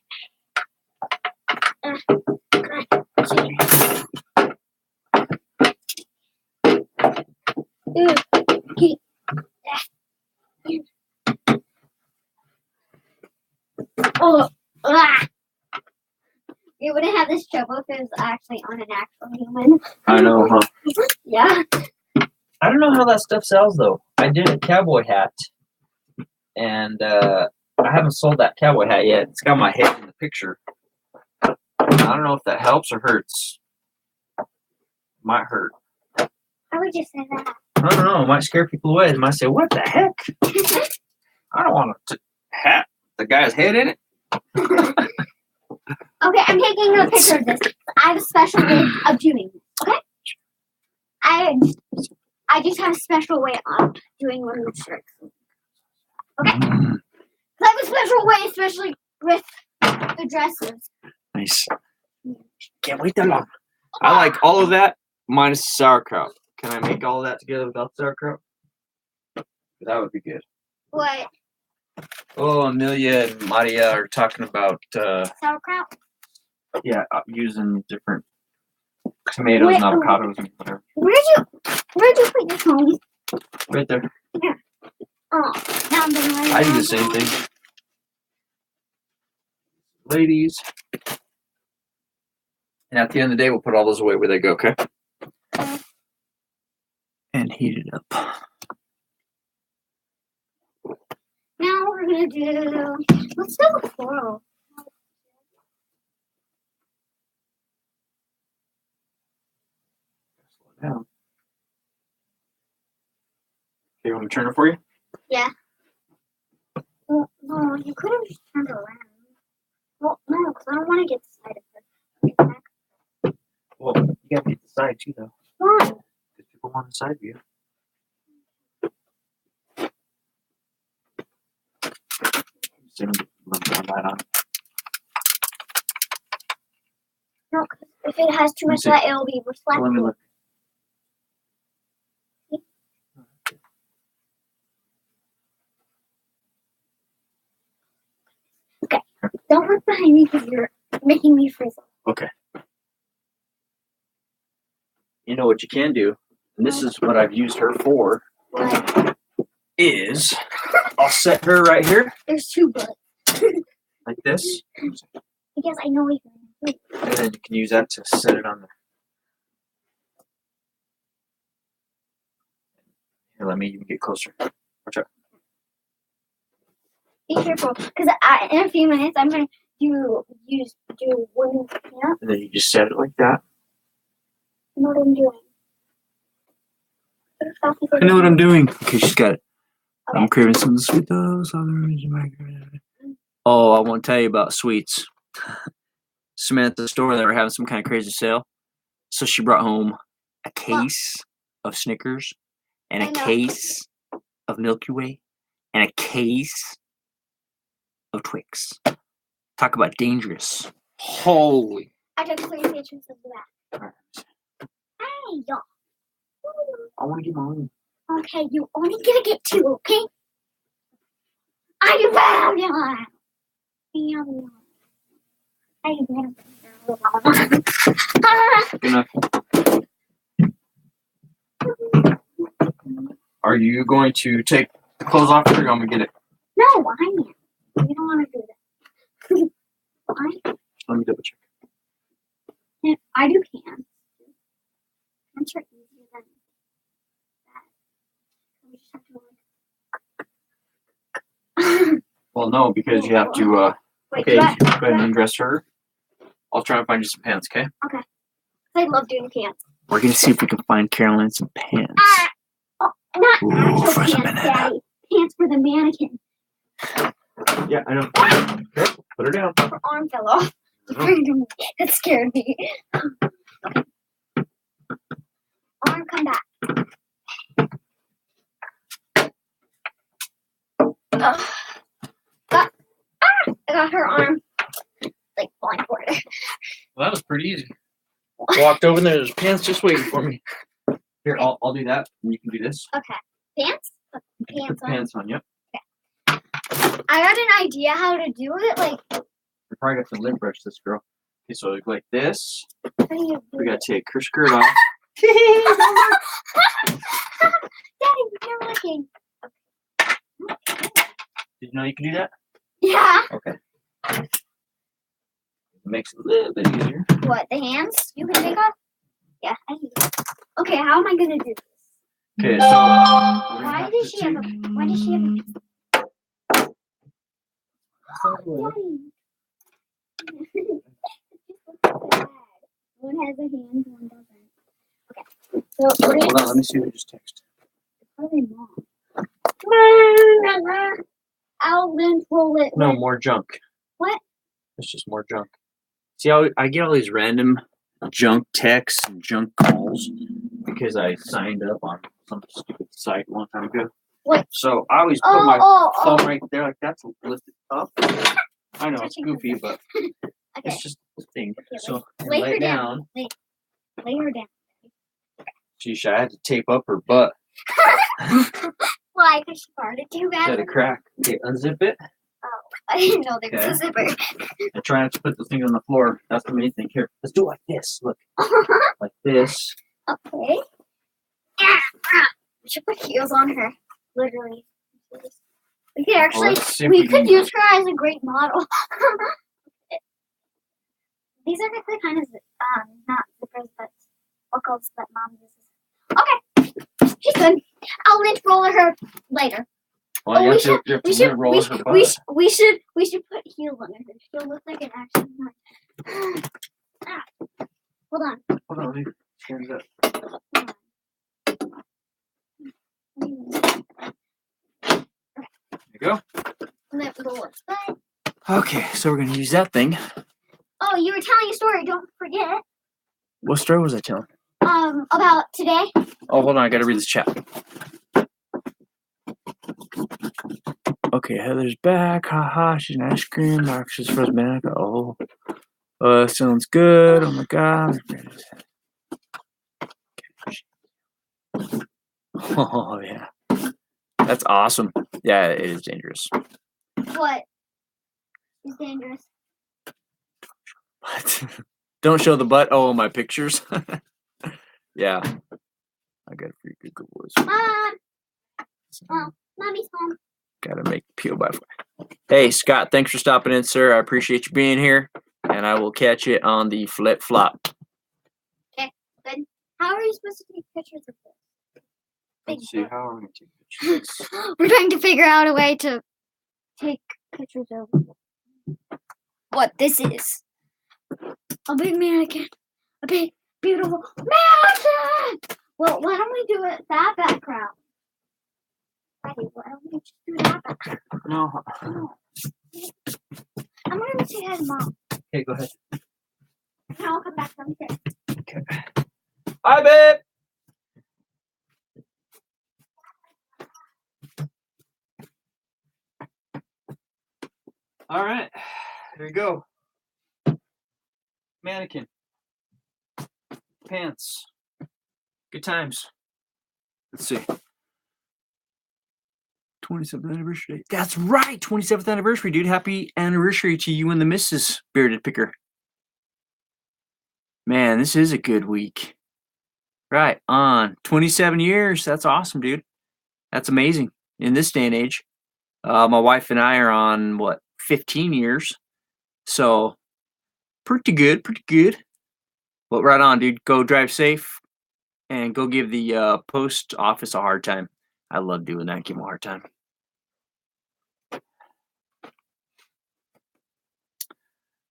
Oh, you wouldn't have this trouble if it was actually on an actual human. I know, huh? Yeah. I don't know how that stuff sells, though. I did a cowboy hat, and I haven't sold that cowboy hat yet. It's got my head in the picture. I don't know if that helps or hurts. Might hurt. I would just say that. I don't know. It might scare people away. They might say, "What the heck? I don't want a hat with the guy's head in it." Okay, I'm taking a picture of this. I have a special way of doing this. Okay? I just have a special way of doing one of the shirts. Okay? I have a special way, especially with the dresses. Nice. Can't wait that long. I like all of that minus sauerkraut. Can I make all of that together without sauerkraut? That would be good. What? Oh, Amelia and Maria are talking about Sauerkraut? Yeah, using different tomatoes and avocados and whatever. Where'd you put your phone? Right there. Yeah. Oh, now I'm gonna write I do the same thing. Ladies. And at the end of the day, we'll put all those away where they go, okay? And heat it up. Now we're gonna do. Let's do the floral. Slow down. Okay, you want me to turn it for you? Yeah. Well, no, you could have just turned around. Well, no, because I don't want to get the side of it. Well, you gotta get the side too, though. Why? Because people want the side view. Light on. No, because if it has too much light, it'll be reflective. Let me look. Okay, don't look behind me because you're making me freeze up. Okay. You know what you can do, and this is what I've used her for, What? is I'll set her right here, There's two bullets. like this, Because I know what you're going to do. and then you can use that to set it on there. Here, let me even get closer. Watch out. Be careful, because in a few minutes I'm going to do one. Yeah, And then you just set it like that. I know what I'm doing. I know what I'm doing. Okay, she's got it. I'm craving some sweet those. Oh, I won't tell you about sweets. Samantha at the store, they were having some kind of crazy sale. So she brought home a case of Snickers and a case of Milky Way and a case of Twix. Talk about dangerous. Holy. I took 3 pictures of that. Right. Hey, y'all. I want to get my own. Okay, you only gonna get 2, okay? I found one. Good enough. Are you going to take the clothes off or are you going to get it? No, I am. You don't want to do that. Why? Let me double check. Yeah, I do pants. Pants are easier than that. We just have to Well, no, because you have to, Wait, okay, go ahead and undress her. I'll try and find you some pants, okay? Okay. I love doing pants. We're going to see if we can find Caroline some pants. Not Ooh, actual for some pants, Daddy. Pants for the mannequin. Yeah, I know. Okay, put her down. Her arm fell off. It scared me. Arm, come back. I got her arm. Like falling forward. Well, that was pretty easy. Walked over there, there's pants just waiting for me. Here, I'll do that, and you can do this. Okay. Pants? Put the pants on, yep. Okay. I got an idea how to do it. Like, We probably got to lip brush this girl. Okay, so like this. how do you do We gotta take her skirt off. Daddy, you're looking. Did you know you can do that? Yeah. Okay. It makes it a little bit easier. What, the hands you can take off? Yeah, I do. Okay, how am I gonna do this? Okay, so Why does she have a Daddy. One has a hand, one doesn't. Okay. So we're hold gonna on, let me see who just texted. probably mom. I'll then pull it. No, more junk. What? It's just more junk. See how I get all these random junk texts and junk calls because I signed up on some stupid site a long time ago. What? So I always put my phone right there, like that's lifted up. I know it's goofy, but Okay. it's just a thing. Okay, So lay lay her it down. Lay her down. Geez, I had to tape up her butt. Why? Because she farted too Had bad? a crack. Okay, unzip it I didn't know there was a zipper. and try not to put the thing on the floor. That's the main thing. Here, let's do it like this. Look, like this. Okay. We should put heels on her. Literally. We could actually, let's see if we we could can- use her as a great model. These are the kind of not zippers, but buckles that mom uses. Okay, she's good. I'll lint roller her later. Well, We should put heels on her. She'll look like an action knife. Hold on. Hold on, leave. Stand it up. There you go. Lint roller. Okay, so we're gonna use that thing. Oh, you were telling a story. Don't forget. What story was I telling? About today. Oh, hold on, I gotta read this chat. Okay, Heather's back. Haha, she's an ice cream. Marcus is frozen banana. Oh, sounds good. Oh my god. Oh yeah, that's awesome. Yeah, it is dangerous. What is dangerous? What? Don't show the butt. Oh, my pictures. Yeah, I got a pretty good voice. Mom. Oh, mommy's home. Gotta make peel by fly. Hey, Scott, thanks for stopping in, sir. I appreciate you being here, and I will catch you on the flip flop. Okay, good. How are you supposed to take pictures of this? Let's see how are we gonna take pictures. We're trying to figure out a way to take pictures of what this is. A big mannequin. A big, beautiful mannequin! Well, why don't we do it that background? Ready, why don't we just do that background? No. I'm gonna say hi to Mom. Okay, go ahead. And I'll come back downstairs. Okay. Hi, babe. All right, here you go. Mannequin. Pants. Good times. Let's see. 27th anniversary. That's right, 27th anniversary, dude. Happy anniversary to you and the Mrs. Bearded Picker. Man, this is a good week. Right on. 27 years. That's awesome, dude. That's amazing in this day and age. My wife and I are on, 15 years. So, pretty good, pretty good. But right on, dude. Go drive safe and go give the post office a hard time. I love doing that. Give them a hard time.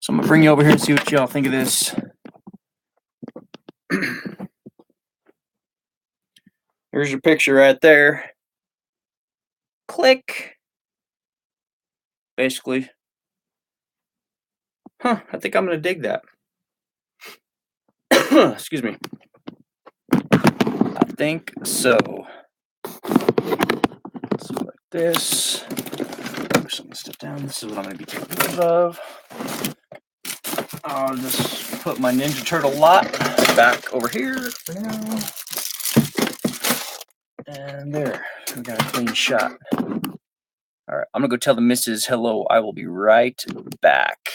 So I'm going to bring you over here and see what y'all think of this. Here's your picture right there. Click. Basically. I think I'm going to dig that. Excuse me. I think so. So like this. Move some of this stuff down. This is what I'm going to be taking pictures of. I'll just put my Ninja Turtle lot back over here for now. And there. We got a clean shot. All right. I'm going to go tell the missus hello. I will be right back.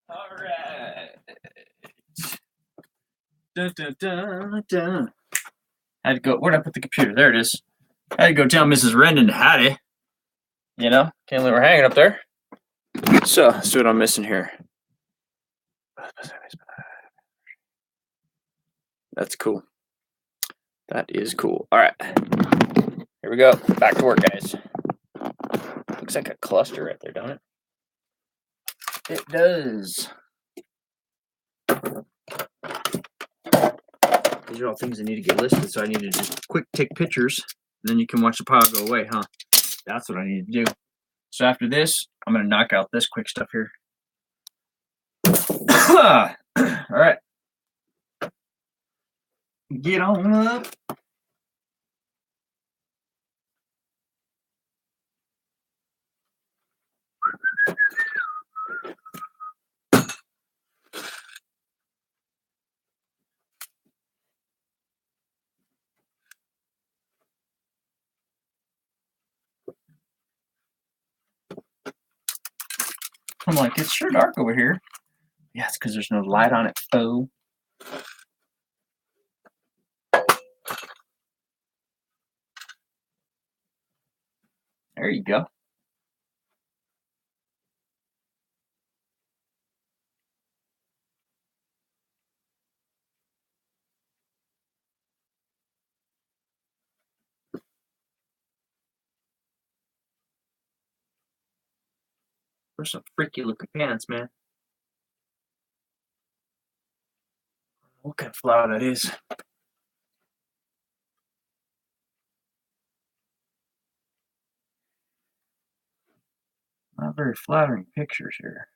All right. Dun, dun, dun, dun. I had to go. Where'd I put the computer? There it is. I had to go tell Mrs. Rendon howdy. You know, can't leave her hanging up there. So, let's see what I'm missing here. That's cool. That is cool. All right. Here we go. Back to work, guys. Looks like a cluster right there, don't it? It does. These are all things that need to get listed, so I need to just quick take pictures, and then you can watch the pile go away, huh? That's what I need to do. So after this, I'm going to knock out this quick stuff here. All right. Get on up. I'm like, it's sure dark over here. Yeah, it's because there's no light on it, foe. There you go. There's some freaky looking pants, man. What kind of flower that is? Not very flattering pictures here.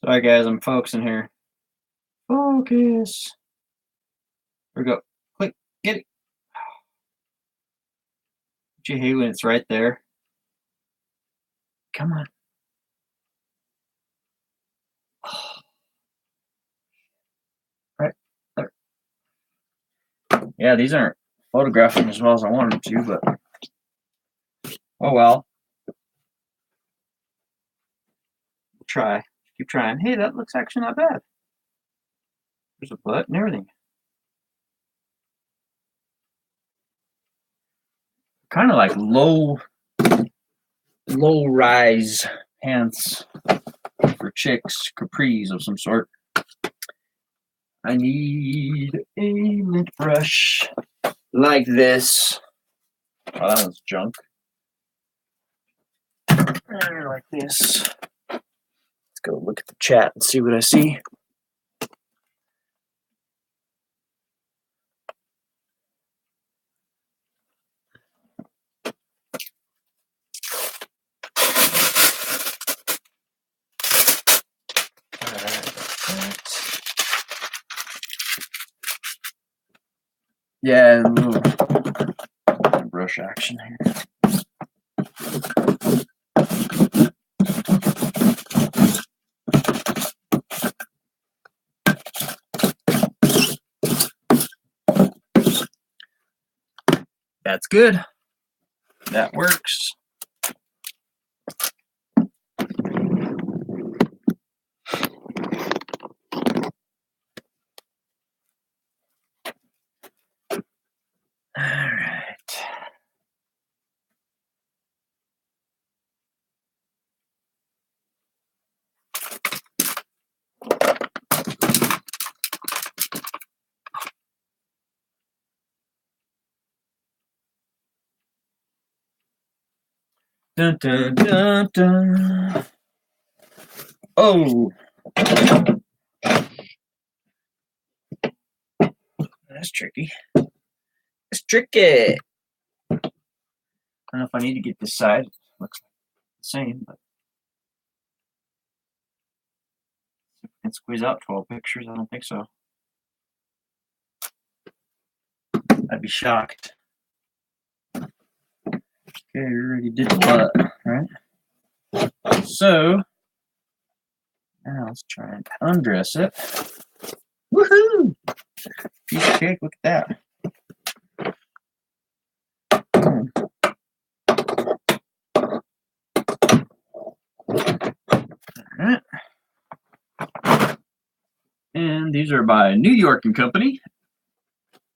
Sorry, guys, I'm focusing here. Focus. Here we go. Quick, get it. Don't you hate when it's right there? Come on. Right there. Yeah, these aren't photographing as well as I wanted them to, but oh well. We'll try. Keep trying. Hey, that looks actually not bad. There's a butt and everything. Kind of like low rise pants for chicks, capris of some sort. I need a lint brush like this. Oh, that was junk. Like this. Let's go look at the chat and see what I see. Yeah, a little brush action here. That's good. That works. All right. Dun, dun, dun, dun. Oh. That's tricky. It's tricky. I don't know if I need to get this side. Looks like the same, but Can't squeeze out 12 pictures. I don't think so. I'd be shocked. Okay, we already did the butt, right? So now let's try and undress it. Woohoo! Piece of cake, look at that. Alright. And these are by New York and Company.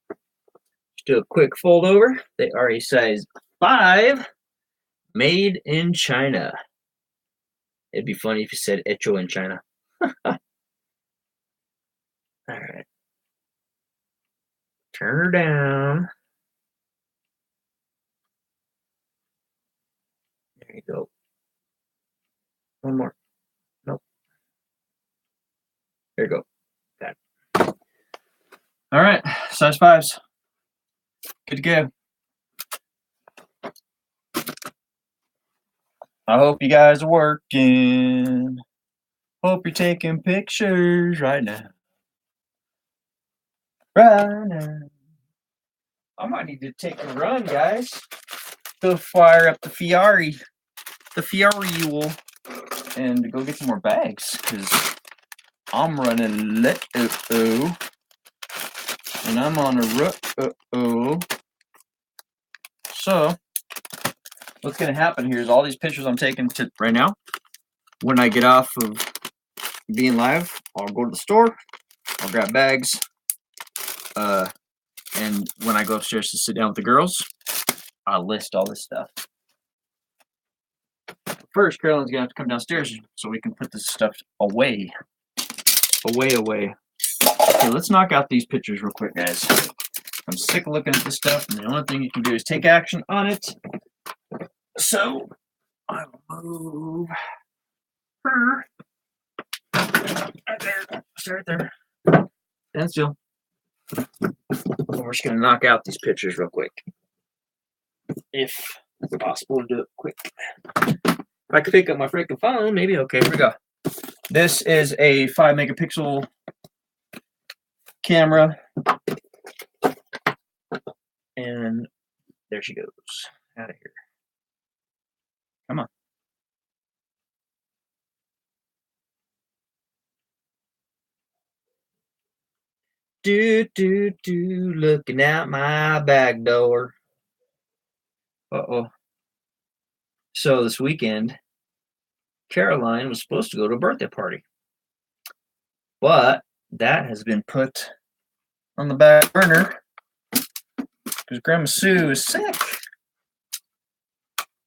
Just do a quick fold over. They are a size 5, made in China. It'd be funny if you said Echo in China. Alright. Turn her down. There you go. One more. Nope. There you go. Got it. All right, size 5s. Good to go. I hope you guys are working. Hope you're taking pictures right now. Right now. I might need to take a run, guys. Go fire up the Fiori. The Fiori-ule. And go get some more bags. Because I'm running late. And I'm on a rut. So, what's going to happen here is all these pictures I'm taking right now, when I get off of being live, I'll go to the store, I'll grab bags, and when I go upstairs to sit down with the girls, I'll list all this stuff. First, Carolyn's going to have to come downstairs so we can put this stuff away. Away. Okay, let's knock out these pictures real quick, guys. I'm sick of looking at this stuff, and the only thing you can do is take action on it. So, I will move her. Right there. Start there. Stand still. We're just going to knock out these pictures real quick. If it's possible to do it quick. If I could pick up my freaking phone, maybe. Okay, here we go. This is a 5 megapixel camera. And there she goes. Out of here. Come on. Looking out my back door. Uh-oh. So this weekend, Caroline was supposed to go to a birthday party. But that has been put on the back burner because Grandma Sue is sick.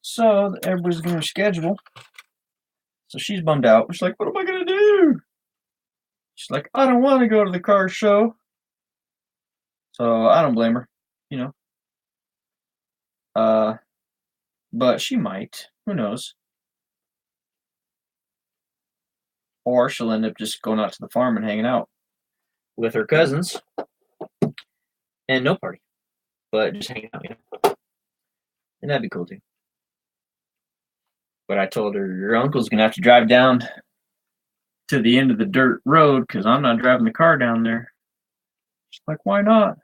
So everybody's going to schedule. So she's bummed out. She's like, what am I going to do? She's like, I don't want to go to the car show. So I don't blame her, you know. But she might. Who knows? Or she'll end up just going out to the farm and hanging out with her cousins. And no party. But just hanging out, you know. And that'd be cool too. But I told her, your uncle's going to have to drive down to the end of the dirt road because I'm not driving the car down there. She's like, why not?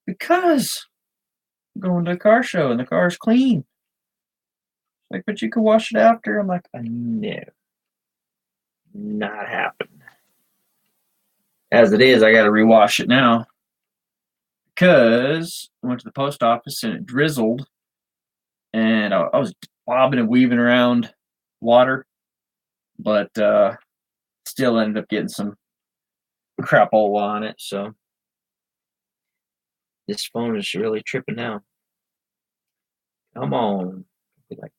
Because I'm going to a car show and the car's clean. She's like, but you can wash it after. I'm like, no. Not happening. As it is, I got to rewash it now because I went to the post office and it drizzled and I was bobbing and weaving around water, but still ended up getting some crapola on it. So this phone is really tripping now. Come on. Like that.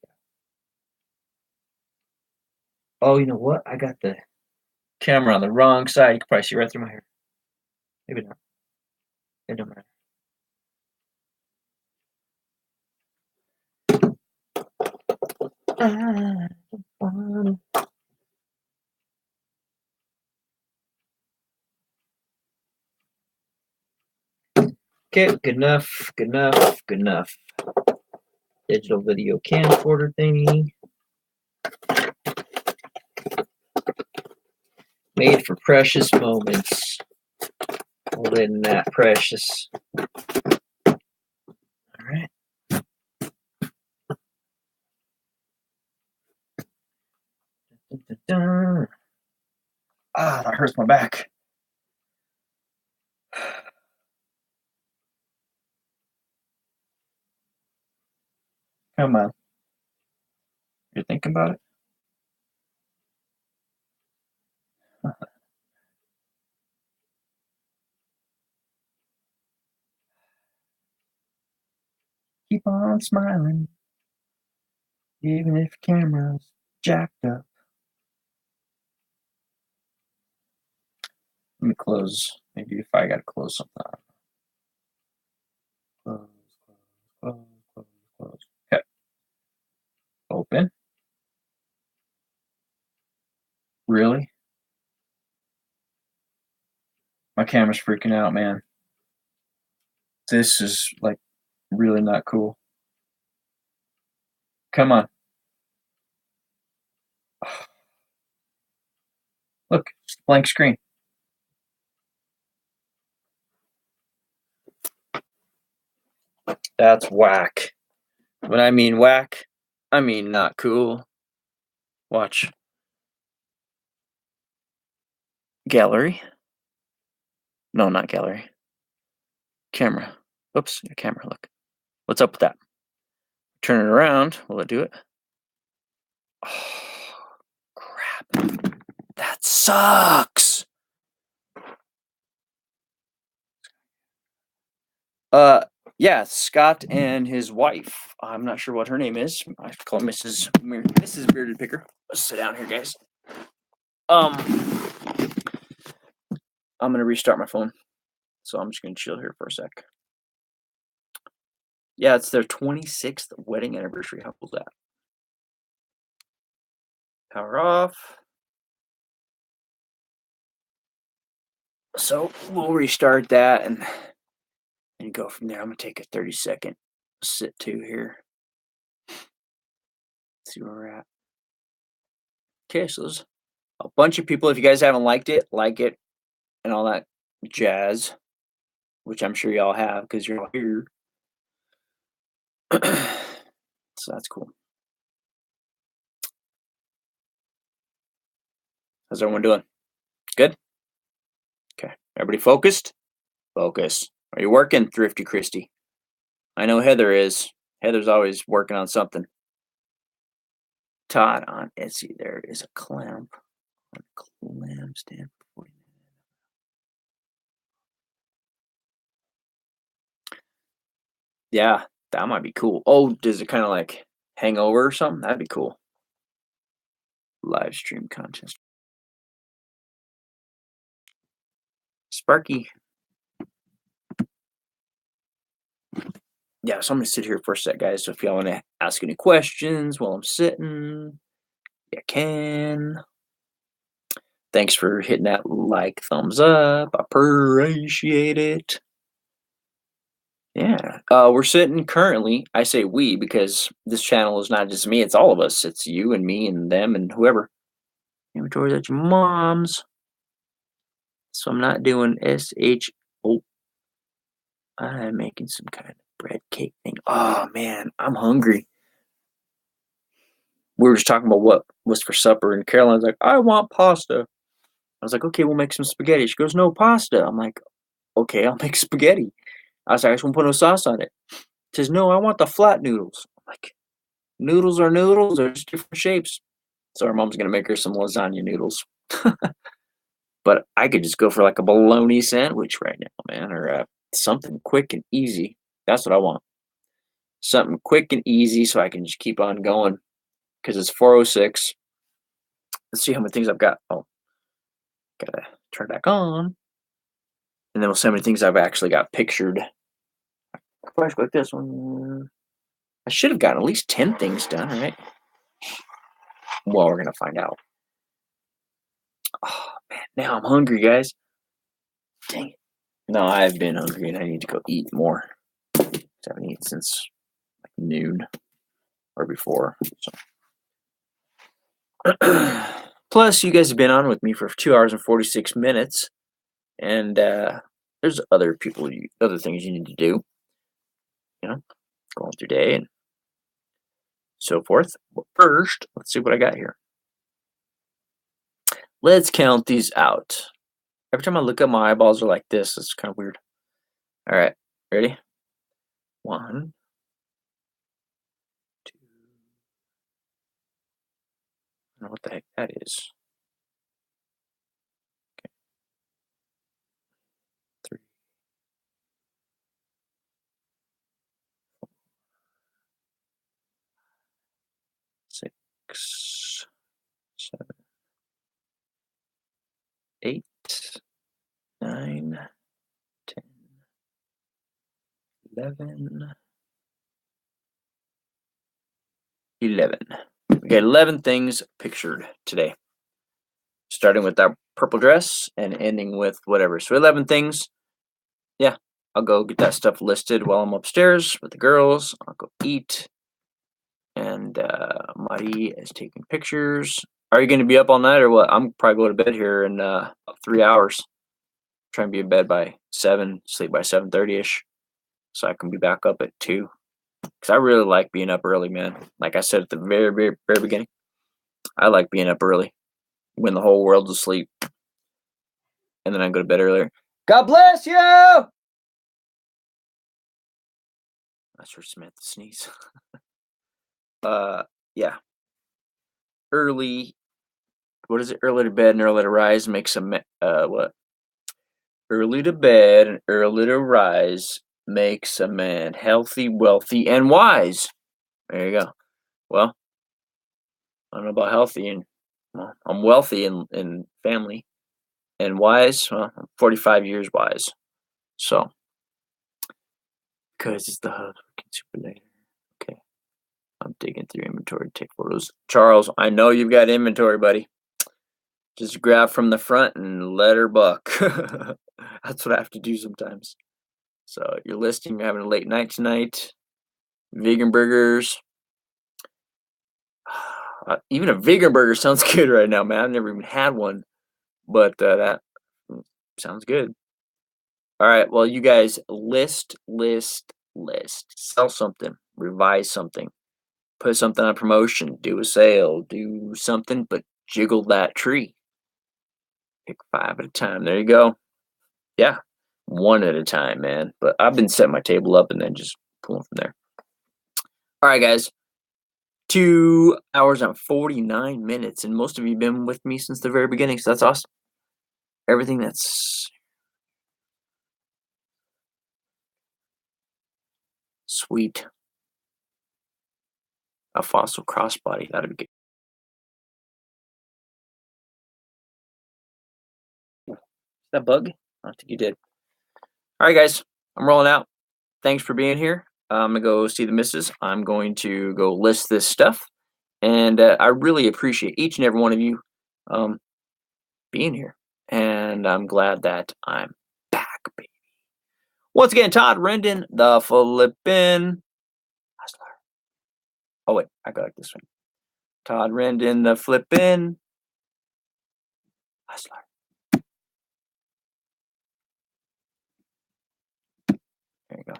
Oh, you know what? I got the camera on the wrong side. You can probably see right through my hair. Maybe not. It don't matter. Okay, good enough. Digital video camcorder thingy. Made for precious moments. Well, then that precious. All right. Dun, dun, dun. Ah, that hurts my back. Come on. You're thinking about it? Keep on smiling, even if camera's jacked up. Let me close. Maybe if I gotta close something out. Close, close, close, close. Okay. Open. Really? My camera's freaking out, man. This is like really not cool. Come on. Look, it's a blank screen. That's whack. When I mean whack, I mean not cool. Watch. Gallery. No, not gallery. Camera. Oops, your camera, look. What's up with that? Turn it around. Will it do it? Oh, crap. That sucks. Yeah, Scott and his wife. I'm not sure what her name is. I call Mrs. Bearded Picker. Let's sit down here, guys. I'm gonna restart my phone, so I'm just gonna chill here for a sec. Yeah, it's their 26th wedding anniversary. How cool is that? Power off. So we'll restart that and go from there. I'm gonna take a 30-second sit to here. See where we're at. Okay, so there's a bunch of people. If you guys haven't liked it, like it, and all that jazz, which I'm sure y'all have because you're all here. So that's cool. How's everyone doing? Good? Okay. Everybody focused? Focus. Are you working, Thrifty Christie? I know Heather is. Heather's always working on something. Todd on Etsy. There is a clamp. Clamp stand. Yeah, that might be cool. Oh, does it kind of like hang over or something? That'd be cool. Live stream contest. Sparky. Yeah, so I'm gonna sit here for a sec, guys. So if y'all want to ask any questions while I'm sitting, you can. Thanks for hitting that like, thumbs up. I appreciate it. Yeah, we're sitting currently. I say we because this channel is not just me; it's all of us. It's you and me and them and whoever. Inventory's at your mom's, so I'm not doing SH. Oh, I'm making some kind of bread cake thing. Oh man, I'm hungry. We were just talking about what was for supper, and Caroline's like, "I want pasta." I was like, "Okay, we'll make some spaghetti." She goes, "No pasta." I'm like, "Okay, I'll make spaghetti." I was like, "I just won't put no sauce on it." She says, "No, I want the flat noodles." I'm like, noodles are noodles. They're just different shapes. So our mom's gonna make her some lasagna noodles. But I could just go for like a bologna sandwich right now, man, or something quick and easy. That's what I want. Something quick and easy so I can just keep on going. Because it's 4:06. Let's see how many things I've got. Oh, gotta turn it back on. And then we'll see how many things I've actually got pictured. Flash like this one. I should have gotten at least 10 things done, right? Well, we're gonna find out. Oh man, now I'm hungry, guys. Dang it. No, I've been hungry and I need to go eat more. I haven't eaten since like noon or before. So. Plus, you guys have been on with me for 2 hours and 46 minutes, and there's other things you need to do. You know, going through day and so forth. But first, let's see what I got here. Let's count these out. Every time I look up, my eyeballs are like this. It's kind of weird. All right, ready? 1, 2. I don't know what the heck that is. 3, 6, 7, 8, 9, 10, 11. 11. We got 11 things pictured today, starting with our purple dress and ending with whatever. So 11 things. Yeah, I'll go get that stuff listed while I'm upstairs with the girls. I'll go eat. And Mari is taking pictures. Are you going to be up all night or what? I'm probably going to bed here in about 3 hours. Try and be in bed by 7, sleep by 7:30ish, so I can be back up at 2. Because I really like being up early, man. Like I said at the very, very, very beginning, I like being up early when the whole world's asleep. And then I go to bed earlier. God bless you! That's for Samantha to sneeze. Yeah. Early. What is it? Early to bed and early to rise makes what? Early to bed and early to rise makes a man healthy, wealthy, and wise. There you go. Well, I don't know about healthy, and well, I'm wealthy in family, and wise. Well, I'm 45 years wise. So, because it's the hub, super later. Okay, I'm digging through inventory to take photos. Charles, I know you've got inventory, buddy. Just grab from the front and let her buck. That's what I have to do sometimes. So you're listing, you're having a late night tonight. Vegan burgers. Even a vegan burger sounds good right now, man. I've never even had one, but that sounds good. All right, well, you guys list. Sell something, revise something, put something on promotion, do a sale, do something, but jiggle that tree. Pick 5 at a time. There you go. Yeah, 1 at a time, man. But I've been setting my table up and then just pulling from there. All right, guys. 2 hours and 49 minutes, and most of you have been with me since the very beginning, so that's awesome. Everything that's sweet. A fossil crossbody. That'd be good. That bug? I don't think you did. All right, guys. I'm rolling out. Thanks for being here. I'm going to go see the missus. I'm going to go list this stuff. And I really appreciate each and every one of you being here. And I'm glad that I'm back, baby. Once again, Todd Rendon, the Flippin. Oh, wait. I got this one. Todd Rendon, the Flippin. Hustler. There you go.